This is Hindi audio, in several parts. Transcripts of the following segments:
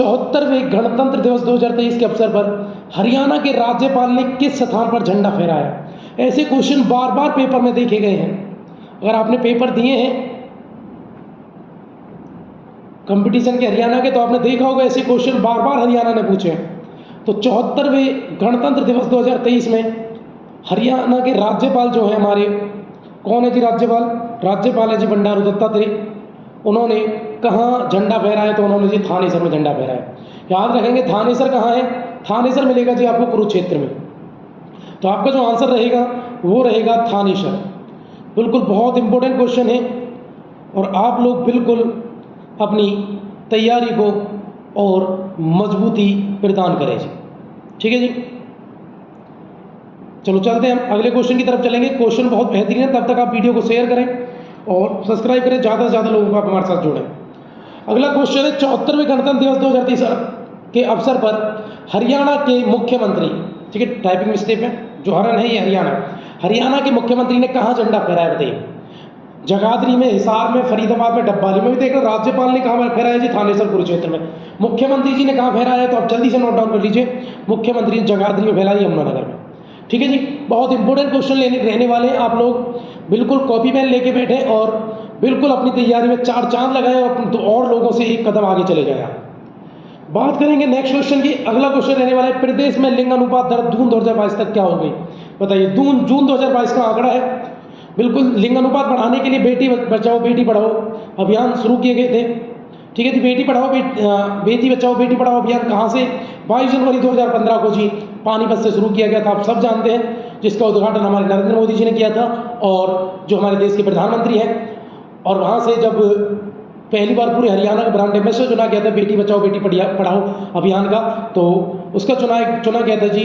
74वें गणतंत्र दिवस 2023 के अवसर पर हरियाणा के राज्यपाल ने किस स्थान पर झंडा फहराया? ऐसे क्वेश्चन बार बार पेपर में देखे गए हैं। अगर आपने पेपर दिए हैं कंपटीशन के हरियाणा के, तो आपने देखा होगा ऐसे क्वेश्चन बार बार हरियाणा ने पूछे हैं। तो 74वें गणतंत्र दिवस 2023 में हरियाणा के राज्यपाल जो है हमारे, कौन है जी राज्यपाल? राज्यपाल है जी बंडारू दत्तात्रेय। उन्होंने कहाँ झंडा फहराया? तो उन्होंने जी थानेसर में झंडा फहराया। याद रखेंगे थानेसर कहाँ है? थानेसर मिलेगा जी आपको कुरुक्षेत्र में। तो आपका जो आंसर रहेगा वो रहेगा थानेसर। बिल्कुल बहुत इंपॉर्टेंट क्वेश्चन है और आप लोग बिल्कुल अपनी तैयारी को और मजबूती प्रदान करें जी। ठीक है जी, चलो चलते हैं हम अगले क्वेश्चन की तरफ चलेंगे। क्वेश्चन बहुत बेहतरीन है, तब तक आप वीडियो को शेयर करें और सब्सक्राइब करें, ज़्यादा से ज़्यादा लोगों को आप हमारे साथ जोड़ें। अगला क्वेश्चन है 74वें गणतंत्र दिवस 2023 के अवसर पर हरियाणा के मुख्यमंत्री, ठीक है टाइपिंग मिस्टेक है, जो हरन है ये हरियाणा के मुख्यमंत्री ने कहाँ झंडा फहराया? बताइए। जगाधरी में, हिसार में, फरीदाबाद में, डब्बाली में भी देख रहे। राज्यपाल ने कहाँ फहराया जी? थानेसर कुरुक्षेत्र में। मुख्यमंत्री जी ने कहाँ फहराया? तो आप जल्दी से नोट डाउन कर लीजिए। मुख्यमंत्री ने जगाधरी में फहराई, यमुनानगर में। ठीक है जी, बहुत इंपॉर्टेंट क्वेश्चन रहने वाले हैं। आप लोग बिल्कुल कॉपी पेन लेके बैठे और बिल्कुल अपनी तैयारी में चार चांद लगाए और लोगों से एक कदम आगे चले जाए। बात करेंगे नेक्स्ट क्वेश्चन की। अगला क्वेश्चन रहने वाला है, प्रदेश में लिंग अनुपात दर जून 2022 तक क्या हो गई? बताइए। जून 2022 का आंकड़ा है। बिल्कुल लिंग अनुपात बढ़ाने के लिए बेटी बचाओ बेटी पढ़ाओ अभियान शुरू किए गए थे। ठीक है जी, बेटी बचाओ बेटी पढ़ाओ अभियान कहाँ से? 22 जनवरी 2015 को जी पानीपत से शुरू किया गया था। आप सब जानते हैं, जिसका उद्घाटन हमारे नरेंद्र मोदी जी ने किया था और जो हमारे देश के प्रधानमंत्री हैं। और वहाँ से जब पहली बार पूरे हरियाणा का ब्रांड एम्बेसडर चुना गया था बेटी बचाओ बेटी पढ़ाओ अभियान का, तो उसका चुना गया था जी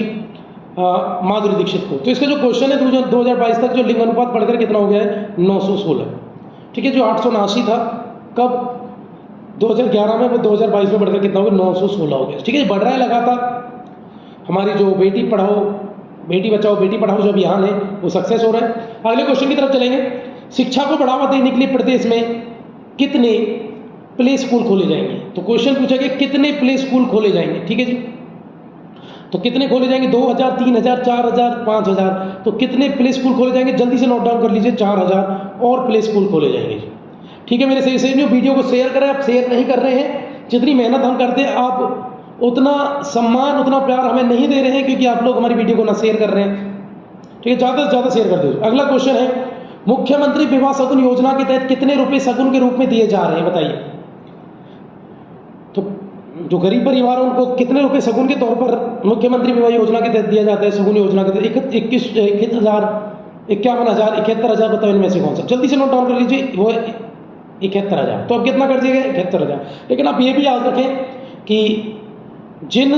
माधुरी दीक्षित को। तो इसका जो क्वेश्चन है 2022 तक जो लिंग अनुपात बढ़कर कितना हो गया है? 916। ठीक है, जो 879 था कब? 2011 में, वो 2022 में बढ़कर कितना हो गया? 916 हो गया। ठीक है, बढ़ रहा है लगातार। हमारी जो बेटी बचाओ बेटी पढ़ाओ जो अभियान है वो सक्सेस हो रहा है। अगले क्वेश्चन की तरफ चलेंगे। शिक्षा को बढ़ावा देने के लिए प्रदेश में कितने प्ले स्कूल खोले जाएंगे? तो क्वेश्चन पूछा गया कितने प्ले स्कूल खोले जाएंगे। ठीक है जी, तो कितने खोले जाएंगे? 2000, 3000, 4000, 5000। तो कितने प्ले स्कूल खोले जाएंगे? जल्दी से नोट डाउन कर लीजिए। 4000 और प्ले स्कूल खोले जाएंगे। ठीक है, मेरे से वीडियो को शेयर करें। आप शेयर नहीं कर रहे हैं, जितनी मेहनत हम करते हैं आप उतना सम्मान उतना प्यार हमें नहीं दे रहे हैं, क्योंकि आप लोग हमारी वीडियो को ना शेयर कर रहे हैं। ठीक है, ज़्यादा से ज़्यादा शेयर कर दीजिए। अगला क्वेश्चन है, मुख्यमंत्री विवाह शगुन योजना के तहत कितने रुपए शगुन के रूप में दिए जा रहे हैं? बताइए। तो जो गरीब परिवार है उनको कितने रुपए शगुन के तौर पर मुख्यमंत्री विवाह योजना के तहत दिया जाता है? शगुन योजना के तहत 21,000, 51,000, 71,000। बताओ इनमें से कौन सा? जल्दी से नोट डाउन कर लीजिए। वो 71,000। तो अब कितना कर दिएगा? 71,000। लेकिन आप ये भी याद रखें कि जिन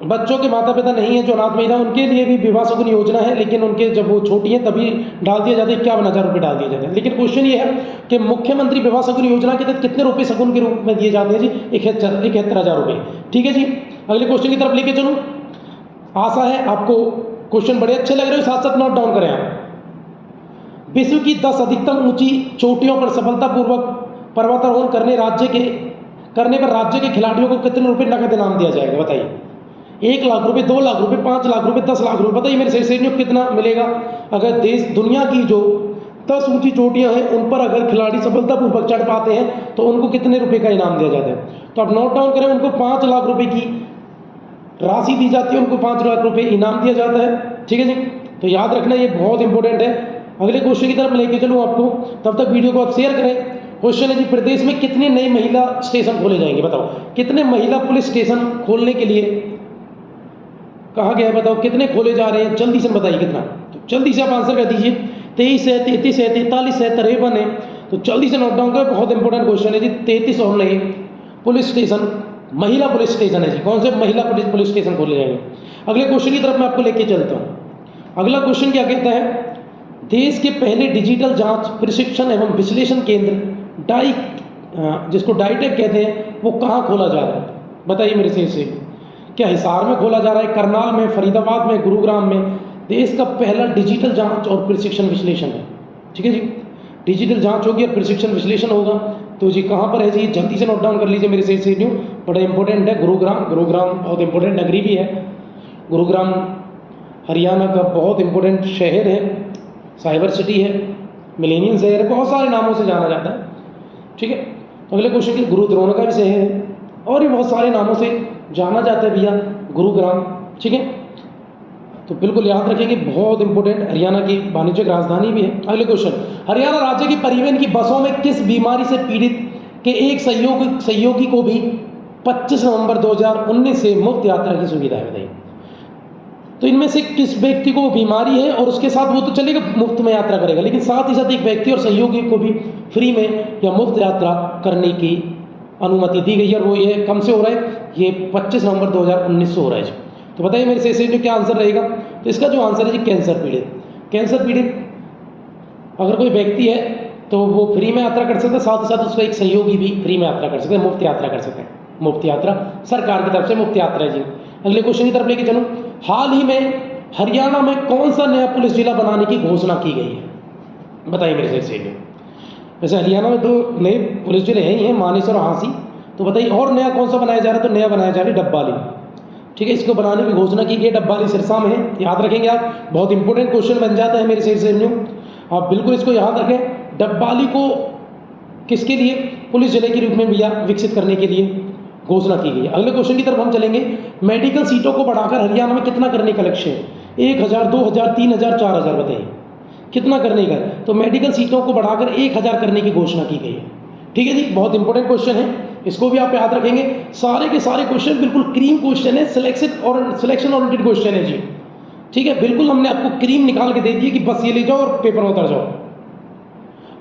बच्चों के माता पिता नहीं है, जो अनाथ महिला, उनके लिए भी विवाह शगुन योजना है, लेकिन उनके जब वो छोटी है तभी डाल दिया जाता है। 51,000 रुपये डाल दिए जाते हैं। लेकिन क्वेश्चन ये है कि मुख्यमंत्री विवाह शगुन योजना के तहत कितने रुपए शगुन के रूप में दिए जाते हैं जी? 71,000 रुपये। ठीक है जी, अगले क्वेश्चन की तरफ लेके चलूँ। आशा है आपको क्वेश्चन बड़े अच्छे लग रहे हो, साथ साथ नोट डाउन करें आप। विश्व की 10 अधिकतम ऊंची चोटियों पर सफलतापूर्वक पर्वतारोहण करने पर राज्य के खिलाड़ियों को कितने रुपए नकद इनाम दिया जाएगा? बताइए। 1 लाख रुपए, 2 लाख रुपए, 5 लाख रुपए, 10 लाख रुपए। बताइए मेरे से कितना मिलेगा? अगर दुनिया की जो 10 ऊंची चोटियां हैं उन पर अगर खिलाड़ी सफलतापूर्वक चढ़ पाते हैं तो उनको कितने रुपए का इनाम दिया जाता है? तो आप नोट डाउन करें। उनको 5 लाख रुपए की राशि दी जाती है, उनको 5 लाख रुपए इनाम दिया जाता है। ठीक है जी, तो याद रखना ये बहुत इंपॉर्टेंट है। अगले क्वेश्चन की तरफ लेके चलूँ आपको, तब तक वीडियो को आप शेयर करें। क्वेश्चन है जी, प्रदेश में कितने नए महिला स्टेशन खोले जाएंगे? बताओ। कितने महिला पुलिस स्टेशन खोलने के लिए कहा गया है? बताओ कितने खोले जा रहे हैं? जल्दी से बताइए कितना। तो जल्दी से आप आंसर कर दीजिए। 23 है, 33 है, 43 है, 53 है। तो जल्दी से नोट डाउन करें, बहुत इंपॉर्टेंट क्वेश्चन है जी। 33 और नए पुलिस स्टेशन, महिला पुलिस स्टेशन है जी। कौन से महिला पुलिस स्टेशन खोले जाएंगे? अगले क्वेश्चन की तरफ मैं आपको लेके चलता हूँ। अगला क्वेश्चन क्या कहता है, देश के पहले डिजिटल जांच प्रशिक्षण एवं विश्लेषण केंद्र जिसको डाइटेक कहते हैं, वो कहाँ खोला जा रहा है? बताइए मेरे से क्या हिसार में खोला जा रहा है, करनाल में, फरीदाबाद में, गुरुग्राम में? देश का पहला डिजिटल जांच और प्रशिक्षण विश्लेषण है। ठीक है जी, डिजिटल जांच होगी और प्रशिक्षण विश्लेषण होगा। तो जी कहाँ पर है जी? जल्दी से नोट डाउन कर लीजिए मेरे से बड़ा इंपॉर्टेंट है गुरुग्राम। गुरुग्राम बहुत इंपॉर्टेंट नगरी भी है। गुरुग्राम हरियाणा का बहुत इंपॉर्टेंट शहर है, साइबर सिटी है, मिलेनियम शहर है, बहुत सारे नामों से जाना जाता है। ठीक है, तो अगले क्वेश्चन की गुरुद्रोण का भी शहर है और भी बहुत सारे नामों से जाना जाता है भैया गुरुग्राम। ठीक है, तो बिल्कुल याद रखेंगे, बहुत इंपॉर्टेंट हरियाणा की वाणिज्यिक राजधानी भी है। अगले क्वेश्चन, हरियाणा राज्य की परिवहन की बसों में किस बीमारी से पीड़ित के एक सहयोगी को भी 25 नवंबर 2019 से मुफ्त यात्रा की सुविधा है? बताइए, तो इनमें से किस व्यक्ति को बीमारी है और उसके साथ वो तो चलेगा मुफ्त में यात्रा करेगा, लेकिन साथ ही साथ एक व्यक्ति और सहयोगी को भी फ्री में या मुफ्त यात्रा करने की अनुमति दी गई है। और वो ये कब से हो रहा है? ये 25 नवंबर 2019 से हो रहा है जी। तो बताइए मेरे से इसमें क्या आंसर रहेगा? तो इसका जो आंसर है जी कैंसर पीड़ित। कैंसर पीड़ित अगर कोई व्यक्ति है तो वो फ्री में यात्रा कर सकता है, साथ ही साथ उसका एक सहयोगी भी फ्री में यात्रा कर सकते हैं, मुफ्त यात्रा कर सकते हैं। मुफ्त यात्रा सरकार की तरफ से मुफ्त यात्रा है जी। अगले क्वेश्चन की तरफ लेके चलो, हाल ही में हरियाणा में कौन सा नया पुलिस जिला बनाने की घोषणा की गई है? बताइए मेरे से। वैसे हरियाणा में तो नए पुलिस जिले हैं ही हैं, मानेसर और हांसी। तो बताइए और नया कौन सा बनाया जा रहा है? तो नया बनाया जा रहा है डब्बाली। ठीक है, इसको बनाने की घोषणा की गई, डब्बाली सिरसा में है। याद रखेंगे आप, बहुत इंपॉर्टेंट क्वेश्चन बन जाता है मेरे से आप बिल्कुल इसको याद रखें। डब्बाली को किसके लिए? पुलिस जिले के रूप में भैया विकसित करने के लिए घोषणा की गई है। अगले क्वेश्चन की तरफ हम चलेंगे, मेडिकल सीटों को बढ़ाकर हरियाणा में कितना करने का लक्ष्य है? 1000, 2000, 3000, 4000 बताइए कितना करने का? तो मेडिकल सीटों को बढ़ाकर 1000 करने की घोषणा की गई है। ठीक है जी, बहुत इंपॉर्टेंट क्वेश्चन है, इसको भी आप याद रखेंगे। सारे के सारे क्वेश्चन बिल्कुल क्रीम क्वेश्चन है, सिलेक्शन ओरिएंटेड क्वेश्चन है जी। ठीक है, बिल्कुल हमने आपको क्रीम निकाल के दे दी कि बस ये ले जाओ और पेपर में उतर जाओ।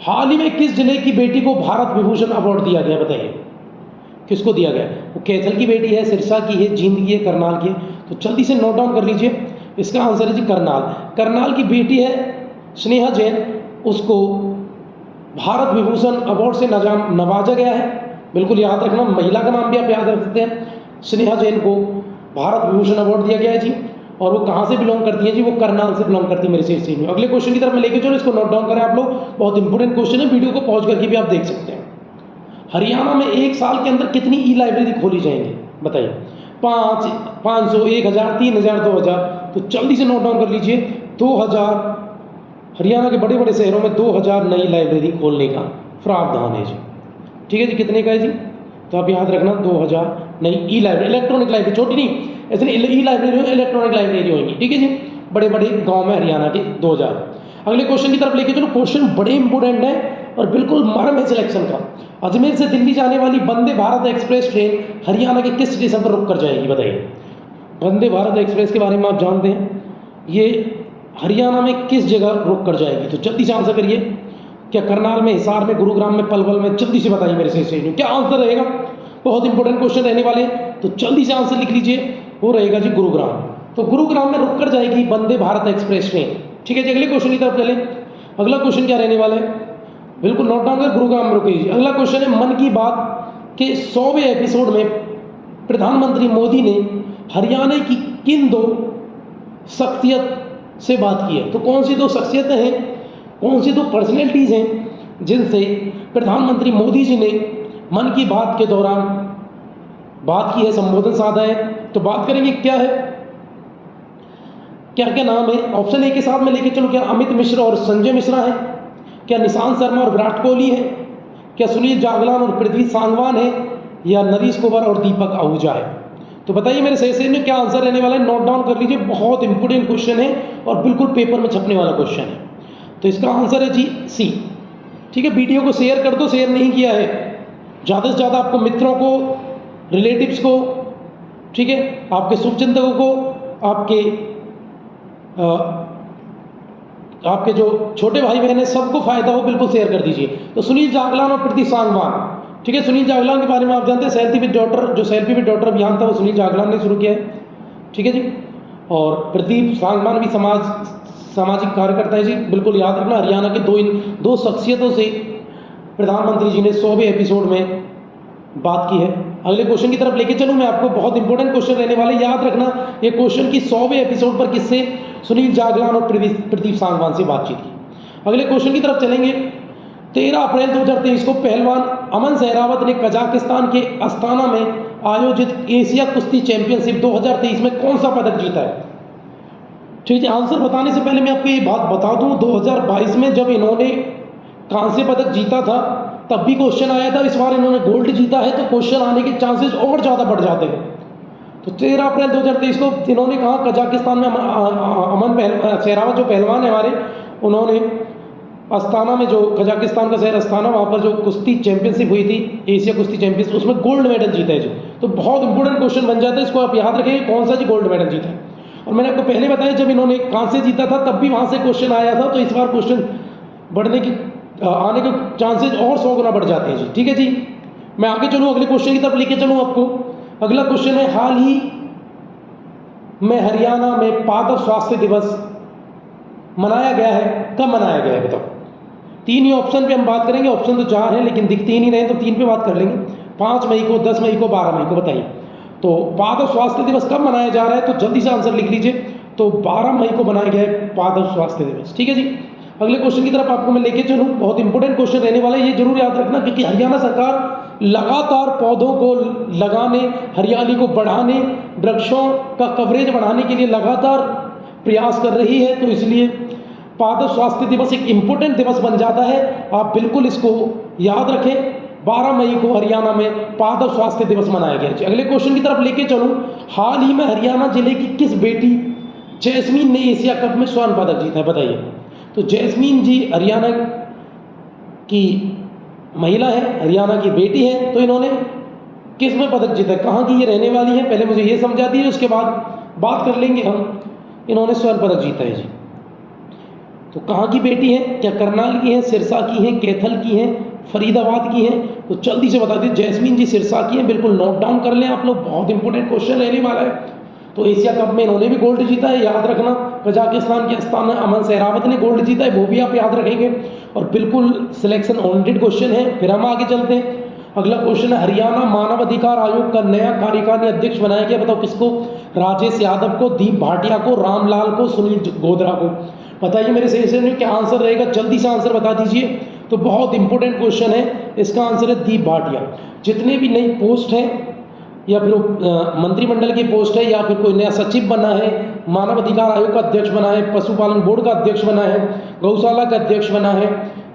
हाल ही में किस जिले की बेटी को भारत विभूषण अवार्ड दिया गया? बताइए किसको दिया गया? वो कैथल की बेटी है, सिरसा की है, जींद की है, करनाल की है। तो जल्दी से नोट डाउन कर लीजिए, इसका आंसर है जी करनाल। करनाल की बेटी है स्नेहा जैन, उसको भारत विभूषण अवार्ड से नवाजा गया है। बिल्कुल याद रखना, महिला का नाम भी आप याद रख सकते हैं। स्नेहा जैन को भारत विभूषण अवार्ड दिया गया है जी। और वो कहाँ से बिलोंग करती है जी? वो करनाल से बिलोंग करती है मेरे से में। अगले क्वेश्चन की तरफ मैं लेके चलो, इसको नोट डाउन करें आप लोग, बहुत इंपॉर्टेंट क्वेश्चन है, वीडियो को पॉज करके भी आप देख सकते हैं। हरियाणा में एक साल के अंदर कितनी ई लाइब्रेरी खोली जाएंगी? बताइए, 5, 500, 1000, 3000, 2000। तो जल्दी से नोट डाउन कर लीजिए, 2000। हरियाणा के बड़े बड़े शहरों में 2000 नई लाइब्रेरी खोलने का प्रावधान है जी। ठीक है जी, कितने का है जी? तो आप याद रखना 2000 नई ई लाइब्रेरी, इलेक्ट्रॉनिक लाइब्रेरी, छोटी नहीं, ऐसे ई लाइब्रेरी, इलेक्ट्रॉनिक लाइब्रेरी होंगी। ठीक है जी, बड़े बड़े गांव में हरियाणा के 2000। अगले क्वेश्चन की तरफ लेके चलो, क्वेश्चन बड़े इंपॉर्टेंट है और बिल्कुल मर्म है सिलेक्शन का। अजमेर से दिल्ली जाने वाली वंदे भारत एक्सप्रेस ट्रेन हरियाणा के किस स्टेशन पर रुक कर जाएगी? बताइए, वंदे भारत एक्सप्रेस के बारे में आप जानते हैं, ये हरियाणा में किस जगह रुक कर जाएगी? तो जल्दी से आंसर करिए, क्या करनाल में, हिसार में, गुरुग्राम में, पलवल में? जल्दी से बताइए मेरे से क्या आंसर रहेगा। बहुत इंपॉर्टेंट क्वेश्चन रहने वाले हैं, तो जल्दी से आंसर लिख लीजिए, वो रहेगा जी गुरुग्राम। तो गुरुग्राम में रुक कर जाएगी वंदे भारत एक्सप्रेस ट्रेन। ठीक है जी, अगले क्वेश्चन की तरफ चले। अगला क्वेश्चन क्या रहने वाला है? बिल्कुल नोट डाउन कर, गुरुग्राम में रुकेगी। अगला क्वेश्चन है, मन की बात के 100वें एपिसोड में प्रधानमंत्री मोदी ने हरियाणा की किन 2 शख्सियत से बात की है? तो कौन सी 2 शख्सियतें हैं, कौन सी 2 पर्सनैलिटीज़ हैं जिनसे प्रधानमंत्री मोदी जी ने मन की बात के दौरान बात की है, संबोधन साधा है? तो बात करेंगे क्या है, क्या क्या नाम है? ऑप्शन ए के साथ में लेके चलो, क्या अमित मिश्रा और संजय मिश्रा है? क्या निशांत शर्मा और विराट कोहली है? क्या सुनील जागलान और पृथ्वी सांगवान है? या नरेश कुमार और दीपक आहूजा है? तो बताइए मेरे सही में क्या आंसर रहने वाला है, नोट डाउन कर लीजिए, बहुत इंपॉर्टेंट क्वेश्चन है और बिल्कुल पेपर में छपने वाला क्वेश्चन है। तो इसका आंसर है जी सी। ठीक है, वीडियो को शेयर कर दो, शेयर नहीं किया है ज़्यादा से ज़्यादा आपको मित्रों को, रिलेटिव्स को, ठीक है, आपके शुभचिंतकों को, आपके जो छोटे भाई बहन हैं सबको फायदा हो, बिल्कुल शेयर कर दीजिए। तो सुनील जागलान और पृथ्वी सांगवान, ठीक है, सुनील जागलान के बारे में आप जानते हैं, सेल्फी विद डॉटर, जो सेल्फी विद डॉटर अभियान था वो सुनील जागलान ने शुरू किया है। ठीक है जी, और प्रदीप सांगवान भी सामाजिक कार्यकर्ता है जी, बिल्कुल याद रखना। हरियाणा के दो शख्सियतों से प्रधानमंत्री जी ने 100वें एपिसोड में बात की है। अगले क्वेश्चन की तरफ लेके चलूँ मैं आपको, बहुत इंपॉर्टेंट क्वेश्चन रहने वाले, याद रखना ये क्वेश्चन की 100वें एपिसोड पर किससे, सुनील जागलान और प्रदीप सांगवान से बातचीत की। अगले क्वेश्चन की तरफ चलेंगे। 13 अप्रैल 2023 को पहलवान अमन सहरावत ने कजाकिस्तान के अस्ताना में आयोजित एशिया कुश्ती चैंपियनशिप 2023 में कौन सा पदक जीता है? ठीक है, आंसर बताने से पहले मैं आपको ये बात बता दूं, 2022 में जब इन्होंने कांस्य पदक जीता था तब भी क्वेश्चन आया था, इस बार इन्होंने गोल्ड जीता है तो क्वेश्चन आने के चांसेस और ज़्यादा बढ़ जाते हैं। तो 13 अप्रैल 2023 को इन्होंने कहा कजाकिस्तान में अमन सहरावत जो पहलवान है हमारे, उन्होंने अस्ताना में, जो कजाकिस्तान का शहर अस्ताना, वहाँ पर जो कुश्ती चैंपियनशिप हुई थी, एशिया कुश्ती चैंपियनशिप, उसमें गोल्ड मेडल जीता है जी। तो बहुत इंपॉर्टेंट क्वेश्चन बन जाता है, इसको आप याद रखेंगे कौन सा जी गोल्ड मेडल जीता है। और मैंने आपको पहले बताया जब इन्होंने कांस्य जीता था तब भी वहाँ से क्वेश्चन आया था, तो इस बार क्वेश्चन बढ़ने की आने के चांसेस और 100 गुना बढ़ जाते हैं जी। ठीक है जी, मैं आगे चलूँ, अगले क्वेश्चन की तरफ लेके चलूँ आपको। अगला क्वेश्चन है, हाल ही में हरियाणा में पादप स्वास्थ्य दिवस मनाया गया है, कब मनाया गया है बताओ? 3 ही ऑप्शन पे हम बात करेंगे, ऑप्शन तो 4 हैं लेकिन दिखते ही नहीं रहे, तो 3 पे बात कर लेंगे। 5 मई को, 10 मई को, 12 मई को, बताइए। तो पादप स्वास्थ्य दिवस कब मनाया जा रहा है, तो जल्दी से आंसर लिख लीजिए। तो 12 मई को मनाया गया है पादप स्वास्थ्य दिवस। ठीक है जी, अगले क्वेश्चन की तरफ आपको मैं लेके चलूँ, बहुत इंपॉर्टेंट क्वेश्चन रहने वाला है, ये जरूर याद रखना, क्योंकि हरियाणा सरकार लगातार पौधों को लगाने, हरियाली को बढ़ाने, वृक्षों का कवरेज बढ़ाने के लिए लगातार प्रयास कर रही है, तो इसलिए पादप स्वास्थ्य दिवस एक इम्पोर्टेंट दिवस बन जाता है। आप बिल्कुल इसको याद रखें, 12 मई को हरियाणा में पादप स्वास्थ्य दिवस मनाया गया। अगले क्वेश्चन की तरफ लेके चलूँ, हाल ही में हरियाणा जिले की किस बेटी जैस्मीन ने एशिया कप में स्वर्ण पदक जीता है, बताइए। तो जैस्मीन जी हरियाणा की महिला है, हरियाणा की बेटी है, तो इन्होंने किस में पदक जीता है, कहाँ की ये रहने वाली है, पहले मुझे ये समझा दीजिए, उसके बाद बात कर लेंगे हम। इन्होंने स्वर्ण पदक जीता है जी। तो कहाँ की बेटी है, क्या करनाल की है, सिरसा की है, कैथल की है, फरीदाबाद की है? तो जल्दी से बता दीजिए। जैस्मीन जी सिरसा की है, बिल्कुल नोट डाउन कर लें आप लोग, बहुत इंपॉर्टेंट क्वेश्चन रहने वाला है। तो एशिया कप में इन्होंने भी गोल्ड जीता है, याद रखना। कजाकिस्तान के अस्ताना अमन सहरावत ने गोल्ड जीता है, वो भी आप याद रखेंगे, और बिल्कुल सिलेक्शन ओरिएंटेड क्वेश्चन है। फिर हम आगे चलते हैं, अगला क्वेश्चन है, हरियाणा मानव अधिकार आयोग का नया कार्यकारी अध्यक्ष बनाया गया, बताओ किसको? राजेश यादव को, दीप भाटिया को, रामलाल को, सुनील गोधरा को? बताइए मेरे सेशन में क्या आंसर रहेगा, जल्दी से आंसर बता दीजिए। तो बहुत इंपॉर्टेंट क्वेश्चन है, इसका आंसर है दीप भाटिया। जितने भी नई पोस्ट हैं, या फिर मंत्रिमंडल की पोस्ट है, या फिर कोई नया सचिव बना है, मानव अधिकार आयोग का अध्यक्ष बना है, पशुपालन बोर्ड का अध्यक्ष बना है, गौशाला का अध्यक्ष बना है,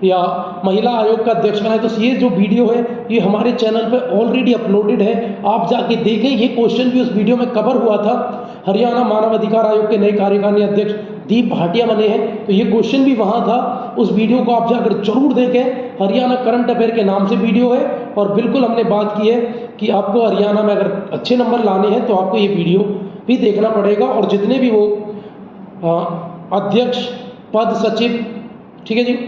या महिला आयोग का अध्यक्ष बना है, तो ये जो वीडियो है ये हमारे चैनल पे ऑलरेडी अपलोडेड है, आप जाके देखें। ये क्वेश्चन भी उस वीडियो में कवर हुआ था। हरियाणा मानव अधिकार आयोग के नए कार्यकारी अध्यक्ष दीप भाटिया बने हैं, तो ये क्वेश्चन भी वहाँ था, उस वीडियो को आप जाकर जरूर देखें। हरियाणा करंट अफेयर के नाम से वीडियो है, और बिल्कुल हमने बात की है कि आपको हरियाणा में अगर अच्छे नंबर लाने हैं तो आपको ये वीडियो भी देखना पड़ेगा। और जितने भी वो अध्यक्ष पद, सचिव, ठीक है जी,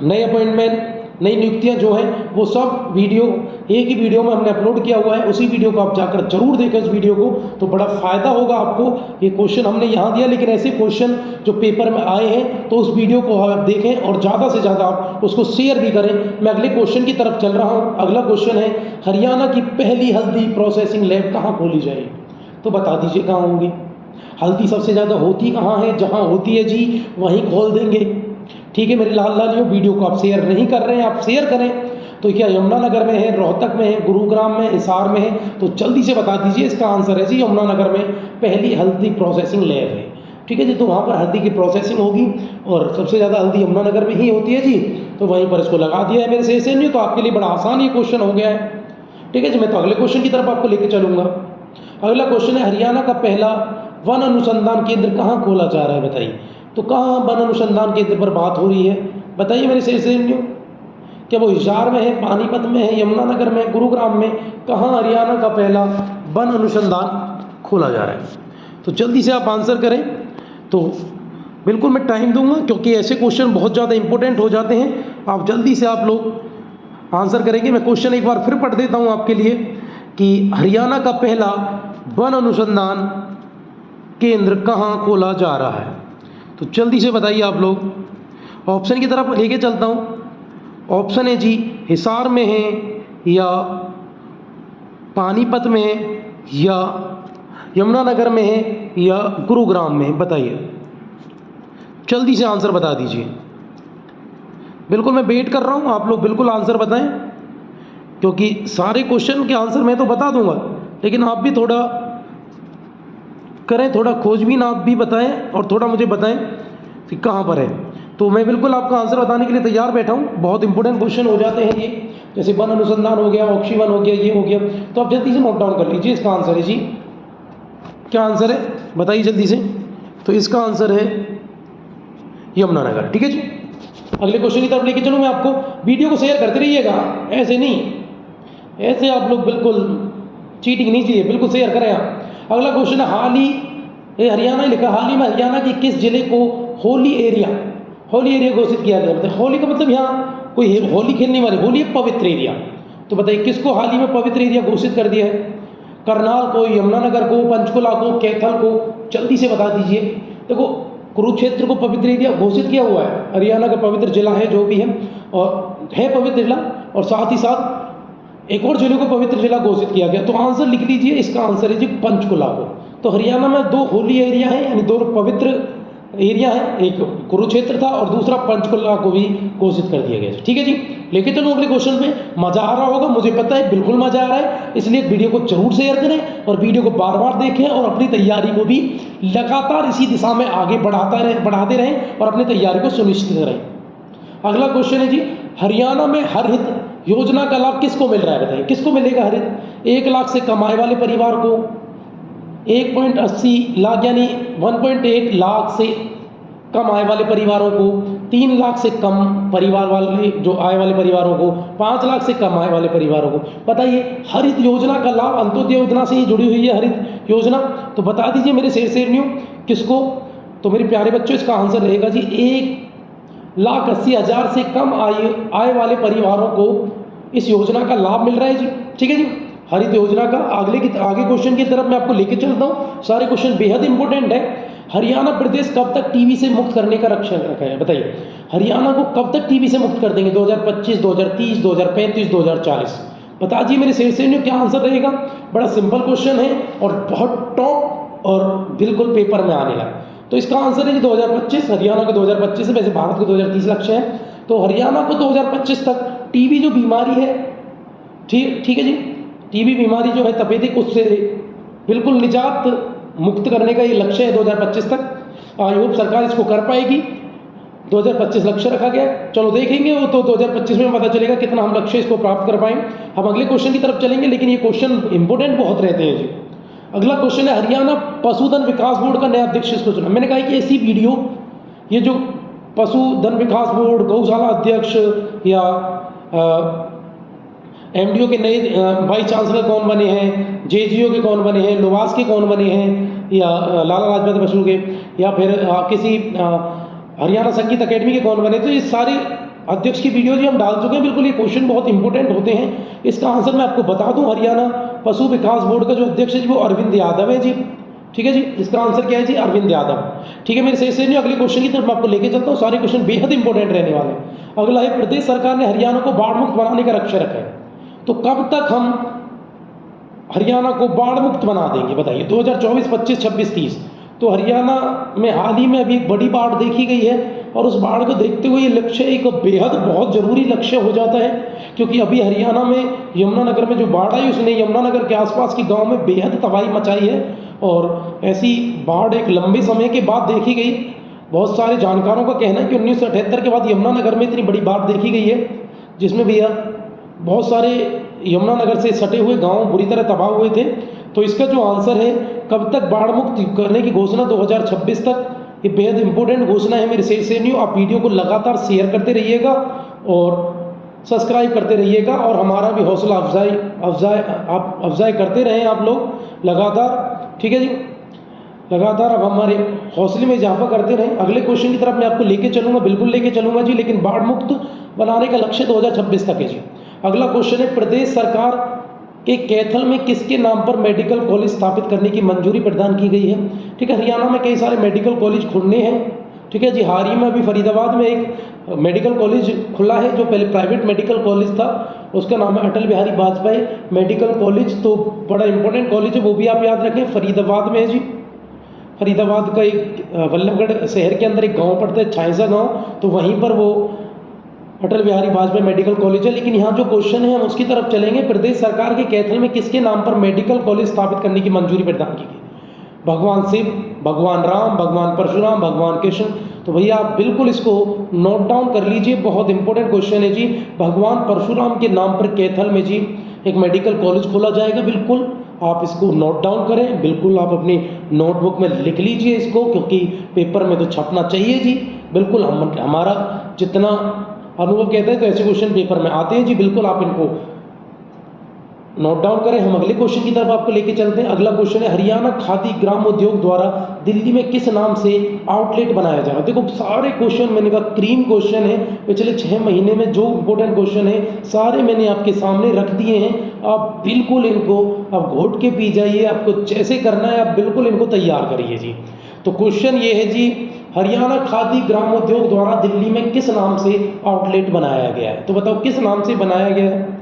नए अपॉइंटमेंट, नई नियुक्तियां जो हैं, वो सब वीडियो एक ही वीडियो में हमने अपलोड किया हुआ है। उसी वीडियो को आप जाकर जरूर देखें, उस वीडियो को, तो बड़ा फ़ायदा होगा आपको। ये क्वेश्चन हमने यहाँ दिया, लेकिन ऐसे क्वेश्चन जो पेपर में आए हैं, तो उस वीडियो को आप देखें और ज़्यादा से ज़्यादा आप उसको शेयर भी करें। मैं अगले क्वेश्चन की तरफ चल रहा हूँ। अगला क्वेश्चन है, हरियाणा की पहली हल्दी प्रोसेसिंग लैब कहाँ खोली जाएगी, तो बता दीजिए कहाँ होंगी। हल्दी सबसे ज़्यादा होती कहाँ है, जहाँ होती है जी वहीं खोल देंगे। ठीक है मेरे लाल लालियों, वीडियो को आप शेयर नहीं कर रहे हैं, आप शेयर करें। तो क्या यमुनानगर में है, रोहतक में है, गुरुग्राम में, हिसार में है? तो जल्दी से बता दीजिए। इसका आंसर है जी यमुनानगर में पहली हल्दी प्रोसेसिंग लैब है। ठीक है जी, तो वहाँ पर हल्दी की प्रोसेसिंग होगी, और सबसे ज़्यादा हल्दी यमुनानगर में ही होती है जी, तो वहीं पर इसको लगा दिया है मेरे से नहीं। तो आपके लिए बड़ा आसान ये क्वेश्चन हो गया है। ठीक है जी, मैं तो अगले क्वेश्चन की तरफ आपको लेके चलूँगा। अगला क्वेश्चन है, हरियाणा का पहला वन अनुसंधान केंद्र कहाँ खोला जा रहा है, बताइए। तो कहाँ वन अनुसंधान केंद्र पर बात हो रही है, बताइए मेरे सहेलियों। क्या वो हिसार में है, पानीपत में है, यमुनानगर में, गुरुग्राम में? कहाँ हरियाणा का पहला वन अनुसंधान खोला जा रहा है? तो जल्दी से आप आंसर करें। तो बिल्कुल मैं टाइम दूंगा, क्योंकि ऐसे क्वेश्चन बहुत ज़्यादा इंपॉर्टेंट हो जाते हैं। आप जल्दी से आप लोग आंसर करेंगे। मैं क्वेश्चन एक बार फिर पढ़ देता हूँ आपके लिए कि हरियाणा का पहला वन अनुसंधान केंद्र कहाँ खोला जा रहा है। तो जल्दी से बताइए आप लोग। ऑप्शन की तरफ लेके चलता हूँ। ऑप्शन है जी, हिसार में है, या पानीपत में है, या यमुनानगर में है, या गुरुग्राम में? बताइए, जल्दी से आंसर बता दीजिए। बिल्कुल मैं वेट कर रहा हूँ, आप लोग बिल्कुल आंसर बताएं। क्योंकि सारे क्वेश्चन के आंसर मैं तो बता दूंगा, लेकिन आप भी थोड़ा करें, थोड़ा खोजबीन आप भी बताएं और थोड़ा मुझे बताएं कि कहाँ पर है। तो मैं बिल्कुल आपका आंसर बताने के लिए तैयार बैठा हूँ। बहुत इंपॉर्टेंट क्वेश्चन हो जाते हैं ये, जैसे वन अनुसंधान हो गया, ऑक्सी वन हो गया, ये हो गया, तो आप जल्दी से नोट डाउन कर लीजिए। इसका आंसर है जी, क्या आंसर है बताइए जल्दी से। तो इसका आंसर है यमुनानगर। ठीक है जी, अगले क्वेश्चन की तरफ लेके चलूँ मैं आपको। वीडियो को शेयर करते रहिएगा, ऐसे नहीं, ऐसे आप लोग बिल्कुल चीटिंग नहीं चाहिए, बिल्कुल शेयर करें आप। अगला क्वेश्चन है, हाल ही ये हरियाणा ही लिखा, हाल ही में हरियाणा के किस जिले को होली एरिया घोषित किया गया? बताइए, होली का मतलब यहाँ कोई होली खेलने वाले, होली एक पवित्र एरिया, तो बताइए किसको हाल ही में पवित्र एरिया घोषित कर दिया है? करनाल को, यमुनानगर को, पंचकुला को, कैथल को? जल्दी से बता दीजिए। देखो, कुरुक्षेत्र को पवित्र एरिया घोषित किया हुआ है, हरियाणा का पवित्र जिला है जो भी है, और है पवित्र जिला, और साथ ही साथ एक और जिले को पवित्र जिला घोषित किया गया। तो आंसर लिख लीजिए, इसका आंसर है जी पंचकुला को। तो हरियाणा में दो होली एरिया है, यानी दो पवित्र एरिया है, एक कुरुक्षेत्र था और दूसरा पंचकुला को भी घोषित कर दिया गया। ठीक है जी, लेके चलो अगले क्वेश्चन पे। मजा आ रहा होगा, मुझे पता है बिल्कुल मजा आ रहा है, इसलिए वीडियो को जरूर शेयर करें और वीडियो को बार बार देखें और अपनी तैयारी को भी लगातार इसी दिशा में आगे बढ़ाते रहें और अपनी तैयारी को सुनिश्चित करें। अगला क्वेश्चन है जी, हरियाणा में हरहित योजना का लाभ किसको मिल रहा है? बताइए किसको मिलेगा हरहित? 1 लाख से कम आय वाले परिवार को, 1.80 लाख यानी 1.8 लाख से कम आय वाले परिवारों को, 3 लाख से कम परिवार वाले जो आय वाले परिवारों को, 5 लाख से कम आय वाले परिवारों को। बताइए हरित योजना का लाभ, अंत्योदय योजना से ही जुड़ी हुई है हरित योजना, तो बता दीजिए मेरे शेरनियों किसको? तो मेरे प्यारे बच्चों, इसका आंसर रहेगा जी 1,80,000 से कम आय वाले परिवारों को इस योजना का लाभ मिल रहा है जी। ठीक है जी, हरित योजना का। आगे क्वेश्चन की तरफ मैं आपको लेके चलता हूँ, सारे क्वेश्चन बेहद इंपॉर्टेंट है। हरियाणा प्रदेश कब तक टीबी से मुक्त करने का लक्ष्य रखा है? बताइए हरियाणा को कब तक टीबी से मुक्त कर देंगे? 2025, 2030, 2035, 2040? बता दीजिए मेरे शेरनियों क्या आंसर रहेगा। बड़ा सिंपल क्वेश्चन है और बहुत टॉप और बिल्कुल पेपर में आने लगा। तो इसका आंसर है कि 2025, हरियाणा को 2025 है, वैसे भारत को 2030 लक्ष्य है। तो हरियाणा को 2025 तक टीबी जो बीमारी है, ठीक है जी, टीबी बीमारी जो है तपेदिक, उससे बिल्कुल निजात मुक्त करने का ये लक्ष्य है 2025 तक। आई होप सरकार इसको कर पाएगी। 2025 लक्ष्य रखा गया, चलो देखेंगे वो तो 2025 में पता चलेगा कितना हम लक्ष्य इसको प्राप्त कर पाएंगे। हम अगले क्वेश्चन की तरफ चलेंगे, लेकिन ये क्वेश्चन इंपॉर्टेंट बहुत रहते हैं जी। अगला क्वेश्चन है, हरियाणा पशुधन विकास बोर्ड का नया अध्यक्ष किसको चुना? मैंने कहा कि ऐसी वीडियो, ये जो पशुधन विकास बोर्ड, गौशाला अध्यक्ष या एमडीओ के नए वाइस चांसलर कौन बने हैं, जेजीओ के कौन बने हैं, लोवास के कौन बने हैं, या लाला लाजपत बसु के, या फिर किसी हरियाणा संगीत अकेडमी के कौन बने, तो ये सारे अध्यक्ष की वीडियो जी हम डाल चुके हैं। बिल्कुल ये क्वेश्चन बहुत इंपॉर्टेंट होते हैं। इसका आंसर मैं आपको बता दूं, हरियाणा पशु विकास बोर्ड का जो अध्यक्ष है वो अरविंद यादव है जी। ठीक है जी, इसका आंसर क्या है जी? अरविंद यादव। ठीक है मेरे शेरनियों, अगले क्वेश्चन की तरफ मैं आपको लेके चलता हूँ, सारे क्वेश्चन बेहद इंपॉर्टेंट रहने वाले हैं। अगला है, प्रदेश सरकार ने हरियाणा को बाढ़ मुक्त बनाने का लक्ष्य रखा है, तो कब तक हम हरियाणा को बाढ़ मुक्त बना देंगे? बताइए 2024, 25, 26, 30? तो हरियाणा में हाल ही में अभी एक बड़ी बाढ़ देखी गई है और उस बाढ़ को देखते हुए ये लक्ष्य एक बेहद बहुत ज़रूरी लक्ष्य हो जाता है, क्योंकि अभी हरियाणा में यमुनानगर में जो बाढ़ आई उसने यमुनानगर के आसपास के गांव में बेहद तबाही मचाई है, और ऐसी बाढ़ एक लंबे समय के बाद देखी गई। बहुत सारे जानकारों का कहना है कि 1978 के बाद यमुनानगर में इतनी बड़ी बाढ़ देखी गई है, जिसमें भैया बहुत सारे यमुनानगर से सटे हुए गांव बुरी तरह तबाह हुए थे। तो इसका जो आंसर है, कब तक बाढ़ मुक्त करने की घोषणा? 2026 तक। ये बेहद इंपॉर्टेंट घोषणा है मेरे शेरनियों। आप वीडियो को लगातार शेयर करते रहिएगा और सब्सक्राइब करते रहिएगा, और हमारा भी हौसला अफजाई करते रहें आप लोग लगातार। ठीक है जी, लगातार अब हमारे हौसले में इजाफा करते रहें। अगले क्वेश्चन की तरफ मैं आपको लेके चलूँगा, बिल्कुल लेके चलूँगा जी, लेकिन बाढ़ मुक्त बनाने का लक्ष्य 2026 तक है जी। अगला क्वेश्चन है, प्रदेश सरकार के कैथल में किसके नाम पर मेडिकल कॉलेज स्थापित करने की मंजूरी प्रदान की गई है? ठीक है, हरियाणा में कई सारे मेडिकल कॉलेज खुलने हैं। ठीक है जी, हाल ही में अभी फरीदाबाद में एक मेडिकल कॉलेज खुला है, जो पहले प्राइवेट मेडिकल कॉलेज था, उसका नाम है अटल बिहारी वाजपेयी मेडिकल कॉलेज। तो बड़ा इंपॉर्टेंट कॉलेज है, वो भी आप याद रखें, फरीदाबाद में है जी। फरीदाबाद का एक वल्लभगढ़ शहर के अंदर एक गांव पड़ता है, छाइसा गांव, तो वहीं पर वो अटल बिहारी वाजपेयी मेडिकल कॉलेज है। लेकिन यहाँ जो क्वेश्चन है हम उसकी तरफ चलेंगे। प्रदेश सरकार के कैथल में किसके नाम पर मेडिकल कॉलेज स्थापित करने की मंजूरी प्रदान की गई? भगवान शिव, भगवान राम, भगवान परशुराम, भगवान कृष्ण। तो भैया आप बिल्कुल इसको नोट डाउन कर लीजिए, बहुत इंपॉर्टेंट क्वेश्चन है जी। भगवान परशुराम के नाम पर कैथल में जी एक मेडिकल कॉलेज खोला जाएगा। बिल्कुल आप इसको नोट डाउन करें, बिल्कुल आप अपनी नोटबुक में लिख लीजिए इसको, क्योंकि पेपर में तो छपना चाहिए जी। बिल्कुल हमारा जितना अनुभव कहते हैं तो ऐसे क्वेश्चन पेपर में आते हैं जी। बिल्कुल आप इनको नोट डाउन करें। हम अगले क्वेश्चन की तरफ आपको लेके चलते हैं। अगला क्वेश्चन है, हरियाणा खादी ग्राम उद्योग द्वारा दिल्ली में किस नाम से आउटलेट बनाया जाएगा? देखो सारे क्वेश्चन मैंने कहा क्रीम क्वेश्चन है, पिछले 6 महीने में जो इंपॉर्टेंट क्वेश्चन है सारे मैंने आपके सामने रख दिए हैं। आप बिल्कुल इनको आप घोट के पी जाइए, आपको जैसे करना है आप बिल्कुल इनको तैयार करिए जी। तो क्वेश्चन ये है जी, हरियाणा खादी ग्राम उद्योग द्वारा दिल्ली में किस नाम से आउटलेट बनाया गया है? तो बताओ किस नाम से बनाया गया है?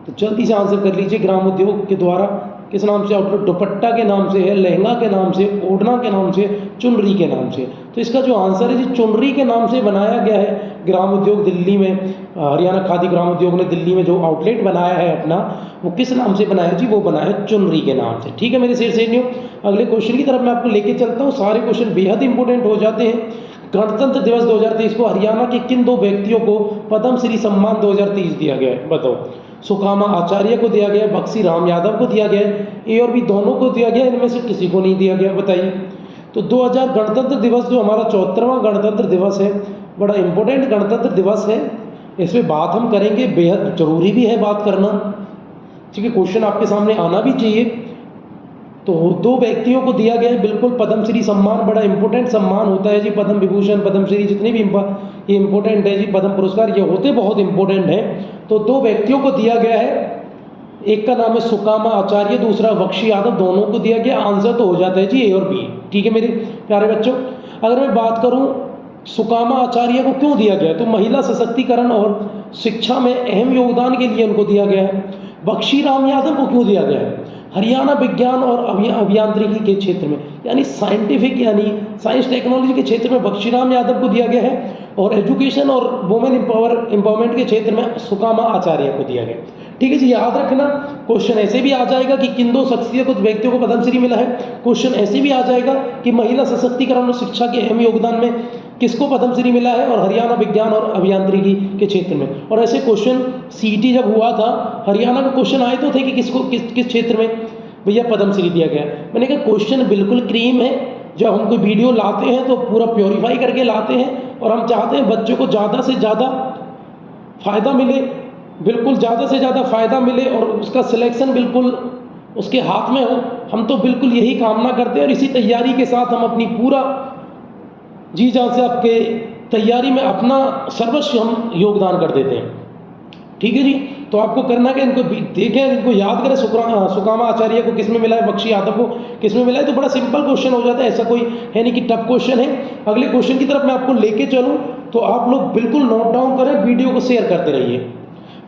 तो जल्दी से आंसर कर लीजिए। ग्राम उद्योग के द्वारा किस नाम से आउटलेट? दुपट्टा के नाम से है, लहंगा के नाम से, ओढ़ना के नाम से, चुनरी के नाम से। तो इसका जो आंसर है जी चुनरी के नाम से बनाया गया है। ग्राम उद्योग दिल्ली में, हरियाणा खादी ग्राम उद्योग ने दिल्ली में जो आउटलेट बनाया है अपना, वो किस नाम से बनाया जी? वो बनाया चुनरी के नाम से। ठीक है मेरे शेर सैनियों, अगले क्वेश्चन की तरफ मैं आपको लेके चलता हूँ। सारे क्वेश्चन बेहद इंपॉर्टेंट हो जाते हैं। गणतंत्र दिवस 2023 को हरियाणा के किन 2 व्यक्तियों को पद्मश्री सम्मान 2023 दिया गया है? बताओ। सुकामा आचार्य को दिया गया, बक्सी राम यादव को दिया गया, ए और बी दोनों को दिया गया, इनमें से किसी को नहीं दिया गया? बताइए। तो 2000 गणतंत्र दिवस जो हमारा 74वां गणतंत्र दिवस है, बड़ा इंपॉर्टेंट गणतंत्र दिवस है। इस पर बात हम करेंगे, बेहद जरूरी भी है बात करना। ठीक है, क्वेश्चन आपके सामने आना भी चाहिए। तो 2 व्यक्तियों को दिया गया है बिल्कुल पद्मश्री सम्मान, बड़ा इंपॉर्टेंट सम्मान होता है जी। पद्म विभूषण, पद्मश्री जितने भी ये इंपॉर्टेंट है जी, पद्म पुरस्कार ये होते बहुत इंपॉर्टेंट हैं। तो 2 व्यक्तियों को दिया गया है, एक का नाम है सुकामा आचार्य, दूसरा बक्सी यादव, दोनों को दिया गया। आंसर तो हो जाता है जी ए और बी। ठीक है मेरे प्यारे बच्चों, अगर मैं बात करूं सुकामा आचार्य को क्यों दिया गया, तो महिला सशक्तिकरण और शिक्षा में अहम योगदान के लिए उनको दिया गया है। बक्सी राम यादव को क्यों दिया गया है? हरियाणा विज्ञान और अभियांत्रिकी के क्षेत्र में, यानी साइंटिफिक यानी साइंस टेक्नोलॉजी के क्षेत्र में बक्शीराम यादव को दिया गया है, और एजुकेशन और वुमेन एम्पावरमेंट के क्षेत्र में सुकामा आचार्य को दिया गया। ठीक है जी, याद रखना। क्वेश्चन ऐसे भी आ जाएगा कि किन 2 शख्सियत को व्यक्तियों को पद्मश्री मिला है। क्वेश्चन ऐसे भी आ जाएगा कि महिला सशक्तिकरण और शिक्षा के अहम योगदान में किसको पद्मश्री मिला है, और हरियाणा विज्ञान और अभियांत्रिकी के क्षेत्र में। और ऐसे क्वेश्चन सीईटी जब हुआ था, हरियाणा का क्वेश्चन आए तो थे कि किसको किस क्षेत्र में भैया पद्मश्री दिया गया। मैंने कहा क्वेश्चन बिल्कुल क्रीम है। जब हम कोई वीडियो लाते हैं तो पूरा प्योरीफाई करके लाते हैं, और हम चाहते हैं बच्चों को ज़्यादा से ज़्यादा फ़ायदा मिले, बिल्कुल ज़्यादा से ज़्यादा फ़ायदा मिले, और उसका सिलेक्शन बिल्कुल उसके हाथ में हो। हम तो बिल्कुल यही कामना करते हैं, और इसी तैयारी के साथ हम अपनी पूरा जी जान से आपके तैयारी में अपना सर्वस्व हम योगदान कर देते हैं। ठीक है जी, तो आपको करना क्या, इनको देखें, इनको याद करें। सुकामा आचार्य को किस में मिला है, बक्सी यादव को किस में मिला है। तो बड़ा सिंपल क्वेश्चन हो जाता है, ऐसा कोई है नहीं कि टफ क्वेश्चन है। अगले क्वेश्चन की तरफ मैं आपको लेके चलूँ तो आप लोग बिल्कुल नोट डाउन करें, वीडियो को शेयर करते रहिए।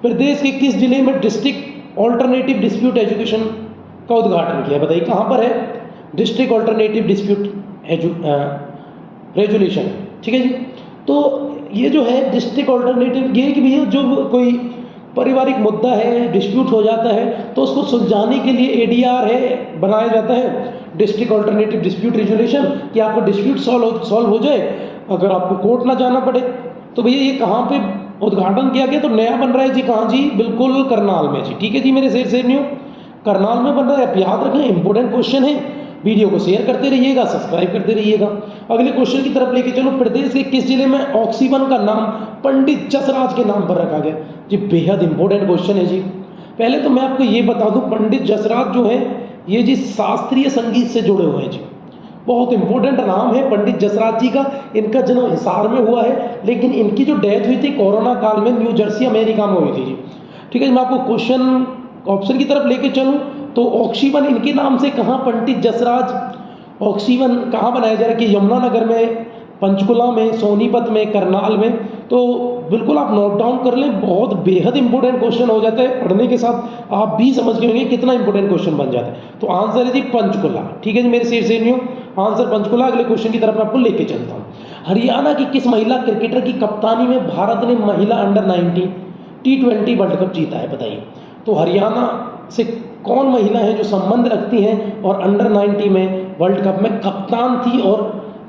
प्रदेश के किस जिले में डिस्ट्रिक्ट ऑल्टरनेटिव डिस्प्यूट एजुकेशन का उद्घाटन किया? बताइए कहाँ पर है डिस्ट्रिक्ट ऑल्टरनेटिव डिस्प्यूट रेजुलेशन? ठीक है जी, तो ये जो है डिस्ट्रिक्ट ऑल्टरनेटिव, ये कि भैया जो कोई पारिवारिक मुद्दा है, डिस्प्यूट हो जाता है, तो उसको सुलझाने के लिए एडीआर है बनाया जाता है, डिस्ट्रिक्ट ऑल्टरनेटिव डिस्प्यूट रेजुलेशन, कि आपको डिस्प्यूट सॉल्व हो जाए, अगर आपको कोर्ट ना जाना पड़े। तो भैया ये कहाँ पे उद्घाटन किया गया? तो नया बन रहा है जी। कहाँ जी? बिल्कुल करनाल में जी। ठीक है जी मेरे शेर न्यू, करनाल में बन रहा है। आप याद रखें, इंपॉर्टेंट क्वेश्चन है। वीडियो को शेयर करते रहिएगा, सब्सक्राइब करते रहिएगा। अगले क्वेश्चन की तरफ लेके चलो। प्रदेश के किस जिले में ऑक्सीवन का नाम पंडित जसराज के नाम पर रखा गया जी? बेहद इंपॉर्टेंट क्वेश्चन है जी। पहले तो मैं आपको ये बता दूं, पंडित जसराज जो है ये जी शास्त्रीय संगीत से जुड़े हुए हैं जी। बहुत इंपॉर्टेंट नाम है पंडित जसराज जी का। इनका जन्म हिसार में हुआ है, लेकिन इनकी जो डेथ हुई थी कोरोना काल में न्यू जर्सी अमेरिका में हुई थी जी। ठीक है, मैं आपको क्वेश्चन ऑप्शन की तरफ लेके चलूँ तो ऑक्सीवन इनके नाम से कहाँ, पंडित जसराज ऑक्सीवन कहाँ बनाया जा रहा है कि यमुनानगर में, पंचकुला में, सोनीपत में, करनाल में। तो बिल्कुल आप नोट डाउन कर लें, बहुत बेहद इंपॉर्टेंट क्वेश्चन हो जाता है। पढ़ने के साथ आप भी समझ गए होंगे कितना इंपॉर्टेंट क्वेश्चन बन जाता है। तो आंसर है जी पंचकुला। ठीक है जी मेरे शेर से न्यू, आंसर पंचकुला। अगले क्वेश्चन की तरफ मैं आपको लेके चलता हूँ। हरियाणा की किस महिला क्रिकेटर की कप्तानी में भारत ने महिला अंडर 19 T20 वर्ल्ड कप जीता है, बताइए। तो हरियाणा से कौन महिला है जो संबंध रखती हैं और अंडर 19 में वर्ल्ड कप में कप्तान थी और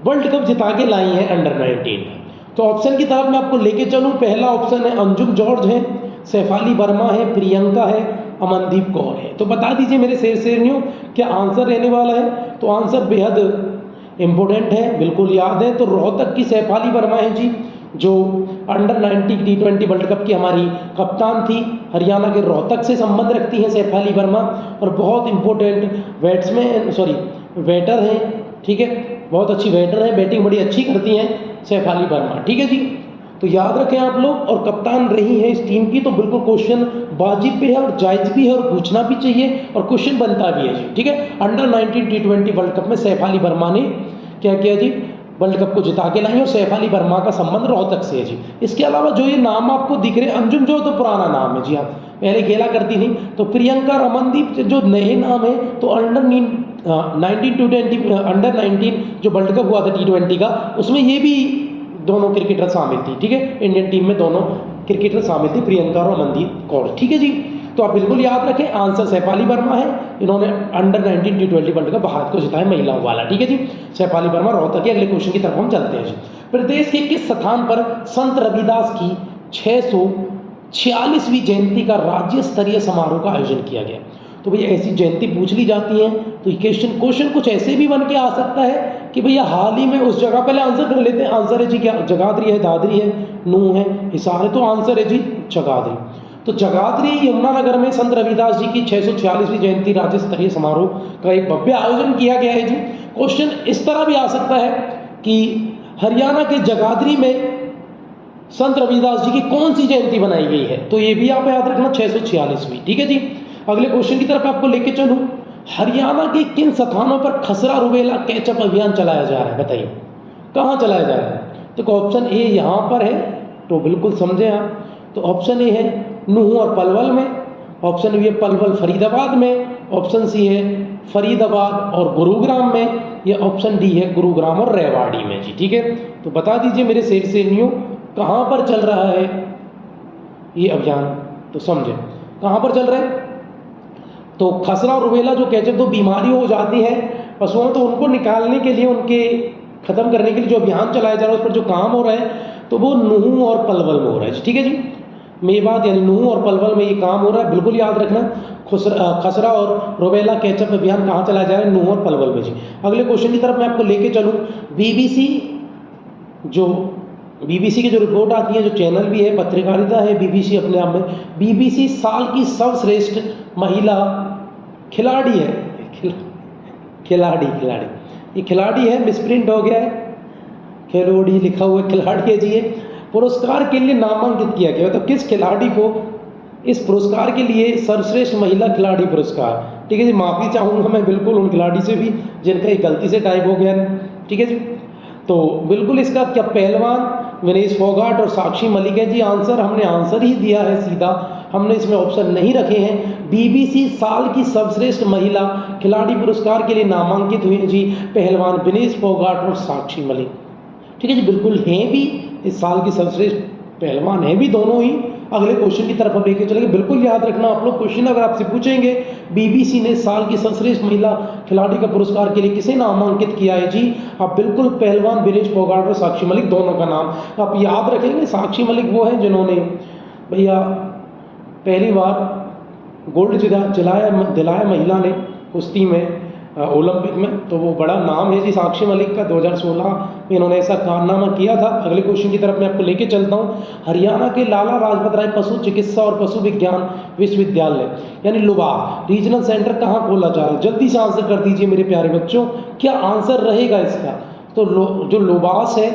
वर्ल्ड कप जिता के लाई हैं अंडर 19। तो ऑप्शन की तरफ मैं आपको लेके चलूँ, पहला ऑप्शन है अंजुम जॉर्ज है, शेफाली वर्मा है, प्रियंका है, अमनदीप कौर है। तो बता दीजिए मेरे शेरनियों क्या आंसर रहने वाला है। तो आंसर बेहद इम्पोर्टेंट है, बिल्कुल याद है। तो रोहतक की शेफाली वर्मा है जी, जो अंडर 19 T20 वर्ल्ड कप की हमारी कप्तान थी। हरियाणा के रोहतक से संबंध रखती हैं शेफाली वर्मा और बहुत इंपॉर्टेंट बैटर हैं, ठीक है, बहुत अच्छी बैटर हैं, बैटिंग बड़ी अच्छी करती हैं शेफाली वर्मा, ठीक है जी। तो याद रखें आप लोग, और कप्तान रही है इस टीम की। तो बिल्कुल क्वेश्चन वाजिब भी है और जायज़ भी है और पूछना भी चाहिए और क्वेश्चन बनता भी है जी, ठीक है। अंडर 19 T20 वर्ल्ड कप में शेफाली वर्मा ने क्या किया जी, वर्ल्ड कप को जिता के लाई और शेफाली वर्मा का संबंध रोहतक से है जी। इसके अलावा जो ये नाम आपको दिख रहे हैं, अंजुम जो तो पुराना नाम है जी, हाँ पहले खेला करती थी। तो प्रियंका रमनदीप जो नए नाम है, तो अंडर 19 T20 अंडर 19 जो वर्ल्ड कप हुआ था T20 का, उसमें ये भी दोनों क्रिकेटर शामिल थी, ठीक है। इंडियन टीम में दोनों क्रिकेटर शामिल थी, प्रियंका और अमनदीप कौर, ठीक है जी। तो आप बिल्कुल याद रखें, आंसर शेफाली वर्मा है। इन्होंने under 19 T20 world cup Bharat को जिताया महिलाओं वाला, ठीक है जी। शेफाली वर्मा रोहतक के। अगले क्वेश्चन की तरफ हम चलते हैं जी। प्रदेश के किस स्थान पर संत रविदास की 646वीं जयंती का राज्य स्तरीय समारोह का आयोजन किया गया? तो भैया ऐसी जयंती पूछ ली जाती है तो क्वेश्चन कुछ ऐसे भी बन के आ सकता है कि भैया हाल ही में उस जगह, पहले आंसर कर लेते हैं। आंसर है जी क्या, जगाधरी है, दादरी है, नूह है, हिसार है। तो आंसर है जी जगाधरी। तो जगाधरी यमुनानगर में संत रविदास जी की 646वीं जयंती राज्य स्तरीय समारोह का एक भव्य आयोजन किया गया है जी। क्वेश्चन इस तरह भी आ सकता है कि हरियाणा के जगाधरी में संत रविदास जी की कौन सी जयंती बनाई गई है? तो ये भी आप याद रखना, 646वीं, ठीक है जी। अगले क्वेश्चन की तरफ आपको लेके चलूं, हरियाणा के किन स्थानों पर खसरा रुबेला कैचअप अभियान चलाया जा रहा है? बताइए कहाँ चलाया जा रहा है? तो ऑप्शन ए यहाँ पर है, तो बिल्कुल समझे आप। तो ऑप्शन ए है नूह और पलवल में, ऑप्शन बी है पलवल फरीदाबाद में, ऑप्शन सी है फरीदाबाद और गुरुग्राम में, या ऑप्शन डी है गुरुग्राम और रेवाड़ी में जी, ठीक है। तो बता दीजिए मेरे शेरनियों कहाँ पर चल रहा है ये अभियान? तो समझे कहाँ पर चल रहा है। तो खसरा और रुबेला जो कैचअप दो बीमारी हो जाती है पशुओं, तो उनको निकालने के लिए, उनके ख़त्म करने के लिए जो अभियान चलाया जा रहा है, उस पर जो काम हो रहा है, तो वो नूह और पलवल में हो रहा है, ठीक है जी। मेवात यानी नूह और पलवल में ये काम हो रहा है, बिल्कुल याद रखना। खसरा और रुबेला कैचअप अभियान कहाँ चलाया जा रहा है? नूह और पलवल में जी। अगले क्वेश्चन की तरफ मैं आपको लेके चलूँ, बीबीसी की जो रिपोर्ट आती है, जो चैनल भी है, पत्रकारिता है बीबीसी अपने आप में। बीबीसी साल की सर्वश्रेष्ठ महिला खिलाड़ी है, खिलाड़ी ये खिलाड़ी है, मिसप्रिंट हो गया है, खिलाड़ी लिखा हुआ खिलाड़ी है जी। ये पुरस्कार के लिए नामांकित किया गया, तो किस खिलाड़ी को इस पुरस्कार के लिए सर्वश्रेष्ठ महिला खिलाड़ी पुरस्कार, ठीक है जी। माफ़ी चाहूँगा मैं बिल्कुल उन खिलाड़ी से भी जिनका एक गलती से टाइप हो गया, ठीक है जी। तो बिल्कुल इसका क्या पहलवान विनेश फोगाट और साक्षी मलिक है जी। हमने आंसर ही दिया है सीधा, हमने इसमें ऑप्शन नहीं रखे हैं। बीबीसी साल की सर्वश्रेष्ठ महिला खिलाड़ी पुरस्कार के लिए नामांकित हुई जी पहलवान विनेश फोगाट और साक्षी मलिक, ठीक है जी। बिल्कुल हैं भी, इस साल की सर्वश्रेष्ठ पहलवान हैं भी दोनों ही। अगले क्वेश्चन की तरफ हम लेके चलेंगे, बिल्कुल याद रखना आप लोग। क्वेश्चन अगर आपसे पूछेंगे बीबीसी ने साल की सर्वश्रेष्ठ महिला खिलाड़ी का पुरस्कार के लिए किसे नामांकित किया है जी, आप बिल्कुल पहलवान विनेश फोगाट और साक्षी मलिक दोनों का नाम आप याद रखेंगे। साक्षी मलिक वो है जिन्होंने भैया पहली बार गोल्ड दिलाया महिला ने कुश्ती में ओलंपिक में, तो वो बड़ा नाम है जी साक्षी मलिक का। 2016 में इन्होंने ऐसा कारनामा किया था। अगले क्वेश्चन की तरफ मैं आपको लेके चलता हूँ, हरियाणा के लाला लाजपत राय पशु चिकित्सा और पशु विज्ञान विश्वविद्यालय यानी लुबास रीजनल सेंटर कहाँ खोला जा रहा है? जल्दी से आंसर कर दीजिए मेरे प्यारे बच्चों, क्या आंसर रहेगा इसका? तो जो लुबास है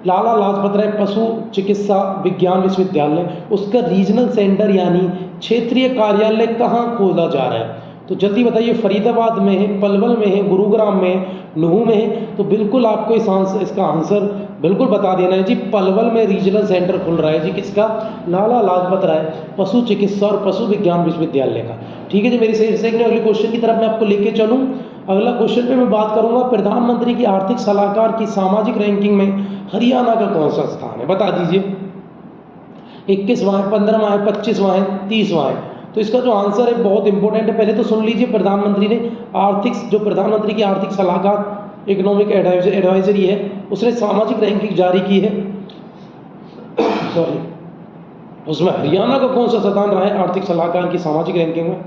लाला लाजपत राय पशु चिकित्सा विज्ञान विश्वविद्यालय, उसका रीजनल सेंटर यानी क्षेत्रीय कार्यालय कहाँ खोला जा रहा है? तो जल्दी बताइए, फरीदाबाद में है, पलवल में है, गुरुग्राम में, नूह में है? तो बिल्कुल आपको इसका आंसर बिल्कुल बता देना है जी, पलवल में रीजनल सेंटर खुल रहा है जी। किसका? लाला लाजपत राय पशु चिकित्सा और पशु विज्ञान विश्वविद्यालय का, ठीक है जी। मेरी सही से अगले क्वेश्चन की तरफ मैं आपको लेके चलूँ। अगला क्वेश्चन पे मैं बात करूंगा प्रधानमंत्री की आर्थिक सलाहकार की सामाजिक रैंकिंग में हरियाणा का कौन सा स्थान है, बता दीजिए। 21वां है, 15वां है, 25वां है, 30वां है। तो इसका जो आंसर है बहुत इंपॉर्टेंट है, पहले तो सुन लीजिए। प्रधानमंत्री ने जो प्रधानमंत्री की आर्थिक सलाहकार इकोनॉमिक एडवाइजरी है, उसने सामाजिक रैंकिंग जारी की है सॉरी, उसमें हरियाणा का कौन सा स्थान रहा है आर्थिक सलाहकार की सामाजिक रैंकिंग में।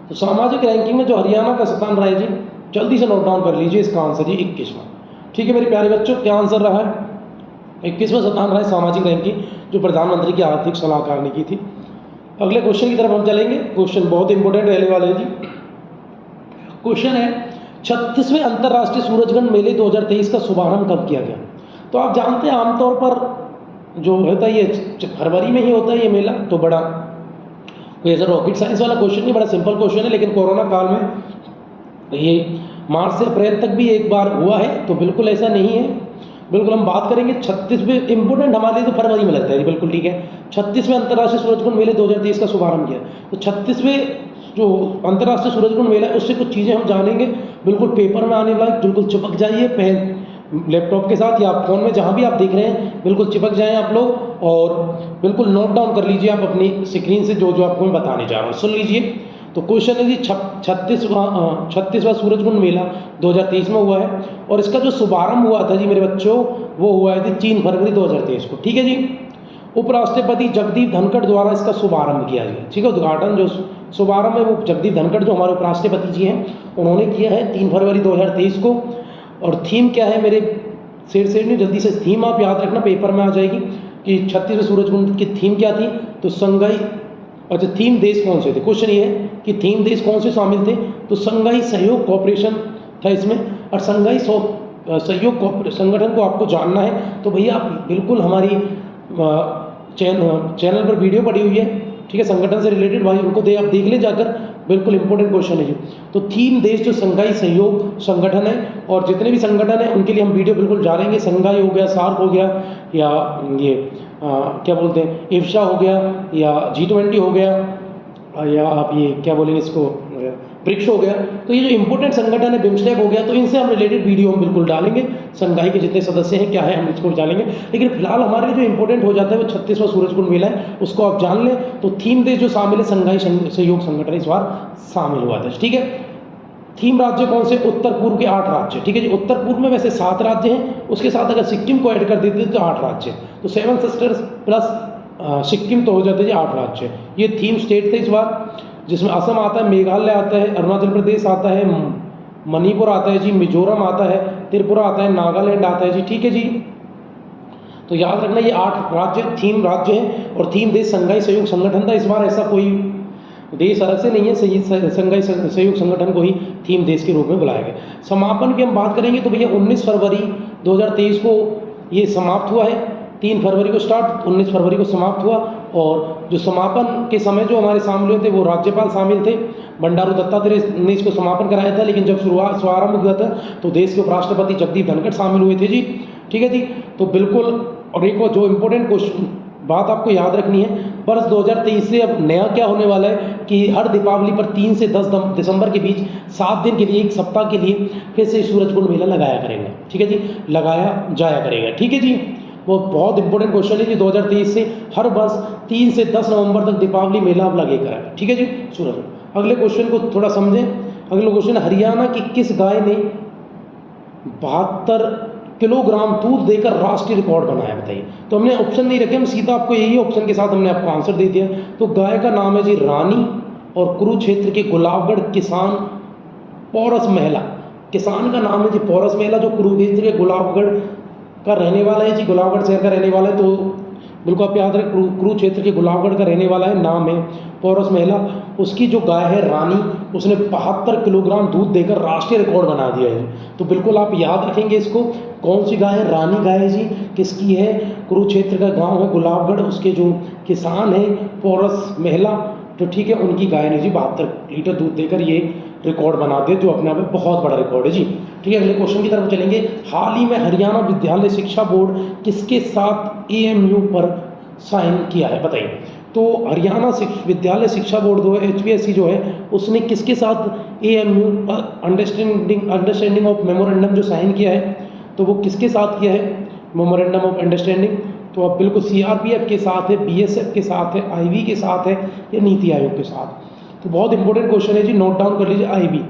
तो सामाजिक रैंकिंग में जो हरियाणा का स्थान रहा है जी, जल्दी से नोट डाउन कर लीजिए इसका आंसर जी 21वां। ठीक है मेरे प्यारे बच्चों, क्या आंसर रहा है? 21वां स्थान रहा है सामाजिक रैंकिंग जो प्रधानमंत्री की आर्थिक सलाहकार ने की थी। अगले क्वेश्चन की तरफ हम चलेंगे। क्वेश्चन बहुत इंपॉर्टेंट रहने वाले हैं जी। क्वेश्चन है 36वें अंतर्राष्ट्रीय सूरजगढ़ मेले 2023 का शुभारंभ कब किया गया? तो आप जानते हैं आमतौर पर जो होता है ये फरवरी में ही होता है ये मेला। तो बड़ा कोई ऐसा रॉकेट साइंस वाला क्वेश्चन नहीं, बड़ा सिंपल क्वेश्चन है। लेकिन कोरोना काल में ये मार्च से अप्रैल तक भी एक बार हुआ है, तो बिल्कुल ऐसा नहीं है। बिल्कुल हम बात करेंगे 36वें, इंपोर्टेंट हमारे लिए तो फरवरी में लगता है, बिल्कुल ठीक है। 36वें अंतर्राष्ट्रीय सूरजकुंड मेले 2023 का शुभारंभ किया। तो 36वें जो अंतर्राष्ट्रीय सूरजकुंड मेला है उससे कुछ चीज़ें हम जानेंगे, बिल्कुल पेपर में आने वाले, बिल्कुल चिपक जाइए पेन लैपटॉप के साथ या फोन में, जहाँ भी आप देख रहे हैं बिल्कुल चिपक जाएं आप लोग और बिल्कुल नोट डाउन कर लीजिए आप अपनी स्क्रीन से जो जो आपको मैं बताने जा रहा हूँ। सुन लीजिए। तो क्वेश्चन है जी 36वां सूरजकुंड मेला 2023 में हुआ है और इसका जो शुभारंभ हुआ था जी मेरे बच्चों, वो हुआ है जी 3 फरवरी 2023 को। ठीक है जी। उपराष्ट्रपति जगदीप धनखड़ द्वारा इसका शुभारंभ किया गया। ठीक है, उद्घाटन जो शुभारंभ है वो जगदीप धनखड़ जो हमारे उपराष्ट्रपति जी हैं उन्होंने किया है 3 फरवरी 2023 को। और थीम क्या है मेरे शेर नहीं, जल्दी से थीम आप याद रखना, पेपर में आ जाएगी कि 36वें सूरजकुंड की थीम क्या थी। तो संघाई, अच्छा थीम देश कौन से थे, क्वेश्चन ये है कि थीम देश कौन से शामिल थे। तो संघाई सहयोग कोऑपरेशन था इसमें। और संघाई सहयोग संगठन को आपको जानना है तो भैया आप बिल्कुल हमारी चैनल पर वीडियो पड़ी हुई है, ठीक है, संगठन से रिलेटेड भाई उनको आप देख ले जाकर, बिल्कुल इंपॉर्टेंट क्वेश्चन है जी। तो थीम देश जो संघाई सहयोग संगठन है और जितने भी संगठन है उनके लिए हम वीडियो बिल्कुल डालेंगे। संघाई हो गया, सार्क हो गया, या ये क्या बोलते हैं इफ्शा हो गया, या G20 हो गया, या आप ये क्या बोलेंगे इसको ब्रिक्स हो गया। तो ये जो इंपॉर्टेंट संगठन है, बिम्स्टेक हो गया, तो इनसे हम रिलेटेड वीडियो हम बिल्कुल डालेंगे। संघाई के जितने सदस्य हैं क्या है हम इसको डालेंगे। लेकिन फिलहाल हमारे लिए जो इंपॉर्टेंट हो जाता है वो 36वां सूरजकुंड मेला है, उसको आप जान लें। तो थीम देश जो शामिल है संघाई सहयोग संगठन इस बार शामिल हुआ था। ठीक है। थीम राज्य कौन से? उत्तर पूर्व के 8 राज्य। ठीक है जी। उत्तर पूर्व में वैसे 7 राज्य हैं, उसके साथ अगर सिक्किम को ऐड कर देते तो 8 राज्य। तो 7 सिस्टर्स प्लस सिक्किम तो हो जाते हैं 8 राज्य। ये थीम स्टेट थे इस बार, जिसमें असम आता है, मेघालय आता है, अरुणाचल प्रदेश आता है, मणिपुर आता है जी, मिजोरम आता है, त्रिपुरा आता है, नागालैंड आता है जी। ठीक है जी। तो याद रखना ये 8 राज्य थीम राज्य हैं और थीम देश संघाई सहयोग संगठन था। इस बार ऐसा कोई देश अलग से नहीं है, संघाई सहयोग संगठन को ही थीम देश के रूप में बुलाया गया। समापन की हम बात करेंगे तो भैया 19 फरवरी 2023 को ये समाप्त हुआ है। 3 फरवरी को स्टार्ट, 19 फरवरी को समाप्त हुआ। और जो समापन के समय जो हमारे शामिल हुए थे वो राज्यपाल शामिल थे, बंडारू दत्तात्रेय ने इसको समापन कराया था। लेकिन जब शुभारंभ हुआ था तो देश के उपराष्ट्रपति जगदीप धनखड़ शामिल हुए थे जी। ठीक है जी। तो बिल्कुल, और एक जो इम्पोर्टेंट क्वेश्चन बात आपको याद रखनी है, वर्ष 2023 से अब नया क्या होने वाला है कि हर दीपावली पर 3 से 10 दिसंबर के बीच 7 दिन के लिए, 1 सप्ताह के लिए फिर से सूरजकुंड मेला लगाया करेंगे। ठीक है जी, लगाया जाया करेगा। ठीक है जी। वो बहुत इंपॉर्टेंट क्वेश्चन है जी। 2023 से हर वर्ष 3 से 10 नवंबर तक दीपावली मेला अब लगेगा। ठीक है जी। सूरज, अगले क्वेश्चन को थोड़ा समझें। अगला क्वेश्चन, हरियाणा की किस गाय ने 72 किलोग्राम दूध देकर राष्ट्रीय रिकॉर्ड बनाया, बताइए। तो हमने ऑप्शन नहीं रखे, हम सीधा आपको यही ऑप्शन के साथ हमने आपको आंसर दे दिया। तो गाय का नाम है जी रानी और कुरुक्षेत्र के गुलाबगढ़ किसान पौरस महिला, किसान का नाम है जी पौरस महिला, जो कुरुक्षेत्र के गुलाबगढ़ का रहने वाला है जी, गुलाबगढ़ शहर का रहने वाला है। तो बिल्कुल आप याद रखें, कुरुक्षेत्र के गुलाबगढ़ का रहने वाला है, नाम है पौरस महिला। उसकी जो गाय है रानी, उसने 72 किलोग्राम दूध देकर राष्ट्रीय रिकॉर्ड बना दिया है। तो बिल्कुल आप याद रखेंगे इसको, कौन सी गाय है? रानी गाय है जी। किसकी है? कुरुक्षेत्र का गांव है गुलाबगढ़, उसके जो किसान है पौरस महिला, तो ठीक है, उनकी गाय ने जी 72 लीटर दूध देकर ये रिकॉर्ड बना दिया, जो अपने आप में बहुत बड़ा रिकॉर्ड है जी। ठीक है। अगले क्वेश्चन की तरफ चलेंगे। हाल ही में हरियाणा विद्यालय शिक्षा बोर्ड किसके साथ AMU पर साइन किया है, बताइए। तो हरियाणा विद्यालय शिक्षा बोर्ड जो है HPSC जो है उसने किसके साथ AMU अंडरस्टैंडिंग ऑफ मेमोरेंडम जो साइन किया है, तो वो किसके साथ किया है मेमोरेंडम ऑफ अंडरस्टैंडिंग? तो अब बिल्कुल CRPF के साथ है, BSF के साथ है, IB के साथ है या नीति आयोग के साथ? तो बहुत इंपॉर्टेंट क्वेश्चन है जी, नोट डाउन कर लीजिए। IB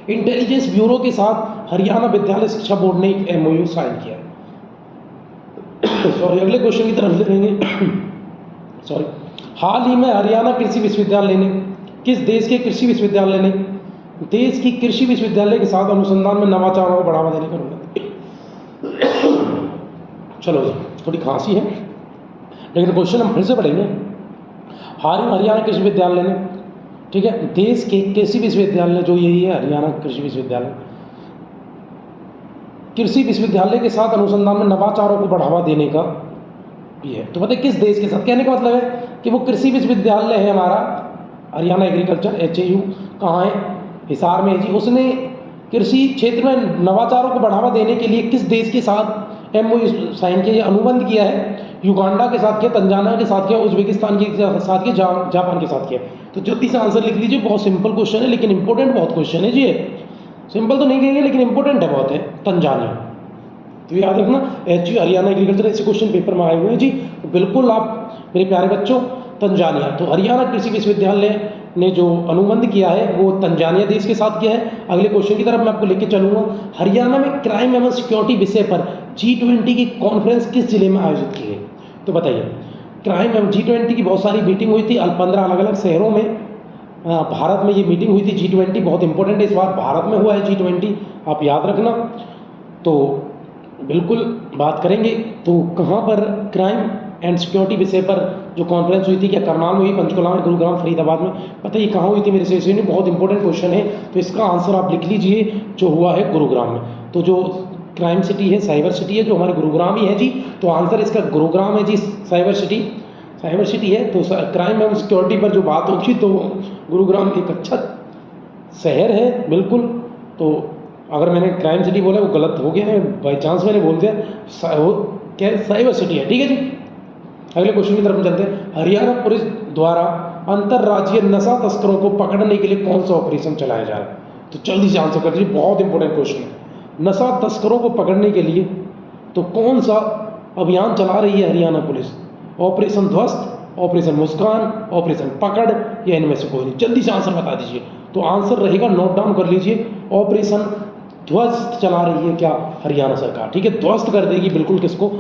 इंटेलिजेंस ब्यूरो के साथ हरियाणा विद्यालय शिक्षा बोर्ड ने एक MOU साइन किया है। सॉरी, अगले क्वेश्चन की तरफ लेंगे। सॉरी, हाल ही में हरियाणा कृषि विश्वविद्यालय ने, किस देश के कृषि विश्वविद्यालय ने देश की कृषि विश्वविद्यालय के साथ अनुसंधान में नवाचारों को बढ़ावा देने का अनुरोध? चलो जी, थोड़ी खांसी है लेकिन क्वेश्चन हम फिर से पढ़ेंगे। हाल ही में हरियाणा कृषि विश्वविद्यालय ने, ठीक है, देश के कृषि विश्वविद्यालय जो यही है हरियाणा कृषि विश्वविद्यालय, कृषि विश्वविद्यालय के साथ अनुसंधान में नवाचारों को बढ़ावा देने का भी है। तो बताइए किस देश के साथ? कहने का मतलब है कि वो कृषि विश्वविद्यालय है हमारा हरियाणा एग्रीकल्चर HAU, कहाँ है? हिसार में है जी। उसने कृषि क्षेत्र में नवाचारों को बढ़ावा देने के लिए किस देश के साथ MOU साइन किया, अनुबंध किया है? युगांडा के साथ किया, तंजानिया के साथ किया, उज्बेकिस्तान के साथ किया, जापान के साथ किया। तो जल्दी से आंसर लिख लीजिए। बहुत सिंपल क्वेश्चन है लेकिन इंपॉर्टेंट बहुत क्वेश्चन है जी। सिंपल तो नहीं कहेंगे लेकिन इंपॉर्टेंट है बहुत है, तंजानिया। तो याद रखना, HU हरियाणा एग्रीकल्चर ऐसे क्वेश्चन पेपर में आए हुए हैं जी। तो बिल्कुल आप मेरे प्यारे बच्चों, तंजानिया, तो हरियाणा कृषि विश्वविद्यालय ने जो अनुबंध किया है वो तंजानिया देश के साथ किया है। अगले क्वेश्चन की तरफ मैं आपको लेके चलूंगा। हरियाणा में क्राइम एवं सिक्योरिटी विषय पर G20 की कॉन्फ्रेंस किस जिले में आयोजित की गई? तो बताइए, क्राइम एवं G20 की बहुत सारी मीटिंग हुई थी 15 अलग अलग शहरों में। भारत में ये मीटिंग हुई थी G20, बहुत इंपॉर्टेंट है, इस बार भारत में हुआ है G20, आप याद रखना। तो बिल्कुल बात करेंगे। तो कहाँ पर क्राइम एंड सिक्योरिटी विषय पर जो कॉन्फ्रेंस हुई थी, क्या करनाल में हुई, पंचकुला में, गुरुग्राम, फरीदाबाद में? पता है कहाँ हुई थी मेरे सेशन में? बहुत इंपॉर्टेंट क्वेश्चन है, तो इसका आंसर आप लिख लीजिए, जो हुआ है गुरुग्राम में। तो जो क्राइम सिटी है, साइबर सिटी है, जो हमारी गुरुग्राम ही है जी। तो आंसर इसका गुरुग्राम है जी, साइबर सिटी है। तो क्राइम एंड सिक्योरिटी पर जो बात होगी तो गुरुग्राम एक अच्छा शहर है, बिल्कुल। तो अगर मैंने क्राइम सिटी बोला वो गलत हो गया है, बाई चांस मैंने बोल दिया, वो क्या साइबर सिटी है, ठीक है जी। अगले क्वेश्चन की तरफ चलते हैं। हरियाणा पुलिस द्वारा अंतर्राज्यीय नशा तस्करों को पकड़ने के लिए कौन सा ऑपरेशन चलाया जा रहा है? तो जल्दी से आंसर कर दीजिए, बहुत इंपॉर्टेंट क्वेश्चन है। नशा तस्करों को पकड़ने के लिए तो कौन सा अभियान चला रही है हरियाणा पुलिस? ऑपरेशन ध्वस्त, ऑपरेशन मुस्कान, ऑपरेशन पकड़, या इनमें से कोई नहीं? जल्दी से आंसर बता दीजिए। तो आंसर रहेगा, नोट डाउन कर लीजिए, ऑपरेशन ध्वस्त चला रही है क्या हरियाणा सरकार, ठीक है। ध्वस्त कर देगी बिल्कुल किसको?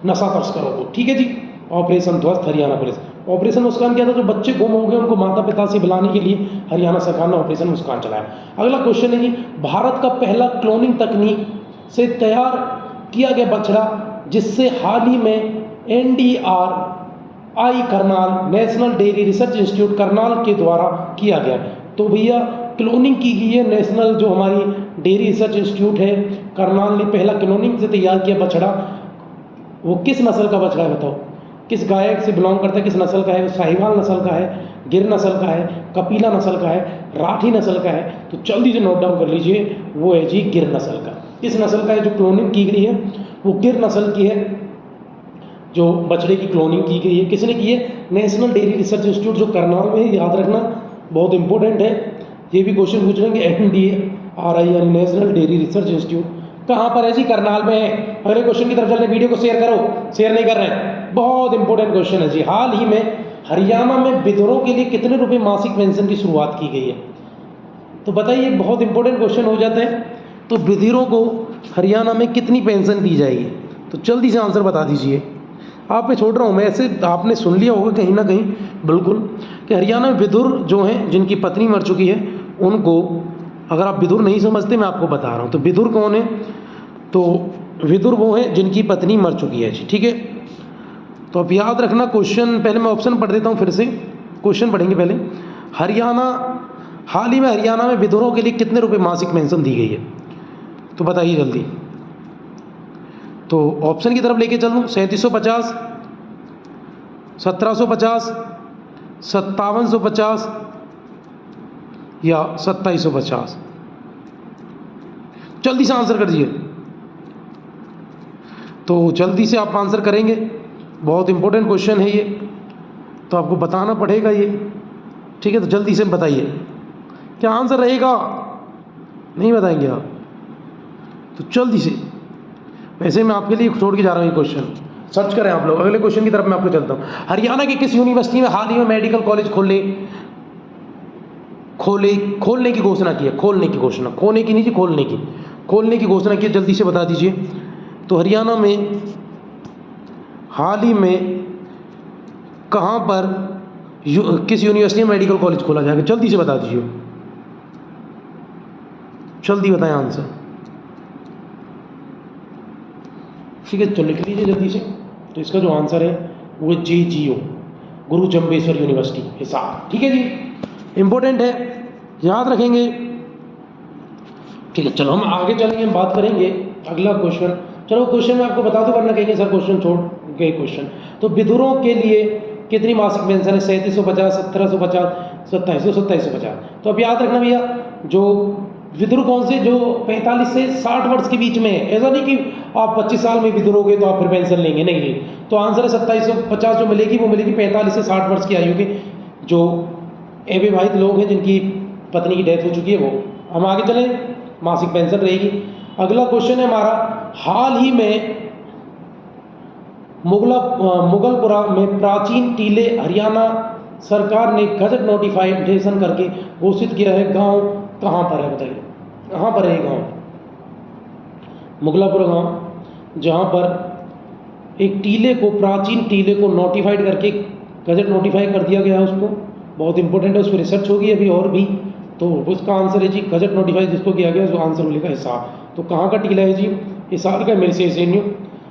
नशा तस्करों को, ठीक है जी। ऑपरेशन ध्वस्त हरियाणा पुलिस। ऑपरेशन मुस्कान क्या था? जो बच्चे गुम हो गए उनको माता पिता से बुलाने के लिए हरियाणा सरकार ने ऑपरेशन मुस्कान चलाया। अगला क्वेश्चन है जी, भारत का पहला क्लोनिंग तकनीक से तैयार किया गया बछड़ा जिससे हाल ही में NDRI Karnal, national dairy research institute Karnal के द्वारा किया गया। तो भैया क्लोनिंग की गई है, नेशनल जो हमारी डेयरी रिसर्च इंस्टीट्यूट है करनाल ने पहला क्लोनिंग से तैयार किया बछड़ा। वो किस नस्ल का बछड़ा है बताओ? किस गाय से बिलोंग करता है, किस नस्ल का है? साहिवाल नस्ल का है, गिर नस्ल का है, कपिला नस्ल का है, राठी नस्ल का है? तो जल्दी से नोट डाउन कर लीजिए, वो है जी गिर नस्ल का। किस नस्ल का है जो क्लोनिंग की गई है? वो गिर नस्ल की है जो बछड़े की क्लोनिंग की गई है। किसने की है? नेशनल डेयरी रिसर्च इंस्टीट्यूट जो करनाल में है, याद रखना, बहुत इंपॉर्टेंट है। ये भी क्वेश्चन पूछ लेंगे, NDRI यानी नेशनल डेयरी रिसर्च इंस्टीट्यूट कहाँ पर है जी? करनाल में है। अगले क्वेश्चन की तरफ चलने, वीडियो को शेयर करो, शेयर नहीं कर रहे हैं, बहुत इंपॉर्टेंट क्वेश्चन है जी। हाल ही में हरियाणा में विधुरों के लिए कितने रुपए मासिक पेंशन की शुरुआत की गई है? तो बताइए, बहुत इंपॉर्टेंट क्वेश्चन हो जाते हैं। तो विधुरों को हरियाणा में कितनी पेंशन दी जाएगी? तो जल्दी से आंसर बता दीजिए। आप पे छोड़ रहा हूँ मैं, ऐसे आपने सुन लिया होगा कहीं ना कहीं, बिल्कुल, कि हरियाणा में विधुर जो हैं जिनकी पत्नी मर चुकी है उनको, अगर आप विधुर नहीं समझते मैं आपको बता रहा हूँ। तो विधुर कौन है? तो विधुर वो हैं जिनकी पत्नी मर चुकी है जी, ठीक है। तो अब याद रखना क्वेश्चन, पहले मैं ऑप्शन पढ़ देता हूँ, फिर से क्वेश्चन पढ़ेंगे पहले। हाल ही में हरियाणा में विधुरों के लिए कितने रुपए मासिक पेंशन दी गई है? तो बताइए जल्दी। तो ऑप्शन की तरफ लेके चलूँ, 3750, 1750, 5750 या 2750? जल्दी से आंसर कर दीजिए। तो जल्दी से आप आंसर करेंगे, बहुत इंपॉर्टेंट क्वेश्चन है ये। तो आपको बताना पड़ेगा ये, ठीक है। तो जल्दी से बताइए क्या आंसर रहेगा, नहीं बताएंगे आप तो जल्दी से। वैसे मैं आपके लिए छोड़ के जा रहा हूँ ये क्वेश्चन, सर्च करें आप लोग। अगले क्वेश्चन की तरफ मैं आपको चलता हूँ। हरियाणा की किस यूनिवर्सिटी में हाल ही में मेडिकल कॉलेज खोलने की घोषणा की है? खोलने की घोषणा, खोने की नहीं जी, खोलने की घोषणा की है, जल्दी से बता दीजिए। तो हरियाणा में हाल ही में कहाँ पर किस यूनिवर्सिटी में मेडिकल कॉलेज खोला जाएगा? जल्दी से बता दीजिए, जल्दी बताएं आंसर, ठीक है। तो लिख लीजिए जल्दी से। तो इसका जो आंसर है वो JGU, गुरु जम्बेश्वर यूनिवर्सिटी हिसार, ठीक है जी। इंपॉर्टेंट है, याद रखेंगे, ठीक है। चलो हम आगे चलेंगे, हम बात करेंगे अगला क्वेश्चन। चलो क्वेश्चन मैं आपको बता दूं, वरना कहेंगे सर क्वेश्चन छोड़ गए क्वेश्चन। तो विधुरों के लिए कितनी मासिक पेंशन है? 3750, 1750, 2700, 2750। तो अब याद रखना भैया, जो विधुर कौन से, जो 45 से 60 वर्ष के बीच में है। ऐसा नहीं कि आप 25 साल में विधुर हो गए तो आप फिर पेंशन लेंगे, नहीं जी। तो आंसर है 2750 जो मिलेगी वो मिलेगी 45 से 60 वर्ष की आयु के जो अविवाहित लोग हैं, जिनकी पत्नी की डेथ हो चुकी है वो। हम आगे चलें, मासिक पेंशन रहेगी। अगला क्वेश्चन है हमारा, हाल ही में मुगलपुरा में प्राचीन टीले हरियाणा सरकार ने गजट नोटिफिकेशन करके घोषित किया है, गांव कहाँ पर है? बताइए कहाँ पर है गांव? मुगलापुरा गांव, जहाँ पर एक टीले को, प्राचीन टीले को नोटिफाइड करके गजट नोटिफाई कर दिया गया है उसको। बहुत इंपॉर्टेंट है, उस पर रिसर्च होगी अभी और भी। तो उसका आंसर है जी, गजट नोटिफाई जिसको किया गया उसका आंसर मिलेगा हिसार। तो कहाँ का टीला है जी? हिसार का, मेरे से SNU।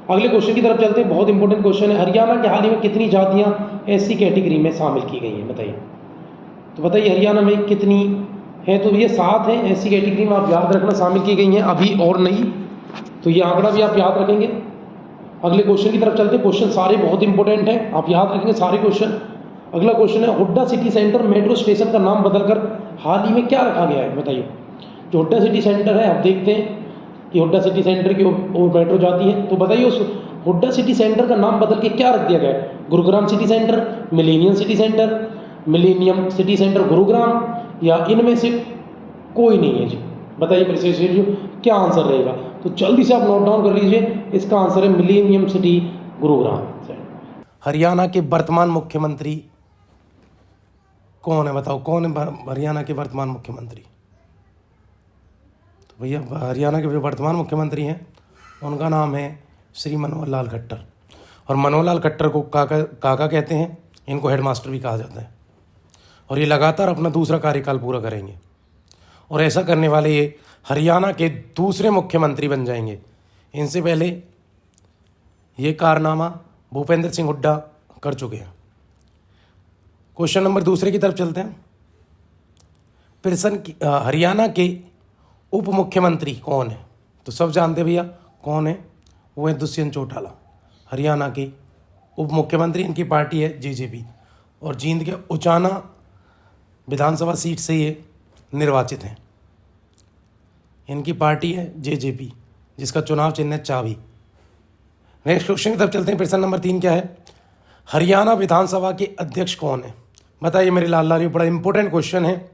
अगले क्वेश्चन की तरफ चलते हैं, बहुत इंपॉर्टेंट क्वेश्चन है। हरियाणा के हाल ही में कितनी जातियाँ SC कैटेगरी में शामिल की गई हैं? बताइए। तो बताइए हरियाणा में कितनी है? तो ये 7 है SC कैटेगरी में, आप याद रखना, शामिल की गई हैं अभी और नहीं। तो ये आंकड़ा भी आप याद रखेंगे। अगले क्वेश्चन की तरफ चलते हैं, क्वेश्चन सारे बहुत इंपॉर्टेंट हैं, आप याद रखेंगे सारे क्वेश्चन। अगला क्वेश्चन है, Hooda city centre metro station का नाम बदलकर हाल ही में क्या रखा गया है? बताइए। जो हुड्डा सिटी सेंटर है, आप देखते हैं कि हुड्डा सिटी सेंटर की ओर मेट्रो जाती है। तो बताइए उस हुड्डा सिटी सेंटर का नाम बदल के क्या रख दिया गया है? Gurugram city centre, millennium city centre, millennium city centre Gurugram, या इनमें से कोई नहीं है जी? बताइए मेरे से क्या आंसर रहेगा? तो जल्दी से आप नोट डाउन कर लीजिए, इसका आंसर है मिलेनियम सिटी गुरुग्राम। हरियाणा के वर्तमान मुख्यमंत्री कौन है? बताओ कौन है हरियाणा के वर्तमान मुख्यमंत्री? तो भैया हरियाणा के जो वर्तमान मुख्यमंत्री हैं उनका नाम है श्री मनोहर लाल खट्टर। और मनोहर लाल खट्टर को काका कहते हैं, इनको हेडमास्टर भी कहा जाता है। और ये लगातार अपना दूसरा कार्यकाल पूरा करेंगे, और ऐसा करने वाले ये हरियाणा के दूसरे मुख्यमंत्री बन जाएंगे। इनसे पहले ये कारनामा भूपेंद्र सिंह हुड्डा कर चुके हैं। क्वेश्चन नंबर दूसरे की तरफ चलते हैं। हरियाणा के उप मुख्यमंत्री कौन है? तो सब जानते भैया कौन है, वो है दुष्यंत चौटाला। हरियाणा के उप मुख्यमंत्री, इनकी पार्टी है JJP, और जींद के उचाना विधानसभा सीट से ये निर्वाचित हैं। इनकी पार्टी है JJP, जिसका चुनाव चिन्ह है चाबी। नेक्स्ट क्वेश्चन की तरफ चलते हैं। प्रश्न नंबर 3 क्या है? हरियाणा विधानसभा के अध्यक्ष कौन है? बताइए मेरे लाल लाल, ये बड़ा इंपॉर्टेंट क्वेश्चन है।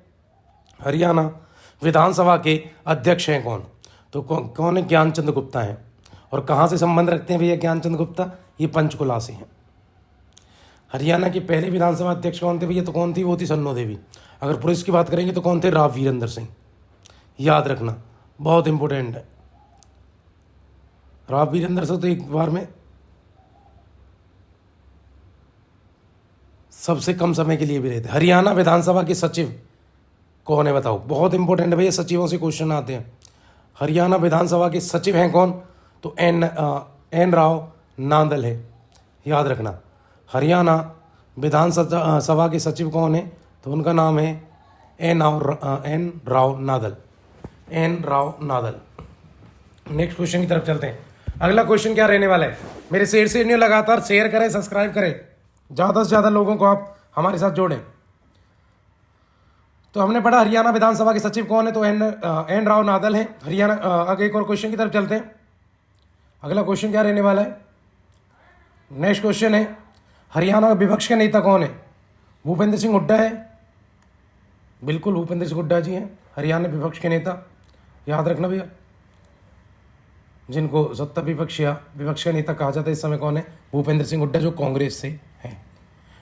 हरियाणा विधानसभा के अध्यक्ष हैं कौन? तो कौन है? ज्ञानचंद गुप्ता हैं। और कहाँ से संबंध रखते हैं भैया ज्ञानचंद गुप्ता? ये पंचकुला से हैं। हरियाणा के पहले विधानसभा अध्यक्ष कौन थे भैया? तो कौन थी? वो थी सन्नो देवी। अगर पुरुष की बात करेंगे तो कौन थे? राव वीरेंद्र सिंह। याद रखना, बहुत इंपॉर्टेंट है। राव वीरेंद्र सिंह तो एक बार में सबसे कम समय के लिए भी रहते। हरियाणा विधानसभा के सचिव कौन है? बताओ। बहुत इंपॉर्टेंट है भैया, सचिवों से क्वेश्चन आते हैं। हरियाणा विधानसभा के सचिव हैं कौन? तो एन राव नांदल है। याद रखना, हरियाणा विधानसभा के सचिव कौन है? तो उनका नाम है N Rao Nadal. N Rao Nadal. Next question की तरफ चलते हैं। अगला क्वेश्चन क्या रहने वाला है? मेरे शेयर से लगातार शेयर करें, सब्सक्राइब करें, ज़्यादा से ज़्यादा लोगों को आप हमारे साथ जोड़ें। तो हमने पढ़ा हरियाणा विधानसभा के सचिव कौन है? तो एन राव नादल हैं। हरियाणा। आगे एक और क्वेश्चन की तरफ चलते हैं। अगला क्वेश्चन क्या रहने वाला है? नेक्स्ट क्वेश्चन है, हरियाणा विपक्ष के नेता कौन है? भूपेंद्र सिंह हुड्डा है, बिल्कुल भूपेंद्र सिंह हुड्डा जी हैं, हरियाणा विपक्ष के नेता, याद रखना भैया। जिनको सत्ता विपक्ष या विपक्ष का नेता कहा जाता है इस समय कौन है? भूपेंद्र सिंह हुड्डा, जो कांग्रेस से हैं।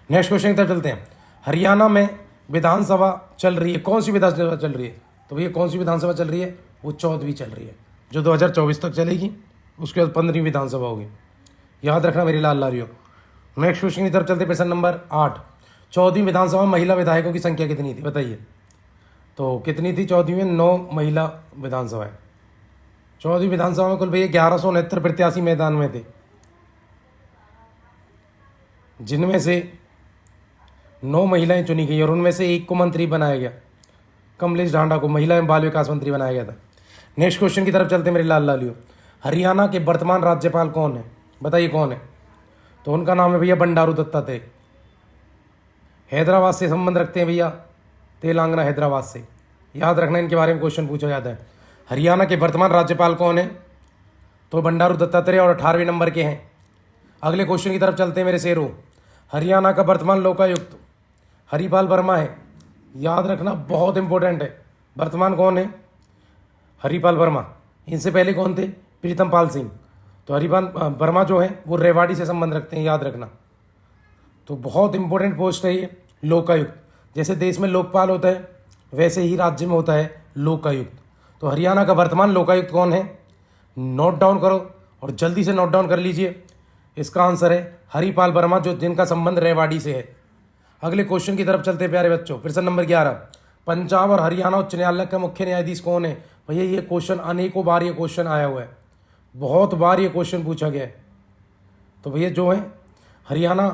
नेक्स्ट क्वेश्चन की तरफ चलते हैं। हरियाणा में विधानसभा चल रही है, कौन सी विधानसभा चल रही है? तो भैया कौन सी विधानसभा चल रही है? वो 14वीं चल रही है, जो 2024 तक चलेगी। उसके बाद 15वीं विधानसभा होगी, याद रखना मेरी लाल लालियों। नेक्स्ट क्वेश्चन की तरफ चलते हैं, प्रश्न नंबर 8। 14वीं विधानसभा में महिला विधायकों की संख्या कितनी थी बताइए? तो कितनी थी 14वीं में? 9 महिला विधानसभा है। 14वीं विधानसभा में कुल भैया 1169 प्रत्याशी मैदान में थे, जिनमें से 9 महिलाएं चुनी गई और उनमें से एक को मंत्री बनाया गया, कमलेश ढांडा को महिला एवं बाल विकास मंत्री बनाया गया था। नेक्स्ट क्वेश्चन की तरफ चलते हैं मेरे लाल लालियों। हरियाणा के वर्तमान राज्यपाल कौन है बताइए? कौन है? तो उनका नाम है भैया बंडारू दत्तात्रेय। हैदराबाद से संबंध रखते हैं भैया, तेलंगाना हैदराबाद से, याद रखना, इनके बारे में क्वेश्चन पूछा जाता है। हरियाणा के वर्तमान राज्यपाल कौन है? तो बंडारू दत्तात्रेय और 18वें नंबर के हैं। अगले क्वेश्चन की तरफ चलते हैं मेरे शेरों। हरियाणा का वर्तमान लोकायुक्त हरिपाल वर्मा है, याद रखना, बहुत इंपॉर्टेंट है। वर्तमान कौन है? हरिपाल वर्मा। इनसे पहले कौन थे? प्रीतम पाल सिंह। तो हरिपाल वर्मा जो है वो रेवाड़ी से संबंध रखते हैं, याद रखना। तो बहुत इंपॉर्टेंट पोस्ट है ये लोकायुक्त। जैसे देश में लोकपाल होता है वैसे ही राज्य में होता है लोकायुक्त। तो हरियाणा का वर्तमान लोकायुक्त कौन है? नोट डाउन करो और जल्दी से नोट डाउन कर लीजिए। इसका आंसर है हरिपाल वर्मा, जो जिनका संबंध रेवाड़ी से है। अगले क्वेश्चन की तरफ चलते हैं प्यारे बच्चों। प्रश्न नंबर 11। पंजाब और हरियाणा उच्च न्यायालय का मुख्य न्यायाधीश कौन है? भैया ये क्वेश्चन अनेकों बार ये क्वेश्चन आया हुआ है, बहुत बार ये क्वेश्चन पूछा गया है। तो भैया जो है हरियाणा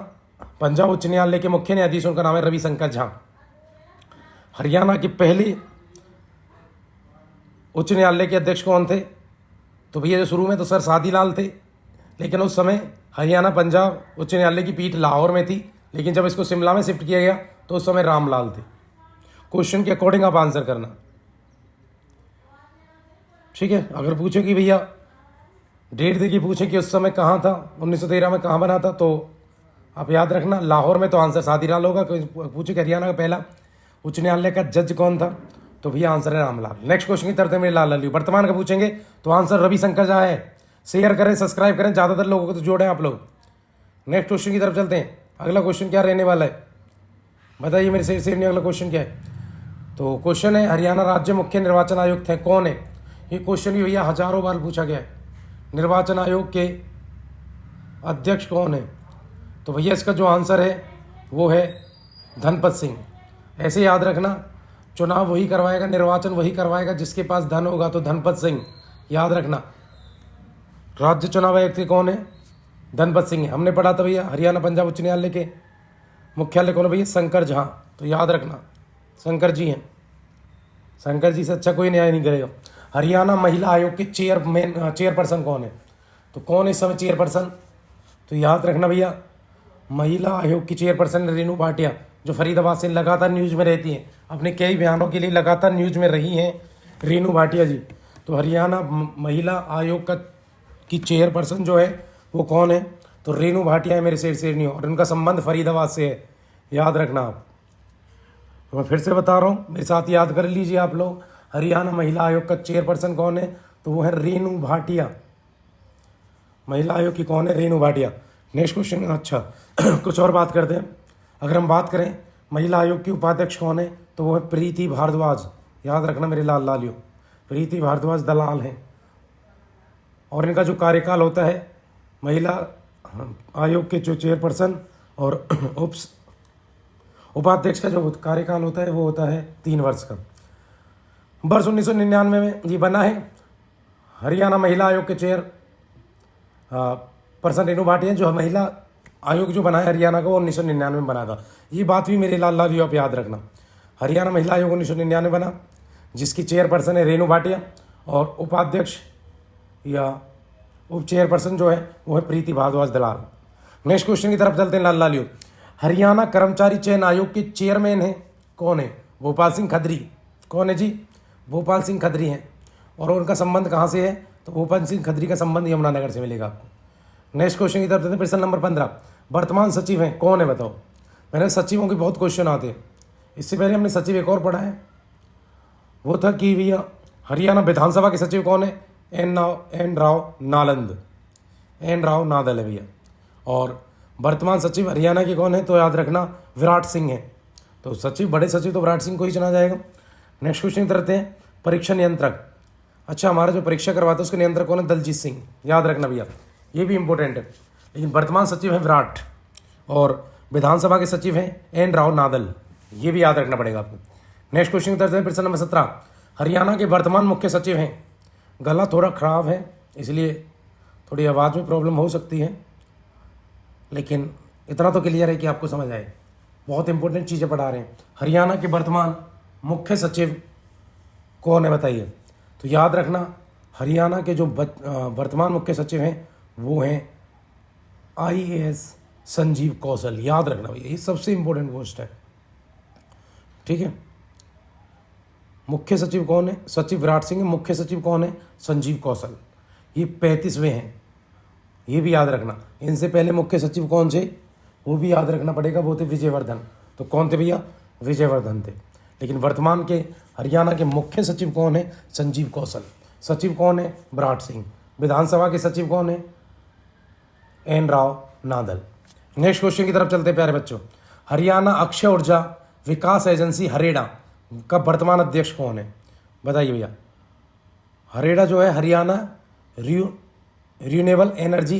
पंजाब उच्च न्यायालय के मुख्य न्यायाधीश, उनका नाम है रविशंकर झा। हरियाणा के पहले उच्च न्यायालय के अध्यक्ष कौन थे? तो भैया जो शुरू में तो सर सादीलाल थे, लेकिन उस समय हरियाणा पंजाब उच्च न्यायालय की पीठ लाहौर में थी, लेकिन जब इसको शिमला में शिफ्ट किया गया तो उस समय रामलाल थे। क्वेश्चन के अकॉर्डिंग आप आंसर करना, ठीक है। अगर पूछे कि भैया डेट देखिए, पूछे कि उस समय कहाँ था, 1913 में कहाँ बना था, तो आप याद रखना लाहौर में, तो आंसर सादीलाल होगा। पूछे कि हरियाणा का पहला उच्च न्यायालय का जज कौन था, तो भैया आंसर है रामलाल। नेक्स्ट क्वेश्चन की तरफ है मेरे लाल लाली। वर्तमान का पूछेंगे तो आंसर रविशंकर झा है। शेयर करें, सब्सक्राइब करें, ज़्यादातर लोगों को तो जोड़ें आप लोग। नेक्स्ट क्वेश्चन की तरफ चलते हैं। अगला क्वेश्चन क्या रहने वाला है बताइए मेरे शेर ने, अगला क्वेश्चन क्या है? तो क्वेश्चन है हरियाणा राज्य मुख्य निर्वाचन आयुक्त है कौन है? ये क्वेश्चन भी भैया हजारों बार पूछा गया है। निर्वाचन आयोग के अध्यक्ष कौन है? तो भैया इसका जो आंसर है वो है धनपत सिंह। ऐसे याद रखना, चुनाव वही करवाएगा, निर्वाचन वही करवाएगा जिसके पास धन होगा, तो धनपत सिंह, याद रखना। राज्य चुनाव आयुक्त कौन है? धनपत सिंह है। हमने पढ़ा था भैया हरियाणा पंजाब उच्च न्यायालय के मुख्यालय कौन है भैया? शंकर झा। तो याद रखना शंकर जी हैं, शंकर जी से अच्छा कोई न्याय नहीं करेगा। हरियाणा महिला आयोग के चेयरपर्सन कौन है? तो कौन है इस समय चेयरपर्सन? तो याद रखना भैया महिला आयोग की चेयरपर्सन रेणु भाटिया, जो फरीदाबाद से लगातार न्यूज़ में रहती हैं, अपने कई बयानों के लिए लगातार न्यूज़ में रही हैं रेणु भाटिया जी। तो हरियाणा महिला आयोग की चेयरपर्सन जो है वो कौन है? तो रेणु भाटिया है मेरे शेरनी, और उनका संबंध फरीदाबाद से है, याद रखना आप। तो मैं फिर से बता रहा हूँ, मेरे साथ याद कर लीजिए आप लोग। हरियाणा महिला आयोग का चेयरपर्सन कौन है? तो वो है रेणु भाटिया। महिला आयोग की कौन है? रेणु भाटिया। नेक्स्ट क्वेश्चन, अच्छा कुछ और बात करते हैं। अगर हम बात करें महिला आयोग की उपाध्यक्ष कौन है, तो वो है प्रीति भारद्वाज। याद रखना मेरे लाल लालियों, प्रीति भारद्वाज दलाल हैं, और इनका जो कार्यकाल होता है महिला आयोग के जो चेयरपर्सन और उपाध्यक्ष का जो कार्यकाल होता है वो होता है 3 वर्ष का। वर्ष 1999 में ये बना है। हरियाणा महिला आयोग के चेयर पर्सन रेणु भाटिया, जो महिला आयोग जो बना है हरियाणा का वो 1999 में बना था। ये बात भी मेरे लाल लालियों आप याद रखना। हरियाणा महिला आयोग 1999 बना, जिसकी चेयरपर्सन है रेणु भाटिया, और उपाध्यक्ष या उप चेयरपर्सन जो है वो है प्रीति भारद्वाज दलाल। नेक्स्ट क्वेश्चन की तरफ चलते हैं लाल लालियों। हरियाणा कर्मचारी चयन आयोग के चेयरमैन है कौन है? भोपाल सिंह खत्री। कौन है जी? भोपाल सिंह खत्री हैं, और उनका संबंध कहाँ से है? तो भोपाल सिंह खत्री का संबंध यमुनानगर से मिलेगा आपको। नेक्स्ट क्वेश्चन की तरफ चलते हैं। प्रश्न नंबर 15। वर्तमान सचिव हैं कौन है बताओ? मैंने सचिवों के बहुत क्वेश्चन आते हैं। इससे पहले हमने सचिव एक और पढ़ा है, वो था कि भैया हरियाणा विधानसभा के सचिव कौन है? एन राव नालंद, एन राव नादल है भैया। और वर्तमान सचिव हरियाणा के कौन है? तो याद रखना विराट सिंह है। तो सचिव, बड़े सचिव तो विराट सिंह को ही चुना जाएगा। नेक्स्ट क्वेश्चन करते हैं, परीक्षा नियंत्रक। अच्छा, हमारा जो परीक्षा करवाता है उसके नियंत्रक कौन है? दलजीत सिंह, याद रखना भैया, ये भी इंपॉर्टेंट है। लेकिन वर्तमान सचिव है विराट, और विधानसभा के सचिव हैं एन राव नादल, ये भी याद रखना पड़ेगा आपको। नेक्स्ट क्वेश्चन करते हैं प्रश्न नंबर 17, हरियाणा के वर्तमान मुख्य सचिव हैं। गला थोड़ा खराब है इसलिए थोड़ी आवाज़ में प्रॉब्लम हो सकती है, लेकिन इतना तो क्लियर है कि आपको समझ आए। बहुत इंपॉर्टेंट चीज़ें पढ़ा रहे हैं। हरियाणा के वर्तमान मुख्य सचिव कौन है बताइए? तो याद रखना हरियाणा के जो वर्तमान मुख्य सचिव हैं वो हैं IAS संजीव कौशल, याद रखना भैया, ये सबसे इंपॉर्टेंट पोस्ट है। ठीक है, मुख्य सचिव कौन है? सचिव विराट सिंह है। मुख्य सचिव कौन है? संजीव कौशल। ये 35वें हैं, ये भी याद रखना। इनसे पहले मुख्य सचिव कौन थे वो भी याद रखना पड़ेगा, वो थे विजयवर्धन। तो कौन थे भैया? विजयवर्धन थे। लेकिन वर्तमान के हरियाणा के मुख्य सचिव कौन है? संजीव कौशल। सचिव कौन है? विराट सिंह। विधानसभा के सचिव कौन है? N Rao Nadal. Next question की तरफ चलते हैं प्यारे बच्चों। हरियाणा अक्षय ऊर्जा विकास एजेंसी हरेड़ा का वर्तमान अध्यक्ष कौन है? बताइए भैया। हरेड़ा जो है Haryana renewable energy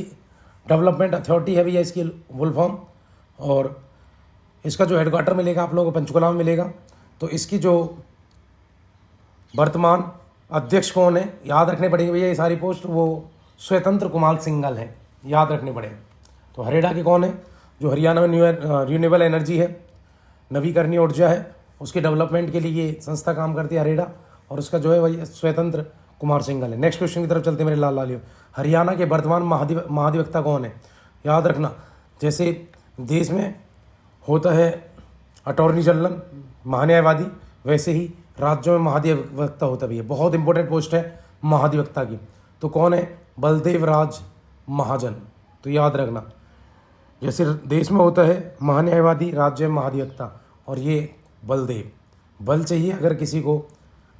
development authority है भैया इसकी फुल फॉर्म, और इसका जो हेडक्वार्टर मिलेगा आप लोगों को पंचकुला में मिलेगा। तो इसकी जो वर्तमान अध्यक्ष कौन है? याद रखने पड़ेंगे भैया ये सारी पोस्ट, वो स्वतंत्र कुमार सिंघल है, याद रखने पड़ेगा। तो हरेड़ा के कौन है? जो हरियाणा में रिन्यूएबल एनर्जी है, नवीकरणीय ऊर्जा है, उसके डेवलपमेंट के लिए ये संस्था काम करती है हरेड़ा, और उसका जो है वही स्वतंत्र कुमार सिंघल है। नेक्स्ट क्वेश्चन की तरफ चलते हैं मेरे लाल लालियो। हरियाणा के वर्तमान महाधिवक्ता कौन है? याद रखना, जैसे देश में होता है अटॉर्नी जनरल महान्यायवादी, वैसे ही राज्यों में महाधिवक्ता होता भी है। बहुत इंपॉर्टेंट पोस्ट है महाधिवक्ता की। तो कौन है? बलदेव राज महाजन। तो याद रखना, जैसे देश में होता है महान्यायवादी, राज्य में महाधिवक्ता, और ये बलदेव। बल चाहिए अगर किसी को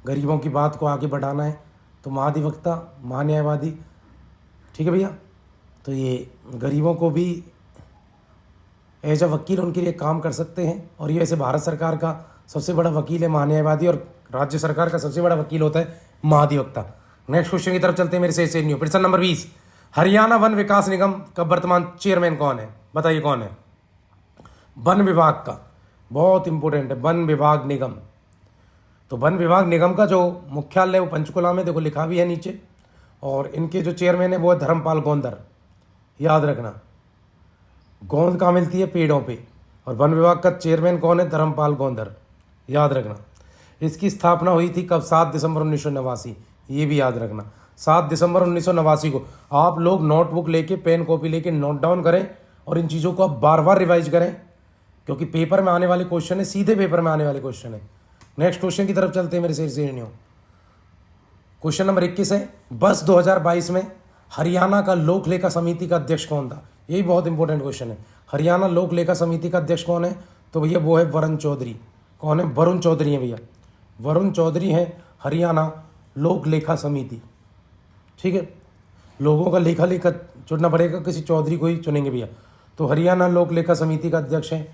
गरीबों की बात को आगे बढ़ाना है तो महाधिवक्ता, महान्यायवादी, ठीक है भैया। तो ये गरीबों को भी एज अ वकील उनके लिए काम कर सकते हैं, और ये वैसे भारत सरकार का सबसे बड़ा वकील है महान्यायवादी, और राज्य सरकार का सबसे बड़ा वकील होता है महाधिवक्ता। नेक्स्ट क्वेश्चन की तरफ चलते हैं मेरे से न्यू प्रश्न नंबर 20। हरियाणा वन विकास निगम का वर्तमान चेयरमैन कौन है? बताइए कौन है? वन विभाग का, बहुत इंपॉर्टेंट है वन विभाग निगम। तो वन विभाग निगम का जो मुख्यालय है वो पंचकुला में, देखो लिखा भी है नीचे, और इनके जो चेयरमैन है वो है धर्मपाल गोंदर, याद रखना। गोंद कहाँ मिलती है? पेड़ों पे। और वन विभाग का चेयरमैन कौन है? धर्मपाल गोंदर, याद रखना। इसकी स्थापना हुई थी कब? 7 दिसंबर 1989, ये भी याद रखना। 7 दिसंबर 1989 को। आप लोग नोटबुक लेके, पेन कॉपी लेके नोट डाउन करें, और इन चीज़ों को आप बार बार रिवाइज करें, क्योंकि पेपर में आने वाले क्वेश्चन है, सीधे पेपर में आने वाले क्वेश्चन है। नेक्स्ट क्वेश्चन की तरफ चलते हैं मेरे से क्वेश्चन नंबर 21 है, वर्ष 2022 में हरियाणा का लोक लेखा समिति का अध्यक्ष कौन था? यही बहुत इंपॉर्टेंट क्वेश्चन है। हरियाणा लोक लेखा समिति का अध्यक्ष कौन है? तो भैया वो है वरुण चौधरी। कौन है? वरुण चौधरी है भैया, वरुण चौधरी है हरियाणा लोक लेखा समिति। ठीक है, लोगों का लेखा लेखा चुनना पड़ेगा, किसी चौधरी को ही चुनेंगे भैया। तो हरियाणा लोक लेखा समिति का अध्यक्ष है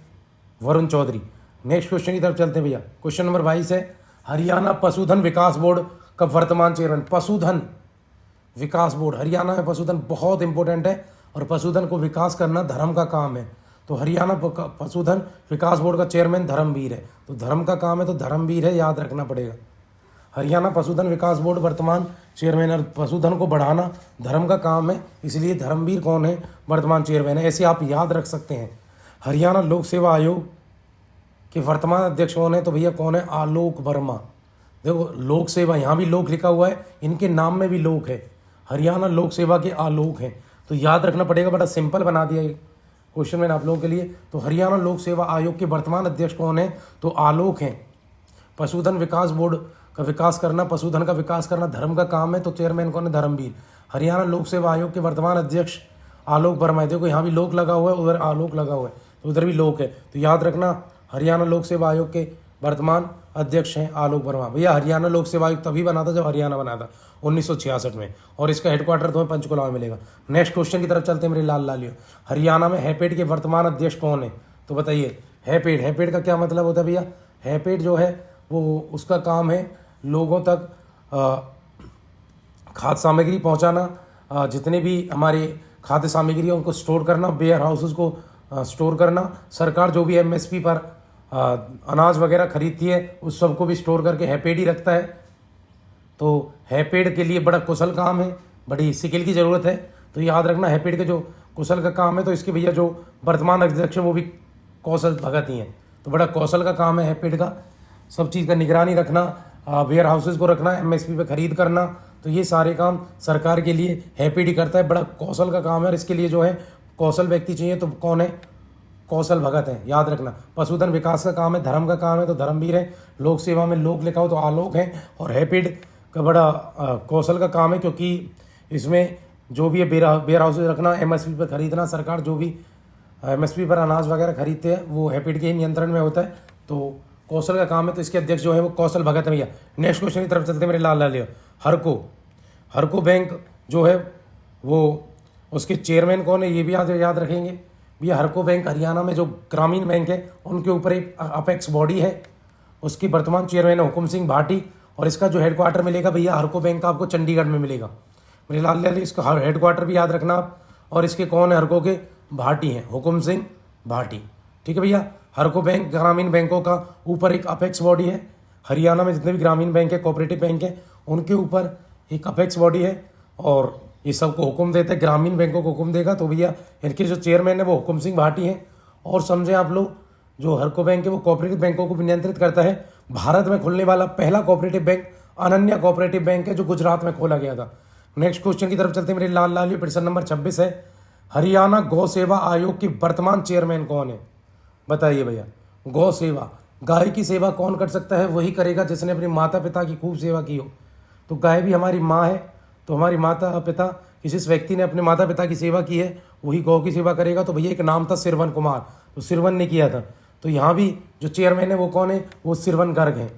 वरुण चौधरी। नेक्स्ट क्वेश्चन की तरफ चलते हैं भैया। क्वेश्चन नंबर 22 है, हरियाणा पशुधन विकास बोर्ड का वर्तमान चेयरमैन। पशुधन विकास बोर्ड, हरियाणा में पशुधन बहुत इंपॉर्टेंट है, और पशुधन को विकास करना धर्म का काम है। तो हरियाणा पशुधन विकास बोर्ड का चेयरमैन धर्मवीर है। तो धर्म का काम है तो धर्मवीर है, याद रखना पड़ेगा। हरियाणा पशुधन विकास बोर्ड वर्तमान चेयरमैन, और पशुधन को बढ़ाना धर्म का काम है, इसलिए धर्मवीर कौन है? वर्तमान चेयरमैन है। ऐसे आप याद रख सकते हैं। हरियाणा लोक सेवा आयोग के वर्तमान अध्यक्ष कौन है? तो भैया कौन है? आलोक वर्मा। देखो लोक सेवा, यहाँ भी लोक लिखा हुआ है, इनके नाम में भी लोक है। हरियाणा लोक सेवा के आलोक हैं, तो याद रखना पड़ेगा। बड़ा सिंपल बना दिया ये क्वेश्चन मैंने आप लोगों के लिए। तो हरियाणा लोक सेवा आयोग के वर्तमान अध्यक्ष कौन है? तो आलोक हैं। पशुधन विकास बोर्ड का विकास करना, पशुधन का विकास करना धर्म का काम है, तो चेयरमैन कौन है? धर्मवीर। हरियाणा लोक सेवा आयोग के वर्तमान अध्यक्ष आलोक वर्मा है। देखो यहाँ भी लोक लगा हुआ है, उधर आलोक लगा हुआ है, तो उधर भी लोक है। तो याद रखना हरियाणा लोक सेवा आयोग के वर्तमान अध्यक्ष हैं आलोक वर्मा। भैया हरियाणा लोक सेवा आयोग तभी बना था जब हरियाणा बना था 1966 में, और इसका हेडक्वार्टर तुम्हें पंचकुला में मिलेगा। नेक्स्ट क्वेश्चन की तरफ चलते हैं मेरे लाल लालियो। हरियाणा में हैपेड के वर्तमान अध्यक्ष कौन है? तो बताइए हैपेड का क्या मतलब होता है भैया? हैपेड जो है वो उसका काम है लोगों तक खाद्य सामग्री पहुंचाना, जितने भी हमारे खाद्य सामग्री है उनको स्टोर करना, वेयर हाउसेस को स्टोर करना। सरकार जो भी एमएसपी पर अनाज वगैरह खरीदती है उस सबको भी स्टोर करके हैपेड ही रखता है। तो हैपेड के लिए बड़ा कुशल काम है, बड़ी स्किल की ज़रूरत है। तो याद रखना हैपेड के जो कुशल का काम है, तो इसके भैया जो वर्तमान अध्यक्ष है वो भी कौशल भगत ही हैं। तो बड़ा कौशल का काम है हैपेड का, सब चीज़ का निगरानी रखना, वेयर हाउसेज को रखना, एमएसपी पे खरीद करना। तो ये सारे काम सरकार के लिए हैपेड ही करता है, बड़ा कौशल का काम है। और इसके लिए जो है कौशल व्यक्ति चाहिए, तो कौन है? कौशल भगत है, याद रखना। पशुधन विकास का काम है, धर्म का काम है, तो धर्मवीर है। लोक सेवा में लोक लिखा हो तो आलोक है। और हैपेड का बड़ा कौशल का काम है, क्योंकि इसमें जो भी है वेयर हाउसेज रखना, एमएसपी पर खरीदना, सरकार जो भी एमएसपी पर अनाज वगैरह खरीदते हैं वो हैपेड के नियंत्रण में होता है। तो कौशल का काम है, तो इसके अध्यक्ष जो है वो कौशल भगत है भैया। नेक्स्ट क्वेश्चन की तरफ चलते हैं मेरे लाल लालियो। हरको बैंक जो है वो उसके चेयरमैन कौन है, ये भी याद रखेंगे भैया। हरको बैंक हरियाणा में जो ग्रामीण बैंक है उनके ऊपर एक अपेक्स बॉडी है, उसकी वर्तमान चेयरमैन है हुकुम सिंह भाटी। और इसका जो हेडक्वार्टर मिलेगा भैया हरको बैंक का आपको चंडीगढ़ में मिलेगा मेरे लाल लाल। इसका हेडक्वार्टर भी याद रखना आप। और इसके कौन है? हरको के भाटी हैं, हुकुम सिंह भाटी। ठीक है भैया। हरको बैंक ग्रामीण बैंकों का ऊपर एक अपेक्स बॉडी है। हरियाणा में जितने भी ग्रामीण बैंक है, कोऑपरेटिव बैंक है, उनके ऊपर एक अपेक्स बॉडी है और ये सबको हुक्म देते हैं, ग्रामीण बैंकों को हुक्म देगा। तो भैया इनके जो चेयरमैन है वो हुकुम सिंह भाटी हैं। और समझें आप लोग, जो हरको बैंक है वो कोऑपरेटिव बैंकों को भी नियंत्रित करता है। भारत में खुलने वाला पहला cooperative bank Ananya cooperative bank है, जो गुजरात में खोला गया था। नेक्स्ट क्वेश्चन की तरफ चलते हैं मेरे लाल लाल। प्रश्न नंबर 26 है, हरियाणा गौ सेवा आयोग के वर्तमान चेयरमैन कौन है? बताइए भैया। गौ सेवा, गाय की सेवा कौन कर सकता है? वही करेगा जिसने अपने माता पिता की खूब सेवा की हो। तो गाय भी हमारी माँ है, तो हमारी माता पिता, जिस व्यक्ति ने अपने माता पिता की सेवा की है वही गौ की सेवा करेगा। तो भैया एक नाम था सिरवन कुमार, तो सिरवन ने किया था। तो यहाँ भी जो चेयरमैन है वो कौन है? वो सिरवन गर्ग हैं।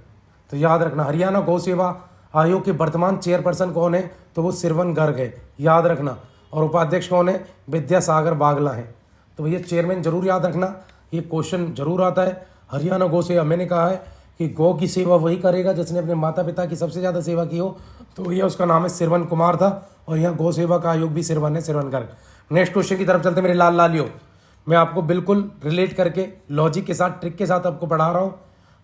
तो याद रखना हरियाणा गौ सेवा आयोग के वर्तमान चेयरपर्सन कौन है? तो वो सिरवन गर्ग है, याद रखना। और उपाध्यक्ष कौन है? विद्यासागर बागला है। तो भैया चेयरमैन जरूर याद रखना, ये क्वेश्चन जरूर आता है। हरियाणा गौ सेवा, मैंने कहा है कि गौ की सेवा वही करेगा जिसने अपने माता पिता की सबसे ज़्यादा सेवा की हो। तो भैया उसका नाम है सिरवन कुमार था। और यहाँ गौ सेवा का आयोग भी सिरवन है, सिरवन गर्ग। नेक्स्ट क्वेश्चन की तरफ चलते मेरे लाल लालियो। मैं आपको बिल्कुल रिलेट करके लॉजिक के साथ, ट्रिक के साथ आपको पढ़ा रहा हूँ।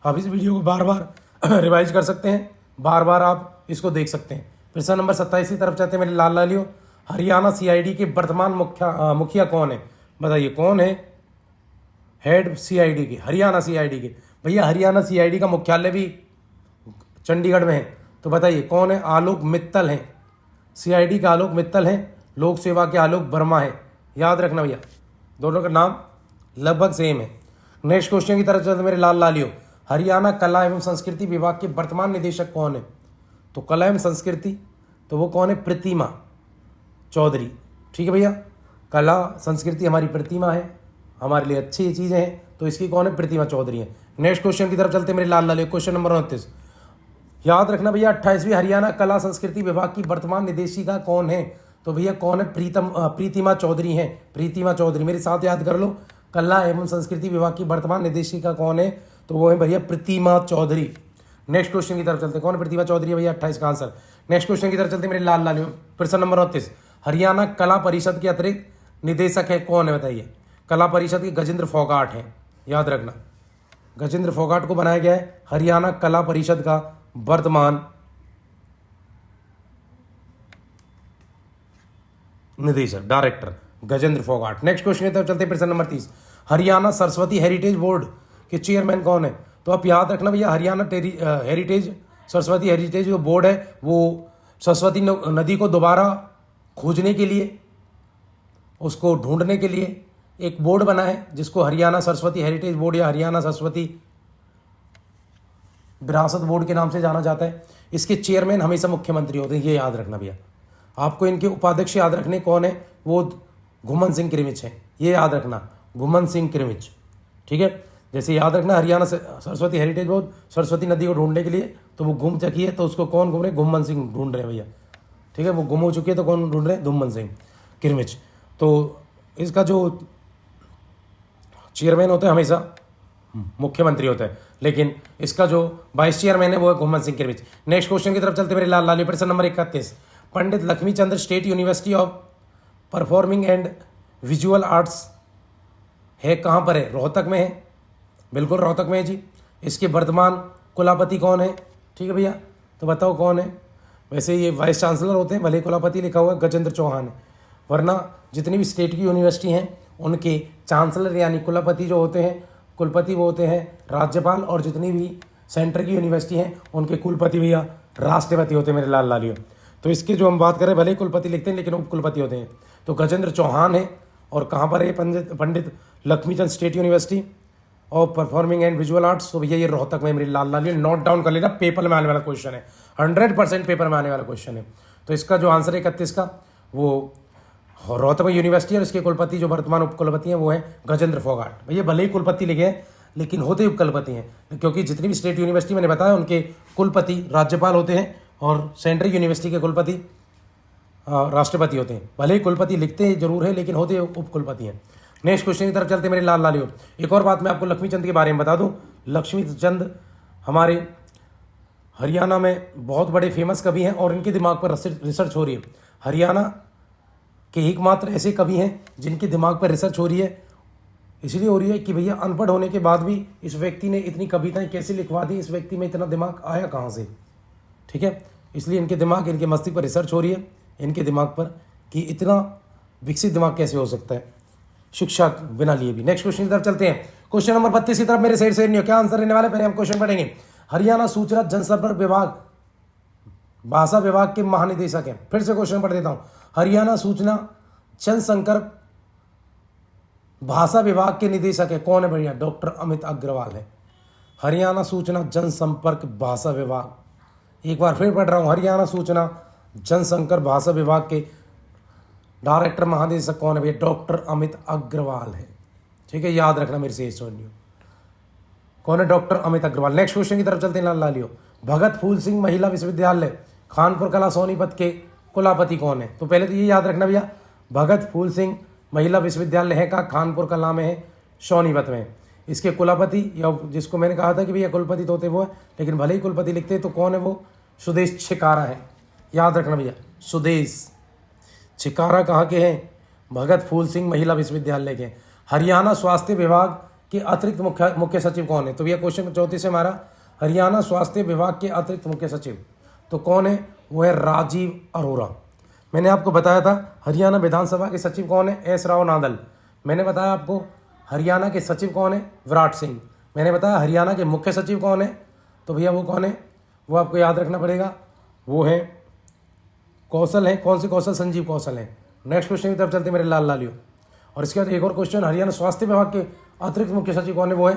आप इस वीडियो को बार बार रिवाइज कर सकते हैं, बार बार आप इसको देख सकते हैं। प्रश्न नंबर 27 की तरफ चलते हैं मेरे लाल लालियो। हरियाणा सीआईडी के वर्तमान मुखिया कौन है? बताइए कौन है हेड सीआईडी के? हरियाणा सीआईडी के। भैया हरियाणा सीआईडी का मुख्यालय भी चंडीगढ़ में है। तो बताइए कौन है? आलोक मित्तल हैं। सीआईडी का आलोक मित्तल हैं, लोक सेवा के आलोक वर्मा है। याद रखना भैया, दोनों का नाम लगभग सेम है। नेक्स्ट क्वेश्चन की तरफ चलते मेरे लाल लालियो। हरियाणा कला एवं संस्कृति विभाग के वर्तमान निदेशक कौन है? तो कला एवं संस्कृति, तो वो कौन है? प्रतिमा चौधरी। ठीक है भैया, कला संस्कृति हमारी प्रतिमा है, हमारे लिए अच्छी चीज़ें हैं, तो इसकी कौन है? प्रतिमा चौधरी है। नेक्स्ट क्वेश्चन की तरफ चलते मेरे लाल लालियो। क्वेश्चन नंबर 29 याद रखना भैया। 28वीं हरियाणा कला संस्कृति विभाग की वर्तमान निदेशिका कौन है? तो भैया कौन है? प्रीतिमा चौधरी हैं। प्रीतिमा चौधरी, मेरे साथ याद कर लो। कला एवं संस्कृति विभाग की वर्तमान निदेशिका कौन है? तो वो है भैया प्रीतिमा चौधरी। नेक्स्ट क्वेश्चन की तरफ चलते, कौन प्रीतिमा चौधरी है भैया? 28 का आंसर। नेक्स्ट क्वेश्चन की तरफ चलते मेरे लाल लालियो। प्रश्न नंबर 29 हरियाणा कला परिषद के अतिरिक्त निदेशक है कौन है? बताइए। कला परिषद के गजेंद्र फोगाट हैं, याद रखना। गजेंद्र फोगाट को बनाया गया है हरियाणा कला परिषद का वर्तमान निदेशक, director Gajendra Phogat. Next question की तरफ चलते हैं। प्रश्न number 30 Haryana Saraswati heritage board के चेयरमैन कौन है? तो आप याद रखना भैया, हरियाणा हेरिटेज, सरस्वती हेरिटेज जो बोर्ड है वो सरस्वती नदी को दोबारा खोजने के लिए, उसको ढूंढने के लिए एक बोर्ड बना है जिसको हरियाणा सरस्वती हेरिटेज बोर्ड या हरियाणा सरस्वती विरासत बोर्ड के नाम से जाना जाता है। इसके चेयरमैन हमेशा मुख्यमंत्री होते हैं, ये याद रखना भैया। आपको इनके उपाध्यक्ष याद रखने कौन है? वो घुमन सिंह किरमिच हैं, ये याद रखना। घुमन सिंह किरमिच। ठीक है, जैसे याद रखना हरियाणा से सरस्वती हेरिटेज बोर्ड सरस्वती नदी को ढूंढने के लिए, तो वो गुम चुकी है, तो उसको कौन घूम रहे? घुमन सिंह ढूंढ रहे हैं भैया। ठीक है, वो गुम हो चुकी है तो कौन ढूंढ रहे हैं? घुमन सिंह किरमिच। तो इसका जो चेयरमैन होता है हमेशा मुख्यमंत्री होता है, लेकिन इसका जो वाइस चेयरमैन है वो है घुमन सिंह किरमिच। नेक्स्ट क्वेश्चन की तरफ चलते मेरे लाल लाली। प्रश्न number 31, Pandit Lakshmi Chandra state university of performing and visual arts है कहाँ पर है? रोहतक में है, बिल्कुल रोहतक में है जी। इसके वर्तमान कुलपति कौन है? ठीक है भैया, तो बताओ कौन है? वैसे ये वाइस चांसलर होते हैं, भले कुलपति लिखा हुआ है गजेंद्र चौहान है, वरना जितनी भी स्टेट की यूनिवर्सिटी हैं उनके चांसलर यानी कुलपति जो होते हैं, कुलपति वो होते हैं राज्यपाल, और जितनी भी सेंटर की यूनिवर्सिटी हैं उनके कुलपति भैया राष्ट्रपति होते हैं मेरे लाल लालियों। तो इसके जो हम बात करें, भले कुलपति लिखते हैं लेकिन उप कुलपति होते हैं। तो गजेंद्र चौहान है, और कहाँ पर है? Pandit Lakshmichand state university of performing and visual arts. तो भैया ये रोहतक में मेरी लाल लालियों, नोट डाउन कर लेना, पेपर में आने वाला क्वेश्चन है, 100% पेपर में आने वाला क्वेश्चन है। तो इसका जो आंसर है 31 का, वो रोहतक यूनिवर्सिटी, और इसके कुलपति जो वर्तमान उप कुलपति हैं वो हैं गजेंद्र फोगाट। भैया भले ही कुलपति लिखे हैं लेकिन होते उप कुलपति हैं, क्योंकि जितनी भी स्टेट यूनिवर्सिटी मैंने बताया उनके कुलपति राज्यपाल होते हैं, और सेंट्रल यूनिवर्सिटी के कुलपति राष्ट्रपति होते हैं। भले ही कुलपति लिखते जरूर है लेकिन होते उप कुलपति हैं। नेक्स्ट क्वेश्चन की तरफ चलते मेरे लाल लालियों। एक और बात मैं आपको लक्ष्मीचंद के बारे में बता दूं, लक्ष्मीचंद हमारे हरियाणा में बहुत बड़े फेमस कवि हैं, और इनके दिमाग पर रिसर्च हो रही है। हरियाणा के एकमात्र ऐसे कवि हैं जिनके दिमाग पर रिसर्च हो रही है, इसलिए हो रही है कि भैया अनपढ़ होने के बाद भी इस व्यक्ति ने इतनी कविताएं कैसे लिखवा दी, इस व्यक्ति में इतना दिमाग आया कहाँ से? ठीक है, इसलिए इनके मस्तिष्क पर रिसर्च हो रही है, इनके दिमाग पर, कि इतना विकसित दिमाग कैसे हो सकता है शिक्षा बिना लिए भी। नेक्स्ट क्वेश्चन की तरफ चलते हैं। क्वेश्चन नंबर 32 की तरफ मेरे शेर नहीं हो, क्या आंसर रहने वाले? पहले हम क्वेश्चन पढ़ेंगे। हरियाणा सूचना जनसंपर्क विभाग भाषा विभाग के महानिदेशक हैं। फिर से क्वेश्चन पढ़ देता हूं। हरियाणा सूचना जनसंपर्क भाषा विभाग के निदेशक है कौन है भैया? डॉक्टर अमित अग्रवाल है। हरियाणा सूचना जनसंपर्क भाषा विभाग, एक बार फिर पढ़ रहा हूं, हरियाणा सूचना जनसंपर्क भाषा विभाग के डायरेक्टर महानिदेशक कौन है भैया? डॉक्टर अमित अग्रवाल है। ठीक है, याद रखना मेरे से सुनियो, कौन है? Doctor Amit Agarwal. Next question की तरफ चलते हैं लाल लालियो। भगत फूल सिंह महिला विश्वविद्यालय खानपुर कला सोनीपत के कुलपति कौन है? तो पहले तो ये याद रखना भैया, भगत फूल सिंह महिला विश्वविद्यालय है का खानपुर कला में है, सोनीपत में। इसके कुलपति, या जिसको मैंने कहा था कि भैया कुलपति तो होते वो है, लेकिन भले ही कुलपति लिखते हैं तो कौन है वो? सुदेश छिकारा है। याद रखना भैया, सुदेश छिकारा कहाँ के हैं? भगत फूल सिंह महिला विश्वविद्यालय के। हरियाणा स्वास्थ्य विभाग के अतिरिक्त मुख्य सचिव कौन है? तो भैया क्वेश्चन 34 से हमारा, हरियाणा स्वास्थ्य विभाग के अतिरिक्त मुख्य सचिव तो कौन है? वो है राजीव अरोड़ा। मैंने आपको बताया था हरियाणा विधानसभा के सचिव कौन है? S Rao Nadal. मैंने बताया आपको हरियाणा के सचिव कौन है? विराट सिंह। मैंने बताया हरियाणा के मुख्य सचिव कौन है? तो भैया वो कौन है? वो आपको याद रखना पड़ेगा, वो है कौशल है। कौन से कौशल? संजीव कौशल है। नेक्स्ट क्वेश्चन की तरफ चलते मेरे लाल लालियों। और इसके बाद एक और क्वेश्चन, हरियाणा स्वास्थ्य विभाग के अतिरिक्त मुख्य सचिव कौन है? वो है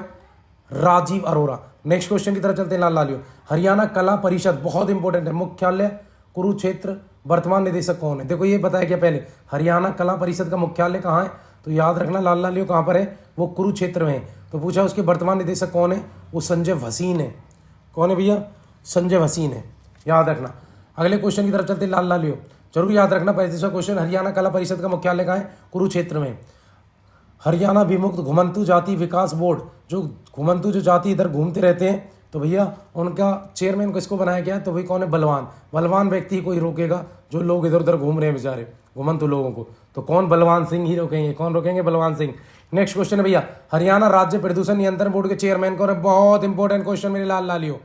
राजीव अरोड़ा। नेक्स्ट क्वेश्चन की तरफ चलते हैं लाल लालियों। हरियाणा कला परिषद बहुत इंपॉर्टेंट है, मुख्यालय कुरुक्षेत्र, वर्तमान निदेशक कौन है? देखो ये बताया गया पहले, हरियाणा कला परिषद का मुख्यालय कहाँ है? तो याद रखना लाल लालियों कहाँ पर है? वो कुरुक्षेत्र में है। तो पूछा उसके वर्तमान निदेशक कौन है? वो संजय भसीन है। कौन है भैया? संजय भसीन है, याद रखना। अगले क्वेश्चन की तरफ चलते हैं लाल लालियों, जरूर याद रखना 35वां क्वेश्चन, हरियाणा कला परिषद का मुख्यालय कहाँ है? कुरुक्षेत्र में। हरियाणा विमुक्त घुमंतु जाति विकास बोर्ड, जो घुमंतु जो जाति इधर घूमते रहते हैं, तो भैया उनका चेयरमैन किसको बनाया गया है? तो भाई कौन है? बलवान। बलवान व्यक्ति को ही रोकेगा जो लोग इधर उधर घूम रहे हैं बेचारे घुमंतु लोगों को, तो कौन? बलवान सिंह ही रोकेंगे। कौन रोकेंगे? बलवान सिंह। नेक्स्ट क्वेश्चन है भैया, हरियाणा राज्य प्रदूषण नियंत्रण बोर्ड के चेयरमैन कौन है? बहुत इंपॉर्टेंट क्वेश्चन मेरे लाल लालियों,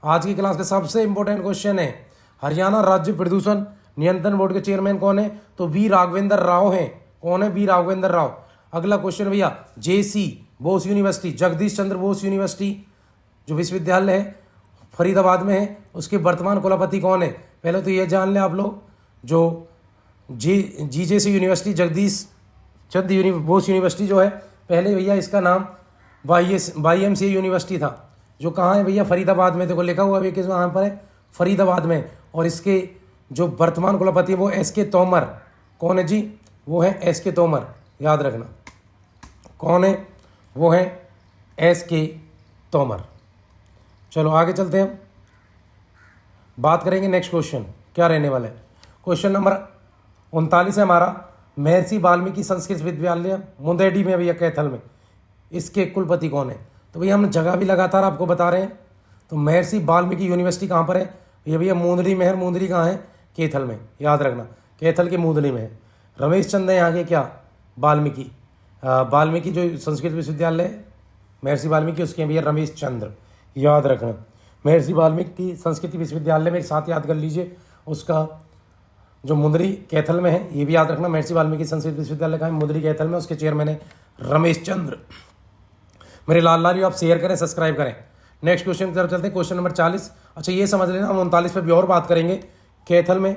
आज की क्लास का सबसे इंपॉर्टेंट क्वेश्चन है। हरियाणा राज्य प्रदूषण नियंत्रण बोर्ड के चेयरमैन कौन है? तो वी राघवेंद्र राव हैं। कौन है? वी राघवेंद्र राव। अगला क्वेश्चन भैया, जेसी बोस यूनिवर्सिटी, जगदीश चंद्र बोस यूनिवर्सिटी जो विश्वविद्यालय है फरीदाबाद में है, उसके वर्तमान कुलपति कौन है? पहले तो ये जान लें आप लोग, जो जीजेसी यूनिवर्सिटी, जगदीश चंद्र बोस यूनिवर्सिटी जो है, पहले भैया इसका नाम YMCA यूनिवर्सिटी था, जो कहाँ है भैया? फरीदाबाद में। देखो लिखा हुआ है किस वहाँ पर है? फरीदाबाद में। और इसके जो वर्तमान कुलपति है वो SK तोमर। कौन है जी? वो है SK तोमर, याद रखना। कौन है? वो है SK तोमर। चलो आगे चलते हैं, बात करेंगे नेक्स्ट क्वेश्चन क्या रहने वाला है। क्वेश्चन नंबर 39 है हमारा, महर्षि वाल्मीकि संस्कृत विद्यालय मुंदेड़ी में भैया कैथल में, इसके कुलपति कौन है? तो भैया हम जगह भी लगातार आपको बता रहे हैं। तो महर्षि वाल्मीकि यूनिवर्सिटी कहाँ पर है? ये भैया मुंदड़ी में है। मुंदड़ी कहाँ है? कैथल में, याद रखना, कैथल की मुंदड़ी में है। रमेश चंद है यहाँ के क्या? वाल्मीकि जो संस्कृत विश्वविद्यालय है महर्षि वाल्मीकि, उसके भैया रमेश चंद्र, याद रखना। महर्षि वाल्मीकि संस्कृत विश्वविद्यालय में एक साथ याद कर लीजिए, उसका जो मुंदरी कैथल में है, ये भी याद रखना। महर्षि वाल्मीकि संस्कृत विश्वविद्यालय का है मुंदरी कैथल में, उसके चेयरमैन है रमेश चंद्र। मेरे लाल लाल आप शेयर करें, सब्सक्राइब करें। नेक्स्ट क्वेश्चन की तरफ चलते हैं, क्वेश्चन नंबर 40। अच्छा ये समझ लेना, हम 39 पे भी और बात करेंगे। कैथल में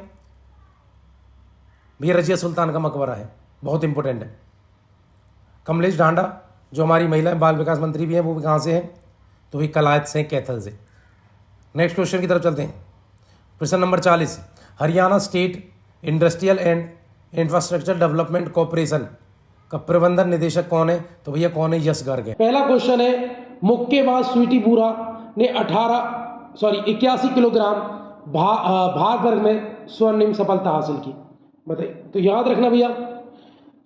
भी रजिया सुल्तान का मकबरा है, बहुत इंपॉर्टेंट है। कमलेश ढांडा जो हमारी महिला बाल विकास मंत्री भी हैं, वो भी कहाँ से हैं? तो वही कलायत से, कैथल से। नेक्स्ट क्वेश्चन की तरफ चलते हैं, प्रश्न number 40। Haryana state industrial and infrastructure development corporation का प्रबंधन निदेशक कौन है? तो भैया कौन है? यश गर्ग है। पहला क्वेश्चन है, मुक्केबाज स्वीटी बुरा ने 81 किलोग्राम भार वर्ग में स्वर्णिम सफलता हासिल की, बताइए। तो याद रखना भैया,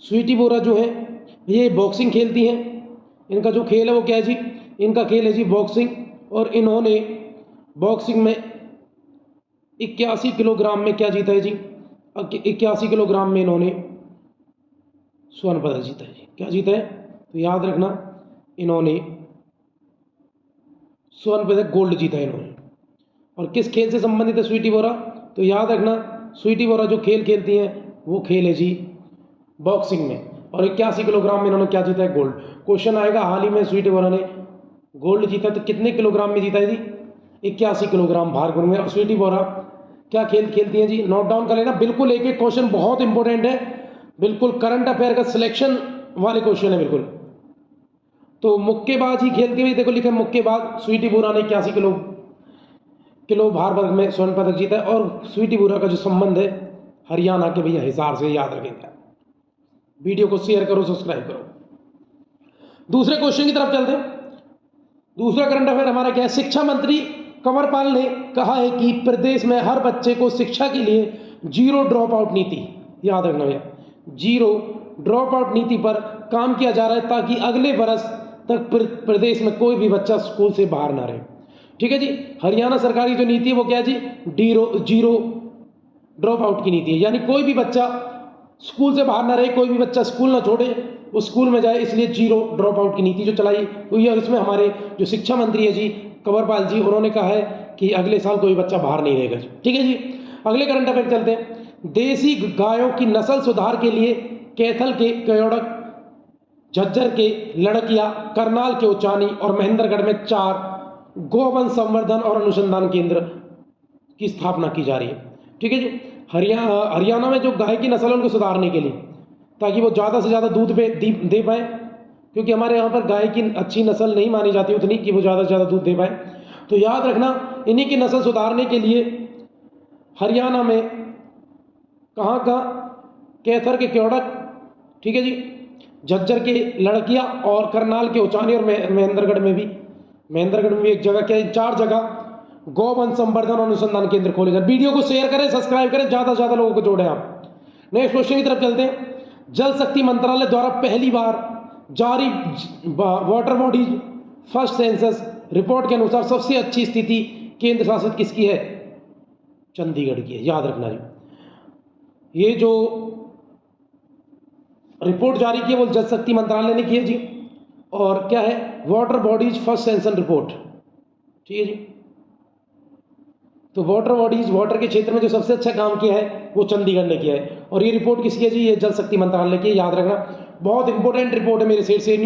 स्वीटी बोरा जो है ये बॉक्सिंग खेलती हैं। इनका जो खेल है वो क्या है जी? इनका खेल है जी बॉक्सिंग, और इन्होंने बॉक्सिंग में 81 किलोग्राम में क्या जीता है जी? 81 किलोग्राम में इन्होंने स्वर्ण पदक जीता है जी। क्या जीता है? तो याद रखना, इन्होंने स्वर्ण पदक गोल्ड जीता है इन्होंने। और किस खेल से संबंधित है स्वीटी बोरा? तो याद रखना, स्वीटी बोरा जो खेल खेलती हैं वो खेल है जी बॉक्सिंग में, और 81 किलोग्राम में इन्होंने क्या जीता है? गोल्ड। क्वेश्चन आएगा, हाल ही में स्वीटी बोरा ने गोल्ड जीता, तो कितने किलोग्राम में जीता है जी? 81 किलोग्राम भार वर्ग में। और स्वीटी बोरा क्या खेल खेलती हैं जी? नोट डाउन कर लेना, बिल्कुल एक एक क्वेश्चन बहुत इंपॉर्टेंट है, बिल्कुल करंट अफेयर का सिलेक्शन वाले क्वेश्चन है बिल्कुल। तो मुक्केबाज ही खेलती हुई, देखो लिखा है मुक्केबाज स्वीटी बोरा ने 81 किलो भार वर्ग में स्वर्ण पदक जीता है। और स्वीटी बोरा का जो संबंध है हरियाणा के भैया हिसार से, याद रखेंगे। वीडियो को शेयर करो, सब्सक्राइब करो। दूसरे क्वेश्चन की तरफ चलते हैं। दूसरा करंट अफेयर हमारा क्या है? शिक्षा मंत्री कंवरपाल ने कहा है कि प्रदेश में हर बच्चे को शिक्षा के लिए जीरो ड्रॉप आउट नीति, याद रखना भैया, जीरो ड्रॉप आउट नीति पर काम किया जा रहा है, ताकि अगले वर्ष तक प्रदेश में कोई भी बच्चा स्कूल से बाहर ना रहे। ठीक है जी। हरियाणा सरकार की जो नीति है वो क्या है जी? जीरो ड्रॉप आउट की नीति है, यानी कोई भी बच्चा स्कूल से बाहर ना रहे, कोई भी बच्चा स्कूल ना छोड़े, वो स्कूल में जाए, इसलिए जीरो ड्रॉप आउट की नीति जो चलाई हुई है। इसमें हमारे जो शिक्षा मंत्री है जी कंवरपाल जी, उन्होंने कहा है कि अगले साल कोई बच्चा बाहर नहीं रहेगा। ठीक है जी। अगले करंट अफेयर चलते हैं। देसी गायों की नस्ल सुधार के लिए कैथल के कयोड़क, झज्जर के लड़किया, करनाल के उचानी और महेंद्रगढ़ में 4 गोवंश संवर्धन और अनुसंधान केंद्र की स्थापना की जा रही है। ठीक है जी। हरियाणा में जो गाय की नस्ल है उनको सुधारने के लिए, ताकि वो ज़्यादा से ज़्यादा दूध दे पाए, क्योंकि हमारे यहाँ पर गाय की अच्छी नस्ल नहीं मानी जाती उतनी कि वो ज़्यादा से ज़्यादा दूध दे पाए। तो याद रखना, इन्हीं की नस्ल सुधारने के लिए हरियाणा में कहाँ कैथल के क्योड़क, ठीक है जी, झज्जर के लड़किया और करनाल के उचानी और महेंद्रगढ़ में भी एक जगह, क्या 4 जगह गोवंश संवर्धन और अनुसंधान केंद्र खोले जाए। वीडियो को शेयर करें, सब्सक्राइब करें, ज़्यादा से ज़्यादा लोगों को जोड़ें आप। नेक्स्ट क्वेश्चन की तरफ चलते हैं। जल शक्ति मंत्रालय द्वारा पहली बार जारी water bodies first census report के अनुसार सबसे अच्छी स्थिति केंद्र शासित किसकी है? चंडीगढ़ की है, याद रखना जी। ये जो रिपोर्ट जारी की है वो जल शक्ति मंत्रालय ने की है जी, और क्या है? Water bodies first census report. ठीक है जी। तो वाटर बॉडीज, वाटर के क्षेत्र में जो सबसे अच्छा काम किया है वो चंडीगढ़ ने किया है, और ये रिपोर्ट किसकी है जी? ये जल शक्ति मंत्रालय की, याद रखना। बहुत इंपॉर्टेंट रिपोर्ट है मेरे सेठ से।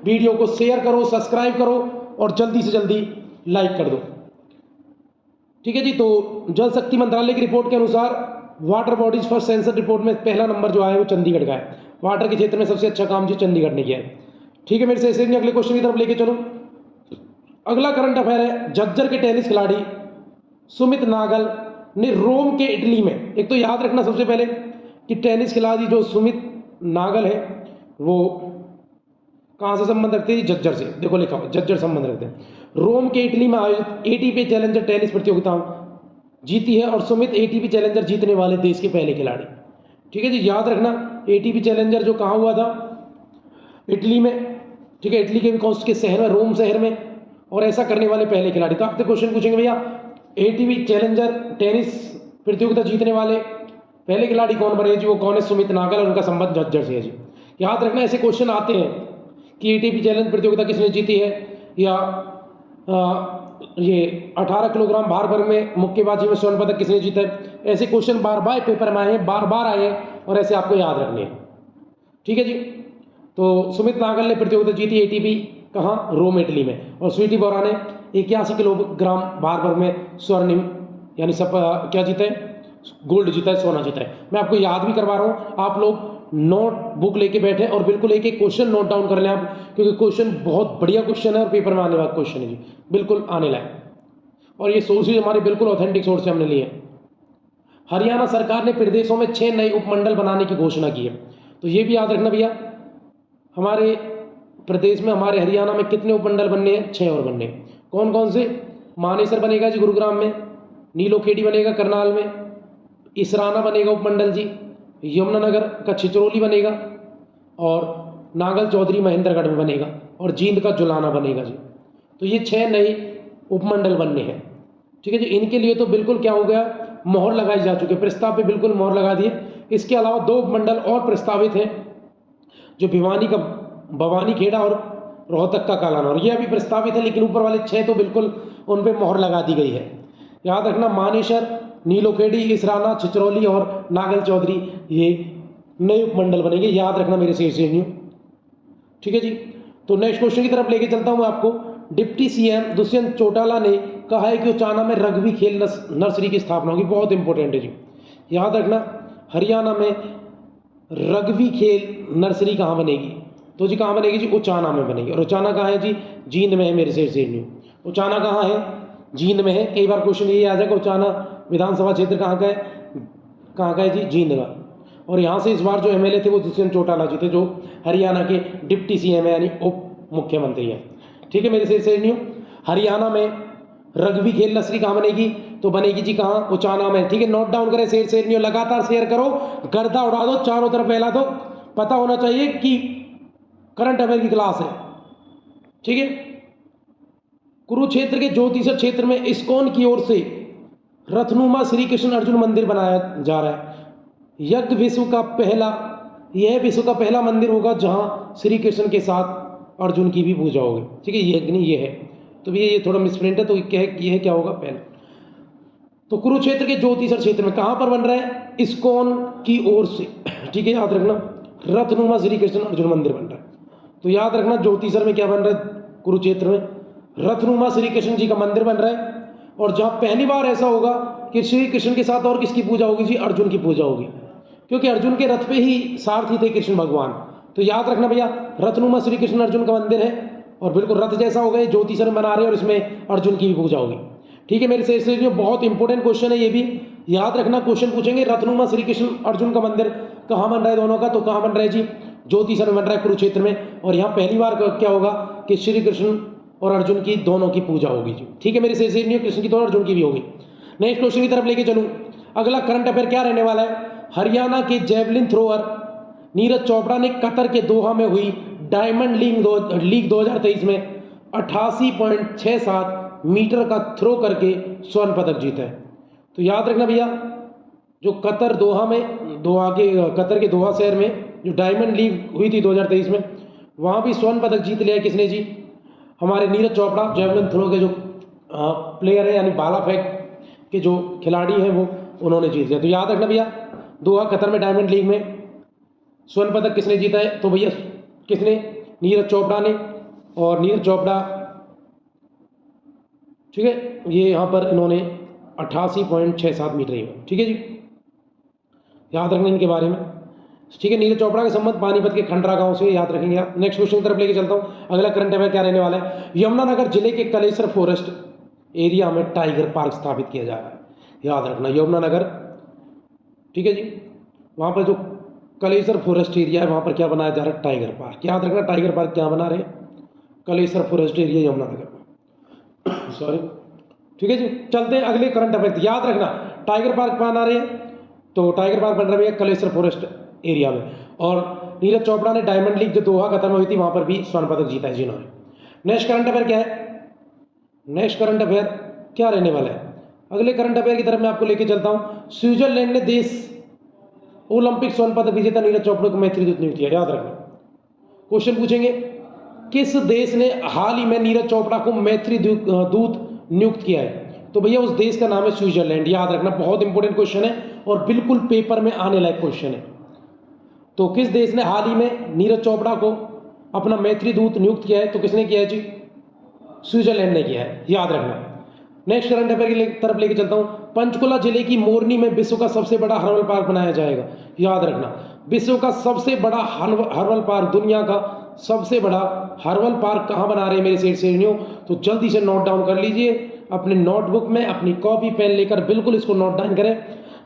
वीडियो को शेयर करो, सब्सक्राइब करो और जल्दी से जल्दी लाइक कर दो। ठीक है जी। तो जल शक्ति मंत्रालय की रिपोर्ट के अनुसार water bodies first census report में पहला नंबर जो आया है वो चंडीगढ़ का है। वाटर के क्षेत्र में सबसे अच्छा काम जी चंडीगढ़ ने किया है। ठीक है मेरे सेठ से, अगले क्वेश्चन की तरफ लेके चलो। अगला करंट अफेयर है, झज्जर के टेनिस खिलाड़ी सुमित नागल ने रोम के इटली में, एक तो याद रखना सबसे पहले कि टेनिस खिलाड़ी जो सुमित नागल है वो कहाँ से संबंध रखते हैं? झज्जर से। देखो लिखा हुआ झज्जर संबंध रखते हैं। रोम के इटली में आयोजित एटीपी चैलेंजर टेनिस प्रतियोगिता जीती है और सुमित एटीपी चैलेंजर जीतने वाले देश के पहले खिलाड़ी। ठीक है जी, याद रखना एटीपी चैलेंजर जो कहाँ हुआ था? इटली में। ठीक है, इटली के भी कौन के शहर में? रोम शहर में। और ऐसा करने वाले पहले खिलाड़ी। तो आपसे क्वेश्चन पूछेंगे भैया एटीपी चैलेंजर टेनिस प्रतियोगिता जीतने वाले पहले खिलाड़ी कौन बने जी? वो कौन है? सुमित नागल और उनका संबंध झज्जर से है जी। याद रखना ऐसे क्वेश्चन आते हैं कि एटीपी चैलेंज प्रतियोगिता किसने जीती है, या ये 18 किलोग्राम भार वर्ग में मुक्केबाजी में स्वर्ण पदक किसने जीता है। ऐसे क्वेश्चन बार बार पेपर में आए हैं, बार बार आए हैं और ऐसे आपको याद रखने हैं। ठीक है जी। तो सुमित नागल ने प्रतियोगिता जीती एटीपी कहाँ? रोम इटली में। और स्वीटी बोरा ने 81 किलोग्राम भार वर्ग में स्वर्ण यानी सब क्या जीता है? गोल्ड जीता है, सोना जीता है। मैं आपको याद भी करवा रहा हूँ, आप लोग नोट बुक लेके बैठे और बिल्कुल एक एक क्वेश्चन नोट डाउन कर लें आप, क्योंकि क्वेश्चन बहुत बढ़िया क्वेश्चन है और पेपर में आने वाला क्वेश्चन है जी, बिल्कुल आने लायक। और ये सोर्सेज हमारे बिल्कुल ऑथेंटिक सोर्स से हमने लिए हैं। हरियाणा सरकार ने प्रदेशों में 6 नए उपमंडल बनाने की घोषणा की है। तो ये भी याद रखना भैया, हमारे प्रदेश में, हमारे हरियाणा में कितने उपमंडल बनने हैं? 6 और बनने हैं। कौन कौन से? मानेसर बनेगा जी गुरुग्राम में, नीलोखेड़ी बनेगा करनाल में, इसराना बनेगा उपमंडल जी, यमुनानगर का छिचरौली बनेगा, और नागल चौधरी महेंद्रगढ़ में बनेगा, और जींद का जुलाना बनेगा जी। तो ये 6 नए उपमंडल बनने हैं। ठीक है जी। इनके लिए तो बिल्कुल क्या हो गया, मोहर लगाई जा चुकी है, प्रस्ताव पे बिल्कुल मोहर लगा दिए। इसके अलावा 2 उपमंडल और प्रस्तावित हैं, जो भिवानी का भवानी खेड़ा और रोहतक का कालानौर, ये अभी प्रस्तावित है, लेकिन ऊपर वाले 6 तो बिल्कुल उन पर मोहर लगा दी गई है। याद रखना मानेसर, नीलोखेड़ी, इसराना, छिचरौली और नागल चौधरी ये नए उपमंडल बनेंगे। याद रखना मेरे से न्यू। ठीक है जी। तो नेक्स्ट क्वेश्चन की तरफ लेके चलता हूं आपको। डिप्टी सीएम दुष्यंत चौटाला ने कहा है कि उचाना में रग्बी खेल नर्सरी की स्थापना होगी। बहुत इंपॉर्टेंट है जी, याद रखना हरियाणा में रग्बी खेल नर्सरी कहाँ बनेगी? तो जी कहाँ बनेगी जी? उचाना में बनेगी। और उचाना कहाँ है जी? जींद में है मेरे से न्यू। उचाना कहाँ है? जींद में है। कई बार क्वेश्चन ये आ जाएगा उचाना विधानसभा क्षेत्र कहाँ का है? कहाँ का है जी? जींद का। और यहाँ से इस बार जो एमएलए थे वो दुष्यंत चौटाला जी थे, जो हरियाणा के डिप्टी सीएम है, यानी उप मुख्यमंत्री हैं। ठीक है मेरे से न्यू। हरियाणा में रग्बी खेल नर्सरी कहाँ बनेगी? तो बनेगी जी कहाँ? उचाना में। ठीक है, नोट डाउन करें, शेयर न्यू लगातार शेयर करो, गर्दा उड़ा दो, चारों तरफ फैला दो। पता होना चाहिए कि करंट अफेयर की क्लास है। ठीक है। कुरुक्षेत्र के ज्योतिषर क्षेत्र में इस्कॉन की ओर से रथनुमा श्री कृष्ण अर्जुन मंदिर बनाया जा रहा है। यह विश्व का पहला मंदिर होगा जहां श्री कृष्ण के साथ अर्जुन की भी पूजा होगी। ठीक है, ये नहीं ये है, तो ये थोड़ा मिसप्रिंट है, तो ये क्या होगा पहले। तो कुरुक्षेत्र के ज्योतिषर क्षेत्र में कहां पर बन रहा है? इस्कॉन की ओर से। ठीक है, याद रखना रथनुमा श्री कृष्ण अर्जुन मंदिर बन रहा है। तो याद रखना ज्योतिषर में क्या बन रहा है? कुरुक्षेत्र में रथनुमा श्री कृष्ण जी का मंदिर बन रहा है। और जहां पहली बार ऐसा होगा कि श्री कृष्ण के साथ और किसकी पूजा होगी जी? अर्जुन की पूजा होगी, क्योंकि अर्जुन के रथ पे ही सारथी थे कृष्ण भगवान। तो याद रखना भैया रथनुमा श्री कृष्ण अर्जुन का मंदिर है, और बिल्कुल रथ जैसा होगा, ज्योतिषर में बना रहे हैं, और इसमें अर्जुन की भी पूजा होगी। ठीक है मेरे से बहुत इंपॉर्टेंट क्वेश्चन है ये भी, याद रखना। क्वेश्चन पूछेंगे रथनुमा श्री कृष्ण अर्जुन का मंदिर कहाँ बन रहा है दोनों का? तो कहाँ बन रहा है जी? ज्योतिषर में बन रहा है, कुरुक्षेत्र में। और यहाँ पहली बार क्या होगा कि श्री कृष्ण और अर्जुन की दोनों की पूजा होगी जी। ठीक है मेरे से कृष्ण की तो अर्जुन की भी होगी। नेक्स्ट क्वेश्चन की तरफ लेके चलूँ। अगला करंट अफेयर क्या रहने वाला है? हरियाणा के जेवलिन थ्रोअर नीरज चोपड़ा ने कतर के दोहा में हुई डायमंड लीग 2023 में 88.67 मीटर का थ्रो करके स्वर्ण पदक जीता है। तो याद रखना भैया, जो कतर के दोहा शहर में जो डायमंड लीग हुई थी 2023 में, वहाँ भी स्वर्ण पदक जीत लिया है किसने जी? हमारे नीरज चोपड़ा, जेवलिन थ्रो के जो प्लेयर है, यानी भाला फेंक के जो खिलाड़ी हैं, वो उन्होंने जीत लिया। तो याद रखना भैया दोहा कतर में डायमंड लीग में स्वर्ण पदक किसने जीता है? तो भैया किसने? नीरज चोपड़ा ने। और नीरज चोपड़ा, ठीक है, ये यहाँ पर इन्होंने 88.67 मीटर ही। ठीक है जी, याद रखना इनके बारे में। ठीक है, नीरज चोपड़ा के संबंध पानीपत के खंडरा गांव से, याद रखेंगे आप। नेक्स्ट क्वेश्चन की तरफ लेके चलता हूँ। अगला करंट अफेयर क्या रहने वाला है? यमुनानगर जिले के कलेसर फॉरेस्ट एरिया में टाइगर पार्क स्थापित किया जा रहा है। याद रखना यमुनानगर, ठीक है जी, वहाँ पर जो कलेसर फॉरेस्ट एरिया है, वहाँ पर क्या बनाया जा रहा है? Tiger park. याद रखना टाइगर पार्क क्या बना रहे हैं? कलेसर फॉरेस्ट एरिया यमुनानगर में। सॉरी, ठीक है जी। चलते हैं अगले करंट अफेयर। याद रखना टाइगर पार्क बना रहे हैं, तो टाइगर पार्क बन रहा है कलेसर फॉरेस्ट एरिया में। और नीरज चोपड़ा ने डायमंड लीग जो दोहा खत्म हुई थी वहाँ पर भी स्वर्ण पदक जीता है जिन्होंने। नेक्स्ट करंट अफेयर क्या है? नेक्स्ट करंट अफेयर क्या रहने वाला है? अगले करंट अफेयर की तरफ मैं आपको लेके चलता हूँ। स्विट्जरलैंड ने देश ओलंपिक स्वर्ण पदक विजेता नीरज चोपड़ा को मैत्री दूत नियुक्त किया। याद रखना क्वेश्चन पूछेंगे, किस देश ने हाल ही में नीरज चोपड़ा को मैत्री दूत नियुक्त किया है? तो भैया उस देश का नाम है स्विट्जरलैंड। याद रखना बहुत इंपॉर्टेंट क्वेश्चन है और बिल्कुल पेपर में आने लायक क्वेश्चन है। तो किस देश ने हाल ही में नीरज चोपड़ा को अपना मैत्री दूत नियुक्त किया है? तो किसने किया है जी? स्विट्जरलैंड ने किया है। याद रखना। नेक्स्ट करंट अफेयर की तरफ लेके चलता हूं। पंचकुला जिले की मोरनी में विश्व का सबसे बड़ा हर्बल पार्क बनाया जाएगा। याद रखना विश्व का सबसे बड़ा हर्बल पार्क, दुनिया का सबसे बड़ा हर्बल पार्क कहां बना रहे हैं मेरे सेठ श्रेणियों? तो जल्दी से नोट डाउन कर लीजिए अपने नोटबुक में, अपनी कॉपी पेन लेकर बिल्कुल इसको नोट डाउन करें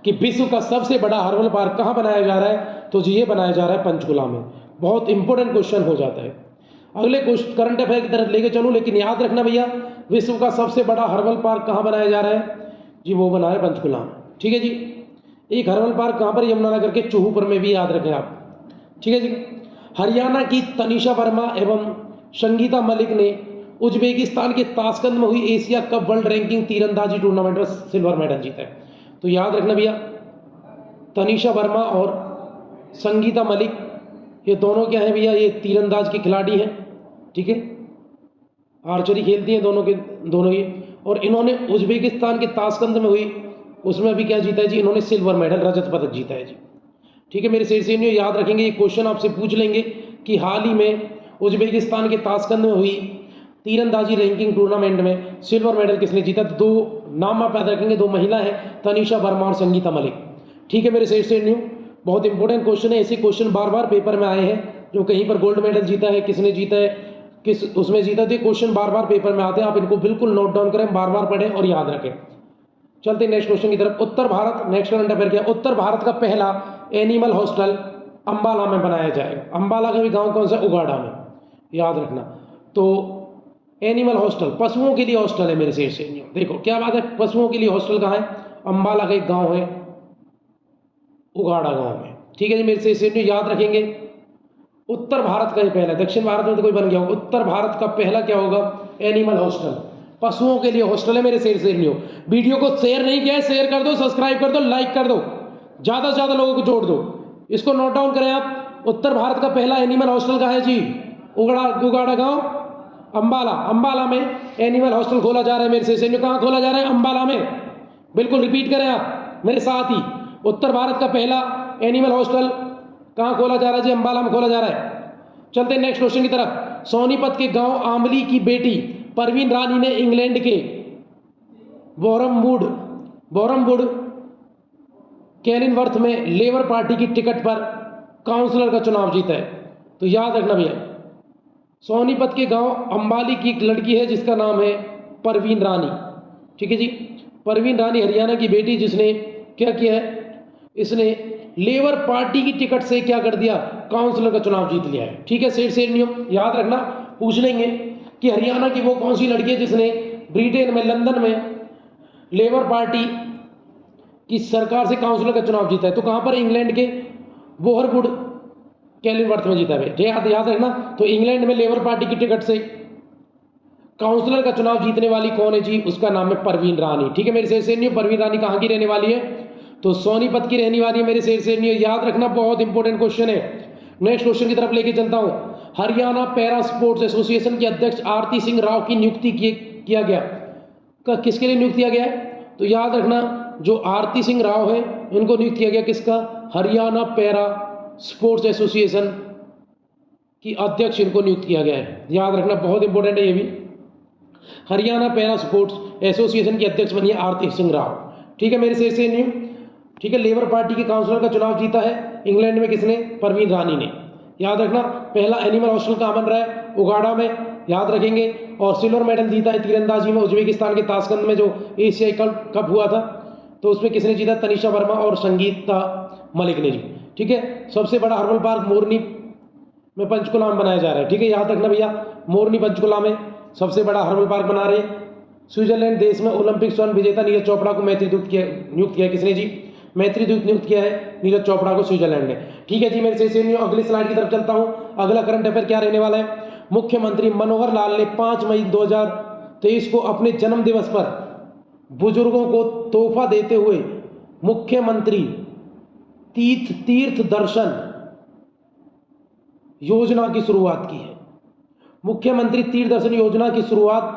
कि विश्व का सबसे बड़ा हर्बल पार्क कहां बनाया जा रहा है? तो जी ये बनाया जा रहा है पंचकुला में। बहुत इंपॉर्टेंट क्वेश्चन हो जाता है। अगले करंट अफेयर की तरफ लेके चलूं, लेकिन याद रखना भैया विश्व का सबसे बड़ा हर्बल पार्क कहां बनाया जा रहा है? जी वो बना है पंचकुला में। ठीक है जी। एक हर्बल पार्क कहां पर? यमुनानगर के चूहूपुर में भी, याद रखें आप। ठीक है जी। हरियाणा की तनिषा वर्मा एवं संगीता मलिक ने उज्बेकिस्तान के ताशकंद में हुई एशिया कप वर्ल्ड रैंकिंग तीरंदाजी टूर्नामेंट में सिल्वर मेडल जीता है। तो याद रखना भैया तनिषा वर्मा और संगीता मलिक ये दोनों क्या है भैया? ये तीरंदाज के खिलाड़ी हैं। ठीक है, आर्चरी खेलती हैं दोनों ये। और इन्होंने उज्बेकिस्तान के ताशकंद में हुई उसमें अभी क्या जीता है जी? इन्होंने सिल्वर मेडल, रजत पदक जीता है जी। ठीक है मेरे सेठ याद रखेंगे, ये क्वेश्चन आपसे पूछ लेंगे कि हाल ही में उज्बेकिस्तान के ताशकंद में हुई तीरंदाजी रैंकिंग टूर्नामेंट में सिल्वर मेडल किसने जीता? दो नाम आप याद रखेंगे, दो महिला है, तनिषा वर्मा और संगीता मलिक। ठीक है मेरे सेठ बहुत इंपॉर्टेंट क्वेश्चन है। ऐसे क्वेश्चन बार बार पेपर में आए हैं, जो कहीं पर गोल्ड मेडल जीता है, किसने जीता है, किस उसमें जीता, तो क्वेश्चन बार बार पेपर में आते हैं। आप इनको बिल्कुल नोट डाउन करें, बार बार पढ़ें और याद रखें। चलते नेक्स्ट क्वेश्चन की तरफ। उत्तर भारत, नेक्स्ट करंट अफेयर क्या? उत्तर भारत का पहला एनिमल हॉस्टल अंबाला में बनाया जाएगा। अंबाला का भी गांव कौन सा? उगाड़ा में। याद रखना। तो एनिमल हॉस्टल पशुओं के लिए हॉस्टल है मेरे से। देखो क्या बात है, पशुओं के लिए हॉस्टल कहाँ है? अंबाला का एक गाँव है उगाड़ा गाँव में। ठीक है जी मेरे से याद रखेंगे। उत्तर भारत का ये पहला, दक्षिण भारत में तो कोई बन गया होगा, उत्तर भारत का पहला क्या होगा? एनिमल हॉस्टल, पशुओं के लिए हॉस्टल है मेरे शेरनियों। वीडियो को शेयर नहीं किया है, शेयर कर दो, सब्सक्राइब कर दो, लाइक कर दो, ज़्यादा से ज़्यादा लोगों को जोड़ दो। इसको नोट डाउन करें आप। उत्तर भारत का पहला एनिमल हॉस्टल कहाँ है जी? उगाड़ा गाँव अंबाला। अंबाला में एनिमल हॉस्टल खोला जा रहा है मेरे शेरनियों। कहाँ खोला जा रहा है? अंबाला में। बिल्कुल रिपीट करें आप मेरे साथ ही। उत्तर भारत का पहला एनिमल हॉस्टल कहाँ खोला जा रहा है जी? अंबाला में खोला जा रहा है। चलते हैं नेक्स्ट क्वेश्चन की तरफ। सोनीपत के गांव आंबली की बेटी परवीन रानी ने इंग्लैंड के बोरमवुड कैलिनवर्थ में लेबर पार्टी की टिकट पर काउंसलर का चुनाव जीता है। तो याद रखना भैया सोनीपत के गांव अंबाली की एक लड़की है जिसका नाम है परवीन रानी। ठीक है जी, परवीन रानी हरियाणा की बेटी, जिसने क्या किया है? इसने लेबर पार्टी की टिकट से क्या कर दिया? काउंसलर का चुनाव जीत लिया है। ठीक है सेठ नियम याद रखना, पूछ लेंगे कि हरियाणा की वो कौन सी लड़की है जिसने ब्रिटेन में, लंदन में लेबर पार्टी की सरकार से काउंसलर का चुनाव जीता है। तो कहां पर? इंग्लैंड के बोहरवुड कैलिनवर्थ में जीता है। याद रखना। तो इंग्लैंड में लेबर पार्टी की टिकट से काउंसलर का चुनाव जीतने वाली कौन है जी? उसका नाम है परवीन रानी। ठीक है मेरे शेर परवीन रानी कहाँ की रहने वाली है? तो सोनीपत की रहने वाली है मेरे शेर। याद रखना, बहुत इंपॉर्टेंट क्वेश्चन है। नेक्स्ट क्वेश्चन की तरफ लेके चलता हूं। हरियाणा पैरा स्पोर्ट्स एसोसिएशन के अध्यक्ष आरती सिंह राव की नियुक्ति किया गया। किसके लिए नियुक्त किया गया है? तो याद रखना, जो आरती सिंह राव है इनको नियुक्त किया गया किसका? हरियाणा पैरा स्पोर्ट्स एसोसिएशन की अध्यक्ष इनको नियुक्त किया गया है। याद रखना, बहुत इंपॉर्टेंट है ये भी। हरियाणा पैरा स्पोर्ट्स एसोसिएशन की अध्यक्ष बनी है आरती सिंह राव। ठीक है मेरे से न्यू। ठीक है, लेबर पार्टी के काउंसलर का चुनाव जीता है इंग्लैंड में किसने? परवीन रानी ने। याद रखना, पहला एनिमल हॉस्टल कहाँ बन रहा है? उगाड़ा में। याद रखेंगे। और सिल्वर मेडल जीता है तीरंदाजी में उज्बेकिस्तान के ताशकंद में, जो एशियाई कप हुआ था, तो उसमें किसने जीता? तनिषा वर्मा और संगीता मलिक ने जी। ठीक है। सबसे बड़ा हर्बल पार्क मोरनी में पंचकुला में बनाया जा रहा है, ठीक है, याद रखना भैया, मोरनी पंचकुला में सबसे बड़ा हर्बल पार्क बना रहे हैं। स्विट्जरलैंड देश में ओलंपिक स्वर्ण विजेता नीरज चोपड़ा को मैत्री दूत नियुक्त किया, किसने जी? मैत्री दूत नियुक्त किया है नीरज चोपड़ा को स्विट्जरलैंड ने, ठीक है जी। मेरे से अगली स्लाइड की तरफ चलता हूँ। अगला करंट अफेयर क्या रहने वाला है? मुख्यमंत्री मनोहर लाल ने 5 मई 2023 को अपने जन्म दिवस पर बुजुर्गों को तोहफा देते हुए मुख्यमंत्री तीर्थ दर्शन योजना की शुरुआत की है। मुख्यमंत्री तीर्थ दर्शन योजना की शुरुआत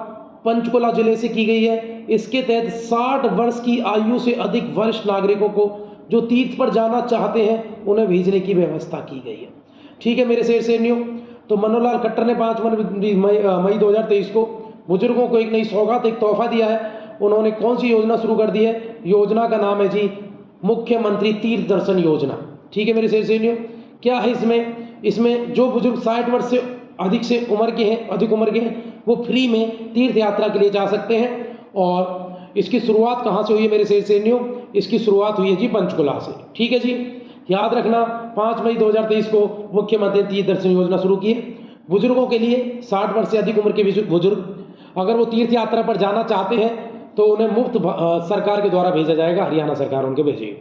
पंचकुला जिले से की गई है। इसके तहत 60 वर्ष की आयु से अधिक वरिष्ठ नागरिकों को जो तीर्थ पर जाना चाहते हैं उन्हें भेजने की व्यवस्था की गई है, ठीक है मेरे शेर सैनियों। तो मनोहर खट्टर ने 5 मई 2023 को बुजुर्गों को एक नई सौगात, एक तोहफा दिया है। उन्होंने कौन सी योजना शुरू कर दी है? योजना का नाम है जी मुख्यमंत्री तीर्थ दर्शन योजना, ठीक है मेरे शेर सैनियों। क्या है इसमें जो बुजुर्ग 60 वर्ष से अधिक उम्र के हैं वो फ्री में तीर्थ यात्रा के लिए जा सकते हैं। और इसकी शुरुआत कहाँ से हुई है मेरे शेर सैनियों? इसकी शुरुआत हुई है जी पंचकुला से, ठीक है जी। याद रखना 5 मई 2023 को मुख्यमंत्री तीर्थ दर्शन योजना शुरू की है। बुजुर्गों के लिए 60 वर्ष से अधिक उम्र के बुजुर्ग अगर वो तीर्थ यात्रा पर जाना चाहते हैं तो उन्हें मुफ्त सरकार के द्वारा भेजा जाएगा, हरियाणा सरकार उनके भेजेगी,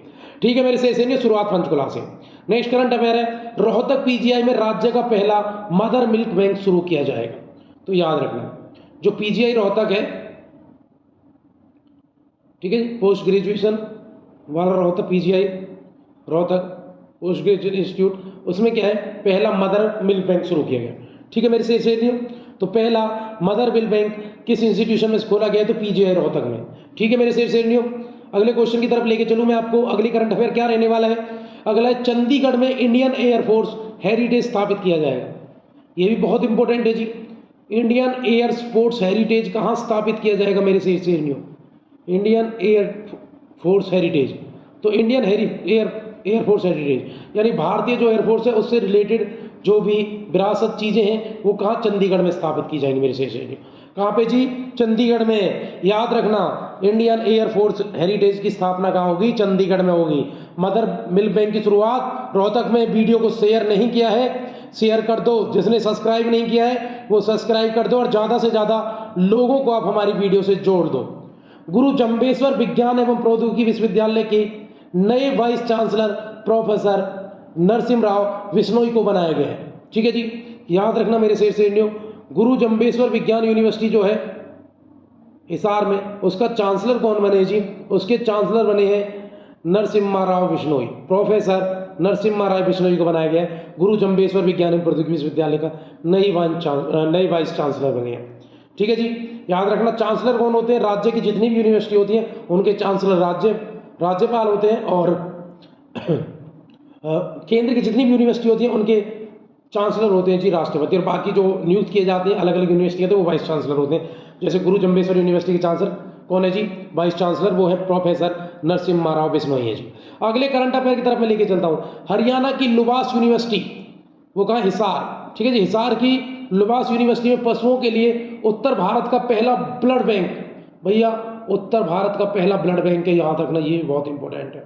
ठीक है मेरे शेर सैनियों। शुरुआत पंचकुला से। नेक्स्ट करंट अफेयर है, रोहतक पीजीआई में राज्य का पहला मदर मिल्क बैंक शुरू किया जाएगा। तो याद रखना जो पीजीआई रोहतक है, ठीक है, पोस्ट ग्रेजुएशन वाला Rohtak, PGI Rohtak post graduate institute, उसमें क्या है पहला मदर मिल्क बैंक शुरू किया गया, ठीक है मेरे से सैनियों। तो पहला मदर मिल्क बैंक किस इंस्टीट्यूशन में खोला गया है? तो पीजीआई रोहतक में, ठीक है मेरे से सैनियों। अगले क्वेश्चन की तरफ लेके चलूँ मैं आपको। अगली करंट अफेयर क्या रहने वाला है? अगला है चंडीगढ़ में इंडियन एयरफोर्स हेरिटेज स्थापित किया जाएगा। ये भी बहुत इंपॉर्टेंट है जी। इंडियन एयर स्पोर्ट्स हेरिटेज कहाँ स्थापित किया जाएगा मेरे से सैनियों? Indian air force heritage. तो इंडियन एयरफोर्स हेरिटेज यानी भारतीय जो एयरफोर्स है उससे रिलेटेड जो भी विरासत चीज़ें हैं वो कहाँ? चंडीगढ़ में स्थापित की जाएंगी मेरे से सैनियों। कहाँ पे जी? चंडीगढ़ में। याद रखना इंडियन एयरफोर्स हेरिटेज की स्थापना कहाँ होगी? चंडीगढ़ में होगी। मदर मिल्क बैंक की शुरुआत रोहतक में। वीडियो को शेयर नहीं किया है, शेयर कर दो। जिसने सब्सक्राइब नहीं किया है वो सब्सक्राइब कर दो और ज़्यादा से ज़्यादा लोगों को आप हमारी वीडियो से जोड़ दो। गुरु जम्बेश्वर विज्ञान एवं प्रौद्योगिकी विश्वविद्यालय के नए vice chancellor professor Narasimha Rao Bishnoi को बनाया गया है, ठीक है जी। याद रखना मेरे शेर सैनियों, गुरु जम्बेश्वर विज्ञान यूनिवर्सिटी जो है हिसार में, उसका चांसलर कौन बने जी? उसके चांसलर बने हैं नरसिम्हा राव बिश्नोई। प्रोफेसर नरसिम्हा राव बिश्नोई को बनाया गया है गुरु जम्बेश्वर विज्ञान एवं प्रौद्योगिकी विश्वविद्यालय का नई वाइस चांसलर बने हैं, ठीक है जी। याद रखना चांसलर कौन होते हैं? राज्य की जितनी भी यूनिवर्सिटी होती हैं उनके चांसलर राज्यपाल होते हैं और केंद्र की जितनी भी यूनिवर्सिटी होती हैं उनके चांसलर होते हैं जी राष्ट्रपति। और बाकी जो नियुक्त किए जाते हैं अलग अलग यूनिवर्सिटी के तो वो वाइस चांसलर होते हैं। जैसे गुरु जम्बेश्वर यूनिवर्सिटी के चांसलर कौन है जी? वाइस चांसलर वो है प्रोफेसर नरसिम्हा राव बिश्नोई है जी। अगले करंट अफेयर की तरफ मैं लेके चलता हूँ। हरियाणा की लुबास यूनिवर्सिटी वो कहाँ? हिसार, ठीक है जी। हिसार की लुबास यूनिवर्सिटी में पशुओं के लिए उत्तर भारत का पहला ब्लड बैंक, भैया उत्तर भारत का पहला ब्लड बैंक है, याद रखना ये बहुत इंपॉर्टेंट है।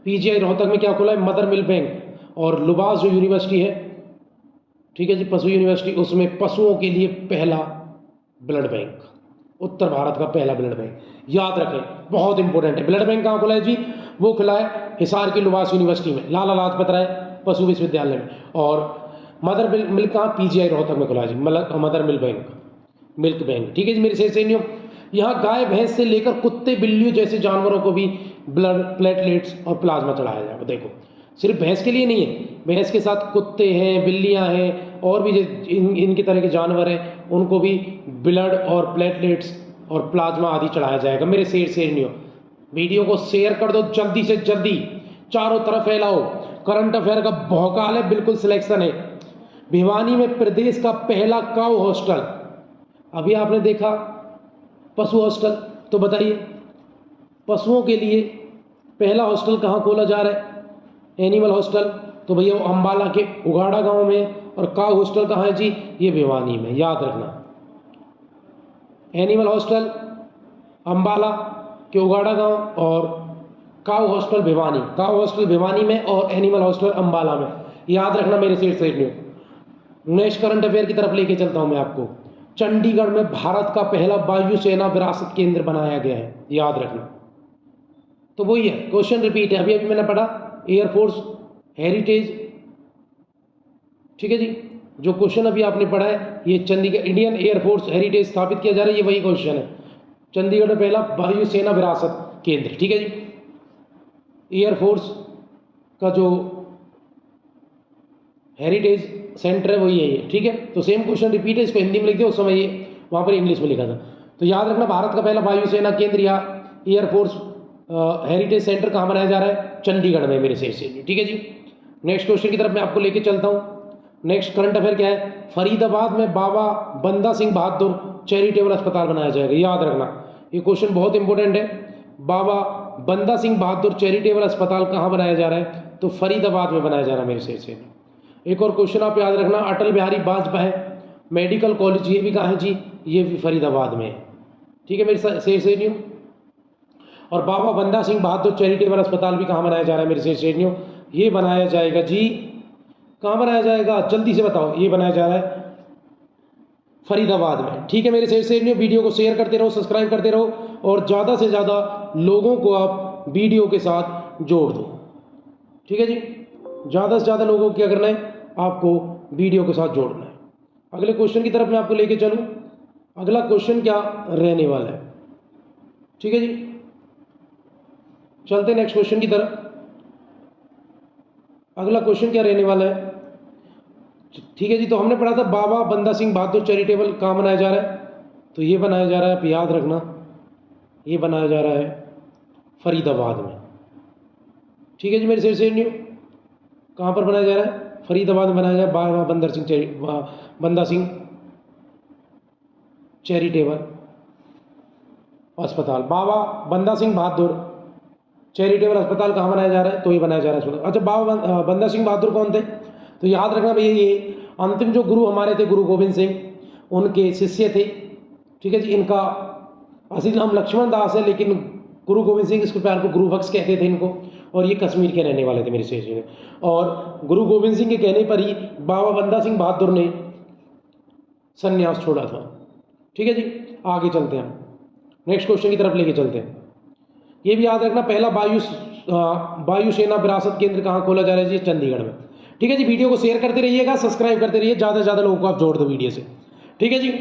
पीजीआई रोहतक में क्या खोला है? Mother milk bank. और लुबास जो यूनिवर्सिटी है, ठीक है जी, पशु यूनिवर्सिटी, उसमें पशुओं के लिए पहला ब्लड बैंक, उत्तर भारत का पहला ब्लड बैंक, याद रखें बहुत इंपॉर्टेंट है। ब्लड बैंक कहाँ खुला है जी? वो खुला है हिसार की लुबास यूनिवर्सिटी में, लाला लाजपत राय पशु विश्वविद्यालय में। और मदर मिल्क कहाँ? पीजीआई रोहतक में खुला है जी, मदर मिल्क बैंक, ठीक है जी मेरे शेर सैनियों। यहाँ गाय भैंस से लेकर कुत्ते बिल्लियों जैसे जानवरों को भी ब्लड प्लेटलेट्स और प्लाज्मा चढ़ाया जाएगा। देखो सिर्फ भैंस के लिए नहीं है, भैंस के साथ कुत्ते हैं, बिल्लियाँ हैं और भी इनके तरह के जानवर हैं, उनको भी ब्लड और प्लेटलेट्स और प्लाज्मा आदि चढ़ाया जाएगा मेरे शेर सैनियों। वीडियो को शेयर कर दो जल्दी से जल्दी, चारों तरफ फैलाओ। करंट अफेयर का भौकाल है, बिल्कुल सिलेक्शन है। भिवानी में प्रदेश का पहला काऊ हॉस्टल, अभी आपने देखा पशु हॉस्टल, तो बताइए पशुओं के लिए पहला हॉस्टल कहाँ खोला जा रहा है? एनिमल हॉस्टल, तो भैया वो अम्बाला के उगाड़ा गांव में। और काऊ हॉस्टल कहाँ है जी? ये भिवानी में, याद रखना। एनिमल हॉस्टल अम्बाला के उगाड़ा गांव और cow hostel Bhiwani, cow hostel Bhiwani में और एनिमल हॉस्टल अंबाला में। याद रखना मेरे से न्यू। नेक्स्ट करंट अफेयर की तरफ लेके चलता हूं मैं आपको। चंडीगढ़ में भारत का पहला वायुसेना विरासत केंद्र बनाया गया है, याद रखना। तो वही है, क्वेश्चन रिपीट है, अभी अभी मैंने पढ़ा एयरफोर्स हेरिटेज, ठीक है जी। जो क्वेश्चन अभी आपने पढ़ा है ये चंडीगढ़ इंडियन एयरफोर्स हेरिटेज स्थापित किया जा रहा है, ये वही क्वेश्चन है। चंडीगढ़ में पहला वायुसेना विरासत केंद्र, ठीक है जी। एयरफोर्स का जो हेरिटेज सेंटर है वही है ये, ठीक है। तो सेम क्वेश्चन रिपीट है, इसको हिंदी में लिख दिया, उस समय ये वहाँ पर इंग्लिश में लिखा था। तो याद रखना भारत का पहला वायुसेना केंद्र या एयरफोर्स हेरिटेज सेंटर कहाँ बनाया जा रहा है? चंडीगढ़ में, मेरे से, ठीक है जी। नेक्स्ट क्वेश्चन की तरफ मैं आपको लेके चलता हूँ। नेक्स्ट करंट अफेयर क्या है? फरीदाबाद में बाबा बंदा सिंह बहादुर चैरिटेबल अस्पताल बनाया जाएगा, याद रखना। ये क्वेश्चन बहुत इंपॉर्टेंट है। बाबा बंदा सिंह बहादुर चैरिटेबल अस्पताल कहाँ बनाया जा रहा है? तो फरीदाबाद में बनाया जा रहा है, मेरे से। एक और क्वेश्चन आप याद रखना, अटल बिहारी वाजपेयी मेडिकल कॉलेज, ये भी कहाँ है जी? ये भी फरीदाबाद में है, ठीक है मेरे से न्यू। और बाबा बंदा सिंह बहादुर चैरिटेबल अस्पताल भी कहाँ बनाया जा रहा है, मेरे से न्यू? ये बनाया जाएगा जी, कहाँ बनाया जाएगा? जल्दी से बताओ। ये बनाया जा रहा है फरीदाबाद में, ठीक है मेरे से न्यू। वीडियो को शेयर करते रहो, सब्सक्राइब करते रहो और ज़्यादा से ज़्यादा लोगों को आप वीडियो के साथ जोड़ दो, ठीक है जी। ज़्यादा से ज़्यादा लोगों को क्या करना है? आपको वीडियो के साथ जोड़ना है। अगले क्वेश्चन की तरफ मैं आपको लेके चलूँ। अगला क्वेश्चन क्या रहने वाला है, ठीक है जी। चलते नेक्स्ट क्वेश्चन की तरफ। अगला क्वेश्चन क्या रहने वाला है, ठीक है जी। तो हमने पढ़ा था बाबा बंदा सिंह बहादुर चैरिटेबल कहाँ बनाया जा रहा है? तो ये बनाया जा रहा है, आप याद रखना, ये बनाया जा रहा है फरीदाबाद में, ठीक है जी मेरे से न्यू। कहाँ पर बनाया जा रहा है? फरीदाबाद में बनाया जा रहा है बाबा बंदा सिंह चैरिटेबल अस्पताल। बाबा बंदा सिंह बहादुर चैरिटेबल अस्पताल कहाँ बनाया जा रहा है? तो ये बनाया जा रहा है अस्पताल। अच्छा, बाबा बंदा सिंह बहादुर कौन थे? तो याद रखना भैया, ये अंतिम जो गुरु हमारे थे, गुरु गोविंद सिंह, उनके शिष्य थे, ठीक है जी। इनका असली नाम लक्ष्मण दास है, लेकिन गुरु गोविंद सिंह इसको प्यार को गुरु बख्श कहते थे इनको। और ये कश्मीर के रहने वाले थे, मेरे से में। और गुरु गोविंद सिंह के कहने पर ही बाबा बंदा सिंह बहादुर ने संन्यास छोड़ा था, ठीक है जी। आगे चलते हैं, नेक्स्ट क्वेश्चन की तरफ लेके चलते हैं। ये भी याद रखना, पहला वायुसेना विरासत केंद्र कहाँ खोला जा रहा है जी? चंडीगढ़ में, ठीक है जी। वीडियो को शेयर करते रहिएगा, सब्सक्राइब करते रहिए, ज़्यादा से ज़्यादा लोगों को आप जोड़ दो वीडियो से, ठीक है जी।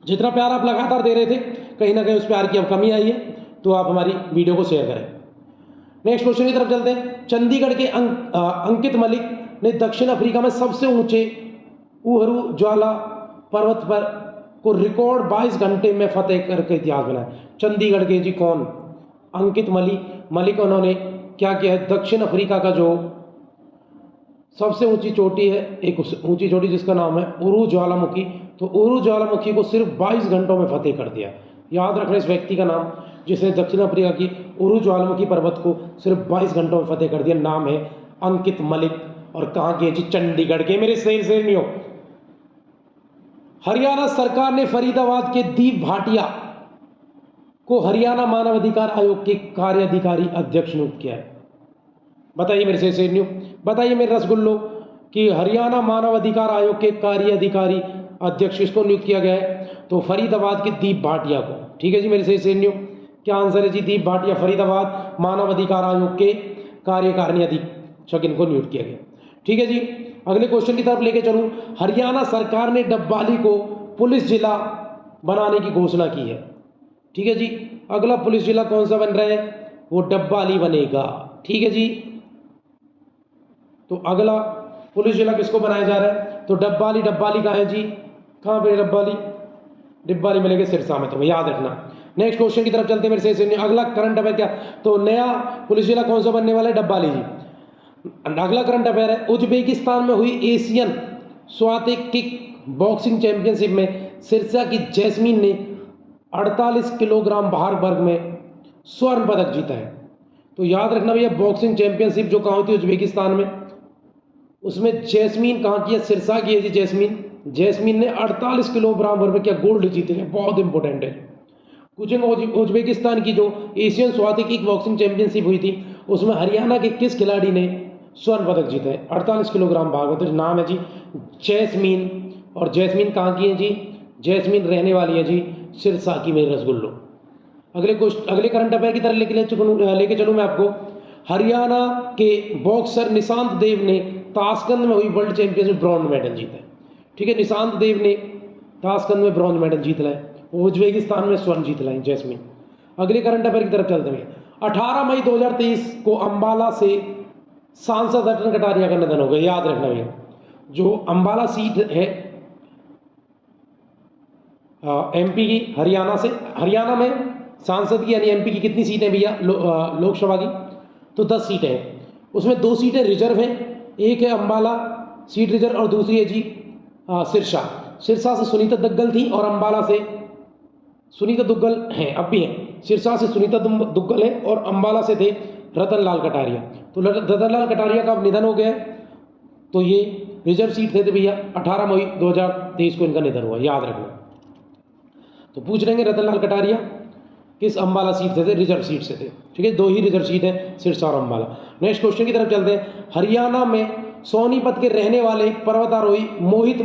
जितना प्यार आप लगातार दे रहे थे, कहीं ना कहीं उस प्यार की अब कमी आई है, तो आप हमारी वीडियो को शेयर करें। नेक्स्ट क्वेश्चन की तरफ चलते हैं। चंडीगढ़ के अंकित मलिक ने दक्षिण अफ्रीका में सबसे ऊंचे उहरू ज्वाला पर्वत पर को रिकॉर्ड 22 घंटे में फतेह करके इतिहास बनाया। चंडीगढ़ के जी कौन? अंकित मलिक। उन्होंने क्या किया है? दक्षिण अफ्रीका का जो सबसे ऊंची चोटी है, एक ऊंची चोटी जिसका नाम है उरू ज्वालामुखी, तो उरू ज्वालामुखी को सिर्फ 22 घंटों में फतेह कर दिया। याद रखना इस व्यक्ति का नाम, जिसने दक्षिण अफ्रीका की उरू ज्वालामुखी पर्वत को सिर्फ 22 घंटों में फतेह कर दिया। नाम है अंकित मलिक। और कहाँ के जी? चंडीगढ़ के, मेरे शेर नहीं हो। हरियाणा सरकार ने फरीदाबाद के दीप भाटिया को हरियाणा मानवाधिकार आयोग के कार्याधिकारी अध्यक्ष नियुक्त किया है। बताइए मेरे से न्यू, बताइए मेरे रसगुल्लो कि हरियाणा मानवाधिकार आयोग के कार्यधिकारी अध्यक्ष किसको नियुक्त किया गया है? तो फरीदाबाद के दीप भाटिया को, ठीक है जी मेरे से न्यू। क्या आंसर है जी? दीप भाटिया, फरीदाबाद मानवाधिकार आयोग के कार्यकारिणी अधीक्षक, इनको नियुक्त किया गया, ठीक है जी। अगले क्वेश्चन की तरफ लेके चलूं। हरियाणा सरकार ने डब्बाली को पुलिस जिला बनाने की घोषणा की है, ठीक है जी। अगला पुलिस जिला कौन सा बन रहा है? वो डब्बाली बनेगा, ठीक है जी। तो अगला पुलिस जिला किसको बनाया जा रहा है? तो डब्बाली। डब्बाली कहाँ है जी? कहाँ पे डब्बाली? डब्बाली मिलेगा सिरसा में, तो याद रखना। नेक्स्ट क्वेश्चन की तरफ चलते हैं मेरे से। अगला करंट अफेयर क्या? तो नया पुलिस जिला कौन सा बनने वाला है? डब्बाली जी। अगला करंट अफेयर है, उज्बेकिस्तान में हुई एशियन स्वाते किक बॉक्सिंग चैंपियनशिप में सिरसा की जैस्मीन ने 48 किलोग्राम भार वर्ग में स्वर्ण पदक जीता है। तो याद रखना भैया, बॉक्सिंग चैंपियनशिप जो कहाँ हुई थी? उज्बेकिस्तान में। उसमें जैस्मीन कहाँ की है? सिरसा की है जी जैस्मीन। जैस्मीन ने 48 किलोग्राम वर्ग में क्या गोल्ड जीते हैं, बहुत इंपॉर्टेंट है। पूछेंगे उज्बेकिस्तान की जो Asian Swati kick boxing championship हुई थी उसमें हरियाणा के किस खिलाड़ी ने स्वर्ण पदक जीता है? 48 किलोग्राम भाग में। तो नाम है जी जैस्मीन। और जैस्मीन कहाँ की है जी? जैस्मीन रहने वाली है जी सिरसा की मेरे रसगुल्लो। अगले करंट अफेयर की तरफ लेके चलूँ मैं आपको। हरियाणा के बॉक्सर निशांत देव ने ताशकंद में हुई वर्ल्ड चैंपियनशिप में ब्रॉन्ज मेडल जीता है। ठीक है, निशांत देव ने ताशकंद में ब्रॉन्ज मेडल जीत लाए, उज्बेकिस्तान में स्वर्ण जीत लाई जैस्मीन। अगले करंट अफेयर की तरफ चलते हैं। 18 मई 2023 को अंबाला से सांसद रतन कटारिया का निधन हो गया। याद रखना भैया, जो अंबाला सीट है एमपी की, हरियाणा में सांसद की यानी एमपी की कितनी सीटें भैया लोकसभा की? तो 10 सीटें हैं। उसमें 2 सीटें रिजर्व हैं, एक है अंबाला सीट रिजर्व और दूसरी है जी सिरसा से सुनीता दुग्गल थी और अंबाला से सुनीता दुग्गल हैं, अब भी हैं। सिरसा से सुनीता दुग्गल है और अंबाला से थे रतन लाल कटारिया। तो रतन लाल कटारिया का अब निधन हो गया है, तो ये रिजर्व सीट थे भैया। 18 मई 2023 को इनका निधन हुआ, याद रखना। तो पूछ लेंगे रतन लाल कटारिया किस अंबाला सीट से थे? रिजर्व सीट से थे। ठीक है, 2 ही रिजर्व सीट है, सिरसा और अंबाला। नेक्स्ट क्वेश्चन की तरफ चलते हैं। हरियाणा में सोनीपत के रहने वाले पर्वतारोही मोहित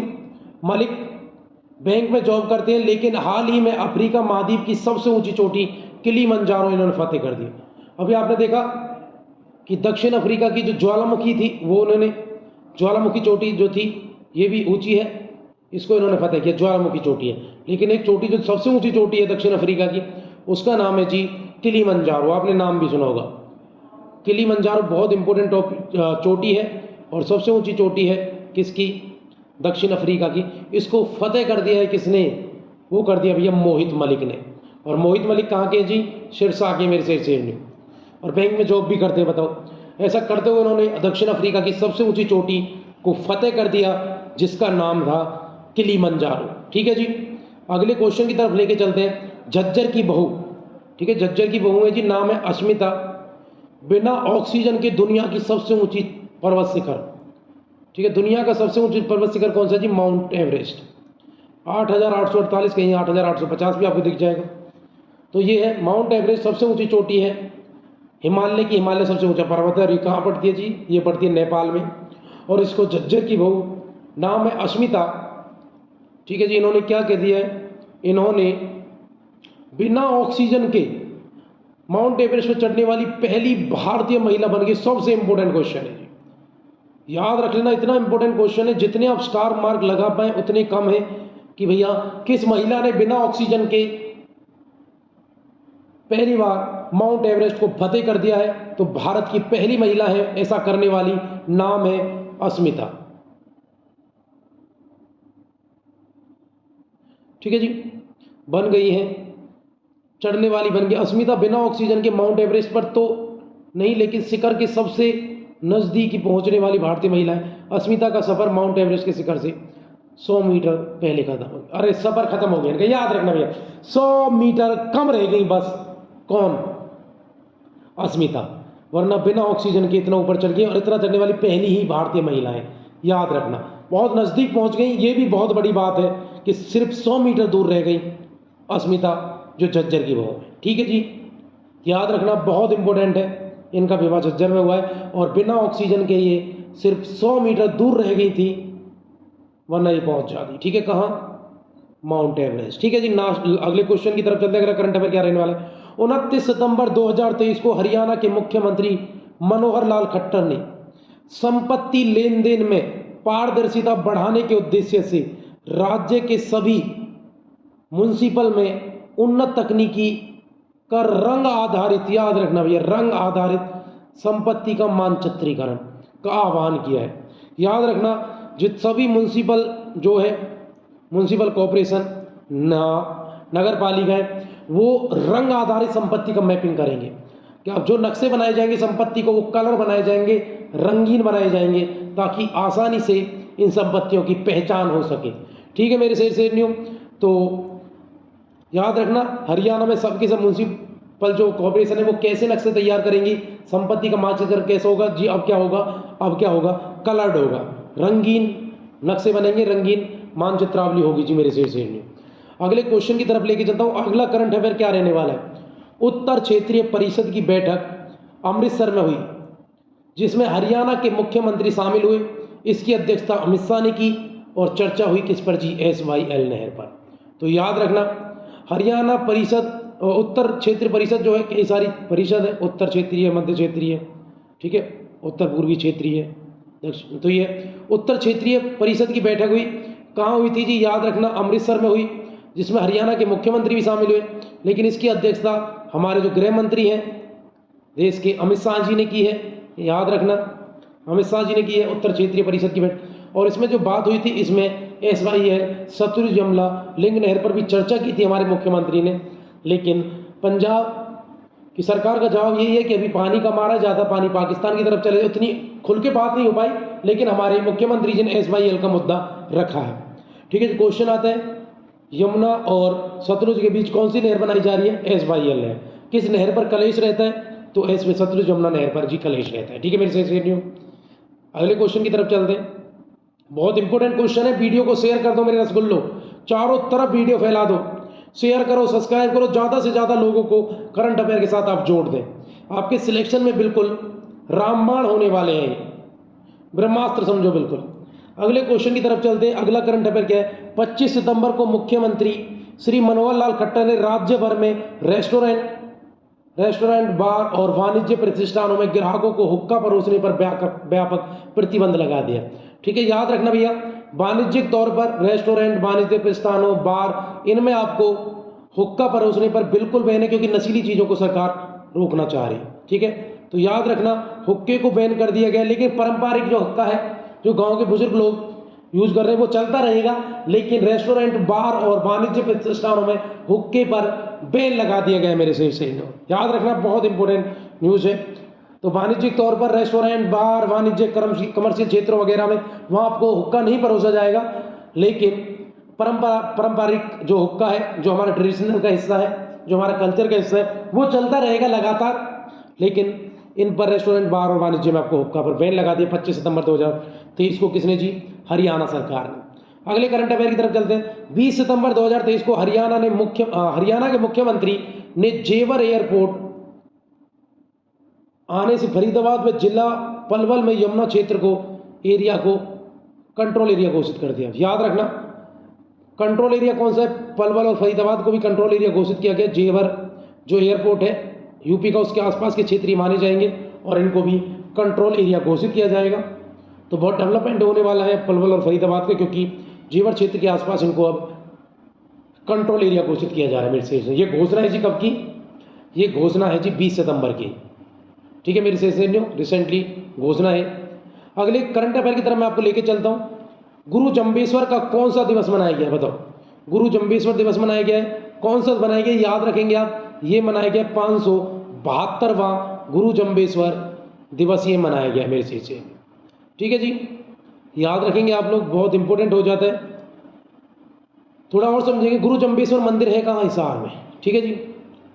मलिक बैंक में जॉब करते हैं, लेकिन हाल ही में अफ्रीका महाद्वीप की सबसे ऊंची चोटी किलिमंजारो इन्होंने फतेह कर दी। अभी आपने देखा कि दक्षिण अफ्रीका की जो ज्वालामुखी थी वो उन्होंने, ज्वालामुखी चोटी जो थी ये भी ऊंची है, इसको इन्होंने फतेह किया, ज्वालामुखी चोटी है। लेकिन एक चोटी जो सबसे ऊंची चोटी है दक्षिण अफ्रीका की, उसका नाम है जी किलिमंजारो। आपने नाम भी सुना होगा। किलिमंजारो बहुत इंपॉर्टेंट चोटी है और सबसे ऊंची चोटी है किसकी? दक्षिण अफ्रीका की। इसको फतेह कर दिया है किसने? वो कर दिया भैया मोहित मलिक ने। और मोहित मलिक कहाँ के जी? सिरसा के मेरे से ने। और बैंक में जॉब भी करते हैं, बताओ। ऐसा करते हुए उन्होंने दक्षिण अफ्रीका की सबसे ऊंची चोटी को फतेह कर दिया, जिसका नाम था किलिमंजारो। ठीक है जी, अगले क्वेश्चन की तरफ लेके चलते हैं। झज्जर की बहू, ठीक है, झज्जर की बहू है जी, नाम है अस्मिता, बिना ऑक्सीजन के दुनिया की सबसे ऊंची पर्वत शिखर। ठीक है, दुनिया का सबसे ऊंची पर्वत शिखर कौन सा जी? Mount Everest. 8,848, कहीं 8,850 भी आपको दिख जाएगा। तो ये है माउंट एवरेस्ट, सबसे ऊंची चोटी है हिमालय की। हिमालय सबसे ऊंचा पर्वत है और ये कहाँ पड़ती है जी? ये पड़ती है नेपाल में। और इसको झज्जर की बहू, नाम है अस्मिता। ठीक है जी, इन्होंने क्या कह दिया है? इन्होंने बिना ऑक्सीजन के माउंट एवरेस्ट पर चढ़ने वाली पहली भारतीय महिला बन गई। सबसे इंपॉर्टेंट क्वेश्चन है जी, याद रख लेना, इतना इंपॉर्टेंट क्वेश्चन है, जितने आप स्टार मार्क लगा पाए उतने कम है कि भैया किस महिला ने बिना ऑक्सीजन के पहली बार माउंट एवरेस्ट को फतेह कर दिया है। तो भारत की पहली महिला है ऐसा करने वाली, नाम है अस्मिता। ठीक है जी, बन गई है, चढ़ने वाली बन गई अस्मिता। बिना ऑक्सीजन के माउंट एवरेस्ट पर तो नहीं, लेकिन शिखर के सबसे नज़दीक पहुंचने वाली भारतीय महिला है। अस्मिता का सफ़र माउंट एवरेस्ट के शिखर से 100 मीटर पहले खत्म हो गया। अरे सफ़र खत्म हो गया, याद रखना भैया, 100 मीटर कम रह गई बस। कौन? अस्मिता। वरना बिना ऑक्सीजन के इतना ऊपर चढ़ गई और इतना चढ़ने वाली पहली ही भारतीय महिला है, याद रखना। बहुत नज़दीक पहुंच गई, ये भी बहुत बड़ी बात है कि सिर्फ 100 मीटर दूर रह गई अस्मिता, जो झज्जर की बहू है। ठीक है जी, याद रखना, बहुत इंपॉर्टेंट है। इनका विवाह झज्जर में हुआ है और बिना ऑक्सीजन के ये सिर्फ 100 मीटर दूर रह गई थी, वरना ये पहुंच जाती। ठीक है, कहाँ? Mount Everest. ठीक है जी, अगले क्वेश्चन की तरफ चलते हैं। करंट अफेयर क्या रहने वाला है? 29 सितंबर 2023 को हरियाणा के मुख्यमंत्री मनोहर लाल खट्टर ने संपत्ति लेन देन में पारदर्शिता बढ़ाने के उद्देश्य से राज्य के सभी म्युनिसिपल में उन्नत तकनीकी का रंग आधारित, याद रखना भैया, रंग आधारित संपत्ति का मानचित्रीकरण का आह्वान किया है। याद रखना, जित सभी म्युनिसिपल जो है, म्युनिसिपल कॉरपोरेशन, नगर पालिकाएं, वो रंग आधारित संपत्ति का मैपिंग करेंगे। कि अब जो नक्शे बनाए जाएंगे संपत्ति को, वो कलर बनाए जाएंगे, रंगीन बनाए जाएंगे, ताकि आसानी से इन संपत्तियों की पहचान हो सके। ठीक है मेरे शेरनियों, तो याद रखना, हरियाणा में सबके सब म्युनिसिपल जो कॉर्पोरेशन है वो कैसे नक्शे तैयार करेंगी, संपत्ति का मानचित्रण कैसे होगा जी? अब क्या होगा? कलर्ड होगा, रंगीन नक्शे बनेंगे, रंगीन मानचित्रावली होगी जी मेरे शेरनियों। अगले क्वेश्चन की तरफ लेके चलता हूँ। अगला करंट अफेयर क्या रहने वाला है? उत्तर क्षेत्रीय परिषद की बैठक अमृतसर में हुई, जिसमें हरियाणा के मुख्यमंत्री शामिल हुए। इसकी अध्यक्षता अमित शाह ने की और चर्चा हुई किस पर जी? SYL नहर पर। तो याद रखना, हरियाणा परिषद, उत्तर क्षेत्रीय परिषद जो है, कई सारी परिषद है, उत्तर क्षेत्रीय, मध्य क्षेत्रीय, ठीक है, उत्तर पूर्वी क्षेत्रीय, दक्षिण। तो ये उत्तर क्षेत्रीय परिषद की बैठक हुई, कहाँ हुई थी जी? याद रखना, अमृतसर में हुई, जिसमें हरियाणा के मुख्यमंत्री भी शामिल हुए। लेकिन इसकी अध्यक्षता हमारे जो गृह मंत्री हैं देश के, अमित शाह जी ने की है। याद रखना, अमित शाह जी ने की है उत्तर क्षेत्रीय परिषद की बैठक। और इसमें जो बात हुई थी, इसमें SYL सतलुज यमुना लिंक नहर पर भी चर्चा की थी हमारे मुख्यमंत्री ने। लेकिन पंजाब की सरकार का जवाब यही है कि अभी पानी का मारा, ज़्यादा पानी पाकिस्तान की तरफ चले, उतनी खुल के बात नहीं हो पाई। लेकिन हमारे मुख्यमंत्री जी ने SYL का मुद्दा रखा है। ठीक है, क्वेश्चन आता है, यमुना और सतलुज के बीच कौन सी नहर बनाई जा रही है? SYL नहर। किस नहर पर कलेश रहता है? तो इसमें सतलुज यमुना नहर पर जी कलेश रहता है। ठीक है मेरे से अगले क्वेश्चन की तरफ चलते हैं। बहुत इंपॉर्टेंट क्वेश्चन है, वीडियो को शेयर कर दो मेरे रसगुल्लो, चारों तरफ वीडियो फैला दो, शेयर करो, सब्सक्राइब करो, ज़्यादा से ज़्यादा लोगों को करंट अफेयर के साथ आप जोड़ दें। आपके सिलेक्शन में बिल्कुल रामबाण होने वाले हैं, ब्रह्मास्त्र समझो बिल्कुल। अगले क्वेश्चन की तरफ चलते हैं। अगला करंट अफेयर क्या है? 25 सितंबर को मुख्यमंत्री श्री मनोहर लाल खट्टर ने राज्य भर में रेस्टोरेंट, बार और वाणिज्य प्रतिष्ठानों में ग्राहकों को हुक्का परोसने पर व्यापक प्रतिबंध लगा दिया। ठीक है, याद रखना भैया, वाणिज्यिक तौर पर रेस्टोरेंट, वाणिज्य प्रतिष्ठानों, बार, इनमें आपको हुक्का परोसने पर बिल्कुल बैन है, क्योंकि नशीली चीज़ों को सरकार रोकना चाह रही है। ठीक है, तो याद रखना, हुक्के को बैन कर दिया गया। लेकिन पारंपरिक जो हुक्का है, जो गाँव के बुजुर्ग लोग यूज़ कर रहे हैं, वो चलता रहेगा। लेकिन रेस्टोरेंट, बार और वाणिज्य प्रतिष्ठानों में हुक्के पर बैन लगा दिया गया मेरे से याद रखना, बहुत इंपॉर्टेंट न्यूज़ है। तो वाणिज्यिक तौर पर रेस्टोरेंट, बार, वाणिज्य कमर्शियल क्षेत्रों वगैरह में वहाँ आपको हुक्का नहीं परोसा जाएगा। लेकिन पारंपरिक जो हुक्का है, जो हमारा ट्रेडिशनल का हिस्सा है, जो हमारा कल्चर का हिस्सा है, वो चलता रहेगा लगातार। लेकिन इन पर रेस्टोरेंट, बार और वाणिज्य में आपको हुक्का पर बैन लगा दिया 25 सितंबर 2023 को। किसने जी? हरियाणा सरकार ने। अगले करंट अफेयर की तरफ चलते हैं। 20 सितंबर 2023 को हरियाणा के मुख्यमंत्री ने जेवर एयरपोर्ट आने से फरीदाबाद में जिला पलवल में यमुना क्षेत्र को कंट्रोल एरिया घोषित कर दिया। याद रखना, कंट्रोल एरिया कौन सा है? पलवल और फरीदाबाद को भी कंट्रोल एरिया घोषित किया गया। जेवर जो एयरपोर्ट है यूपी का, उसके आसपास के क्षेत्र माने जाएंगे और इनको भी कंट्रोल एरिया घोषित किया जाएगा। तो बहुत डेवलपमेंट होने वाला है पलवल और फरीदाबाद का, क्योंकि जेवर क्षेत्र के आसपास इनको अब कंट्रोल एरिया घोषित किया जा रहा है मेरे से। ये घोषणा है जी कब की? ये घोषणा है जी 20 सितंबर की। ठीक है मेरे से रिसेंटली घोषणा है। अगले करंट अफेयर की तरफ मैं आपको लेके चलता हूँ। गुरु जम्बेश्वर का कौन सा दिवस मनाया गया है? बताओ, गुरु जम्बेश्वर दिवस मनाया गया है, कौन सा मनाया गया? याद रखेंगे आप, ये मनाया गया 572वां गुरु जम्बेश्वर दिवस ये मनाया गया मेरे से। ठीक है जी, याद रखेंगे आप लोग, बहुत इंपॉर्टेंट हो जाता है। थोड़ा और समझेंगे, गुरु जम्बेश्वर मंदिर है कहाँ? हिसार में। ठीक है जी,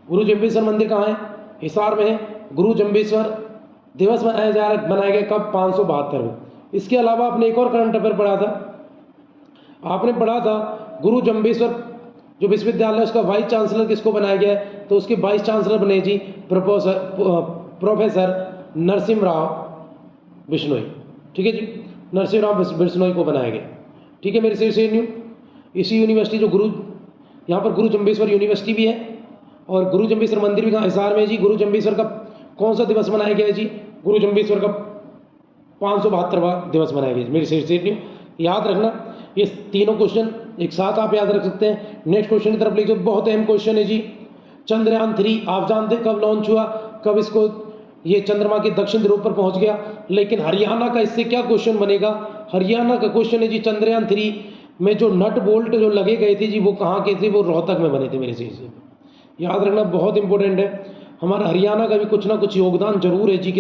गुरु जम्बेश्वर मंदिर कहाँ है? हिसार में है। गुरु जम्बेश्वर दिवस मनाया गया कब? 572 में। इसके अलावा आपने एक और करंट अफेयर पढ़ा था, आपने पढ़ा था गुरु जम्बेश्वर जो विश्वविद्यालय, उसका वाइस चांसलर किसको बनाया गया है? तो उसके वाइस चांसलर बने जी प्रोफेसर नरसिम्हा बिश्नोई। ठीक है जी, नरसिम्हा बिश्नोई को बनाया गया। ठीक है मेरे से इसी यूनिवर्सिटी जो यहाँ पर गुरु जम्बेश्वर यूनिवर्सिटी भी है और गुरु जम्बेश्वर मंदिर भी कहाँ? हिसार में जी। गुरु जम्बेश्वर का कौन सा दिवस मनाया गया है जी? गुरु जम्बेश्वर का 572वां दिवस मनाया गया मेरे से। याद रखना, ये तीनों क्वेश्चन एक साथ आप याद रख सकते हैं। नेक्स्ट क्वेश्चन की तरफ ले जाओ, बहुत अहम क्वेश्चन है जी। चंद्रयान 3 आप जानते हैं कब लॉन्च हुआ, कब इसको ये चंद्रमा के दक्षिण ध्रुव पर पहुंच गया। लेकिन हरियाणा का इससे क्या क्वेश्चन बनेगा? हरियाणा का क्वेश्चन है जी, चंद्रयान 3 में जो नट बोल्ट जो लगे गए थे जी, वो कहाँ के थे? वो रोहतक में बने थे मेरे से। याद रखना, बहुत इंपॉर्टेंट है। हमारा हरियाणा का भी कुछ ना कुछ योगदान जरूर है जी।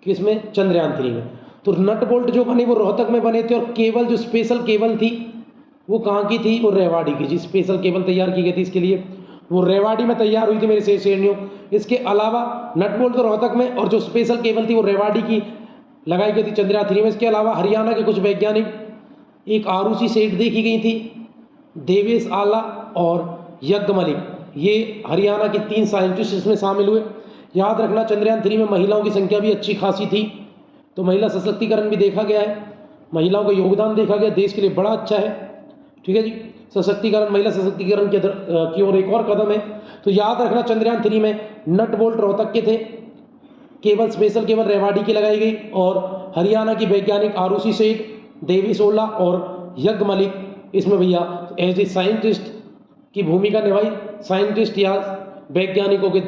किसमें? चंद्रयान 3 में। तो नट बोल्ट जो बने वो रोहतक में बने थे, और केबल जो स्पेशल केबल थी वो कहाँ की थी? वो रेवाड़ी की जी। स्पेशल केबल तैयार की गई थी इसके लिए, वो रेवाड़ी में तैयार हुई थी मेरे से। इसके अलावा नट बोल्ट तो रोहतक में, और जो स्पेशल केबल थी वो रेवाड़ी की लगाई गई थी चंद्रयान 3 में। इसके अलावा हरियाणा के कुछ वैज्ञानिक, एक आरूसी सेट देखी गई थी देवेश आला और यज्ञ मलिक, ये हरियाणा के 3 साइंटिस्ट इसमें शामिल हुए। याद रखना चंद्रयान 3 में महिलाओं की संख्या भी अच्छी खासी थी, तो महिला सशक्तिकरण भी देखा गया है, महिलाओं का योगदान देखा गया, देश के लिए बड़ा अच्छा है। ठीक है जी, सशक्तिकरण, महिला सशक्तिकरण की ओर एक और कदम है। तो याद रखना चंद्रयान 3 में नट बोल्ट रोहतक के थे, केबल स्पेशल केबल रेवाड़ी की लगाई गई, और हरियाणा की वैज्ञानिक आरुषि सेठ, देवेश ओला और यज्ञ मलिक इसमें भैया एज ए साइंटिस्ट की भूमिका निभाई। साइंटिस्ट या वैज्ञानिकों के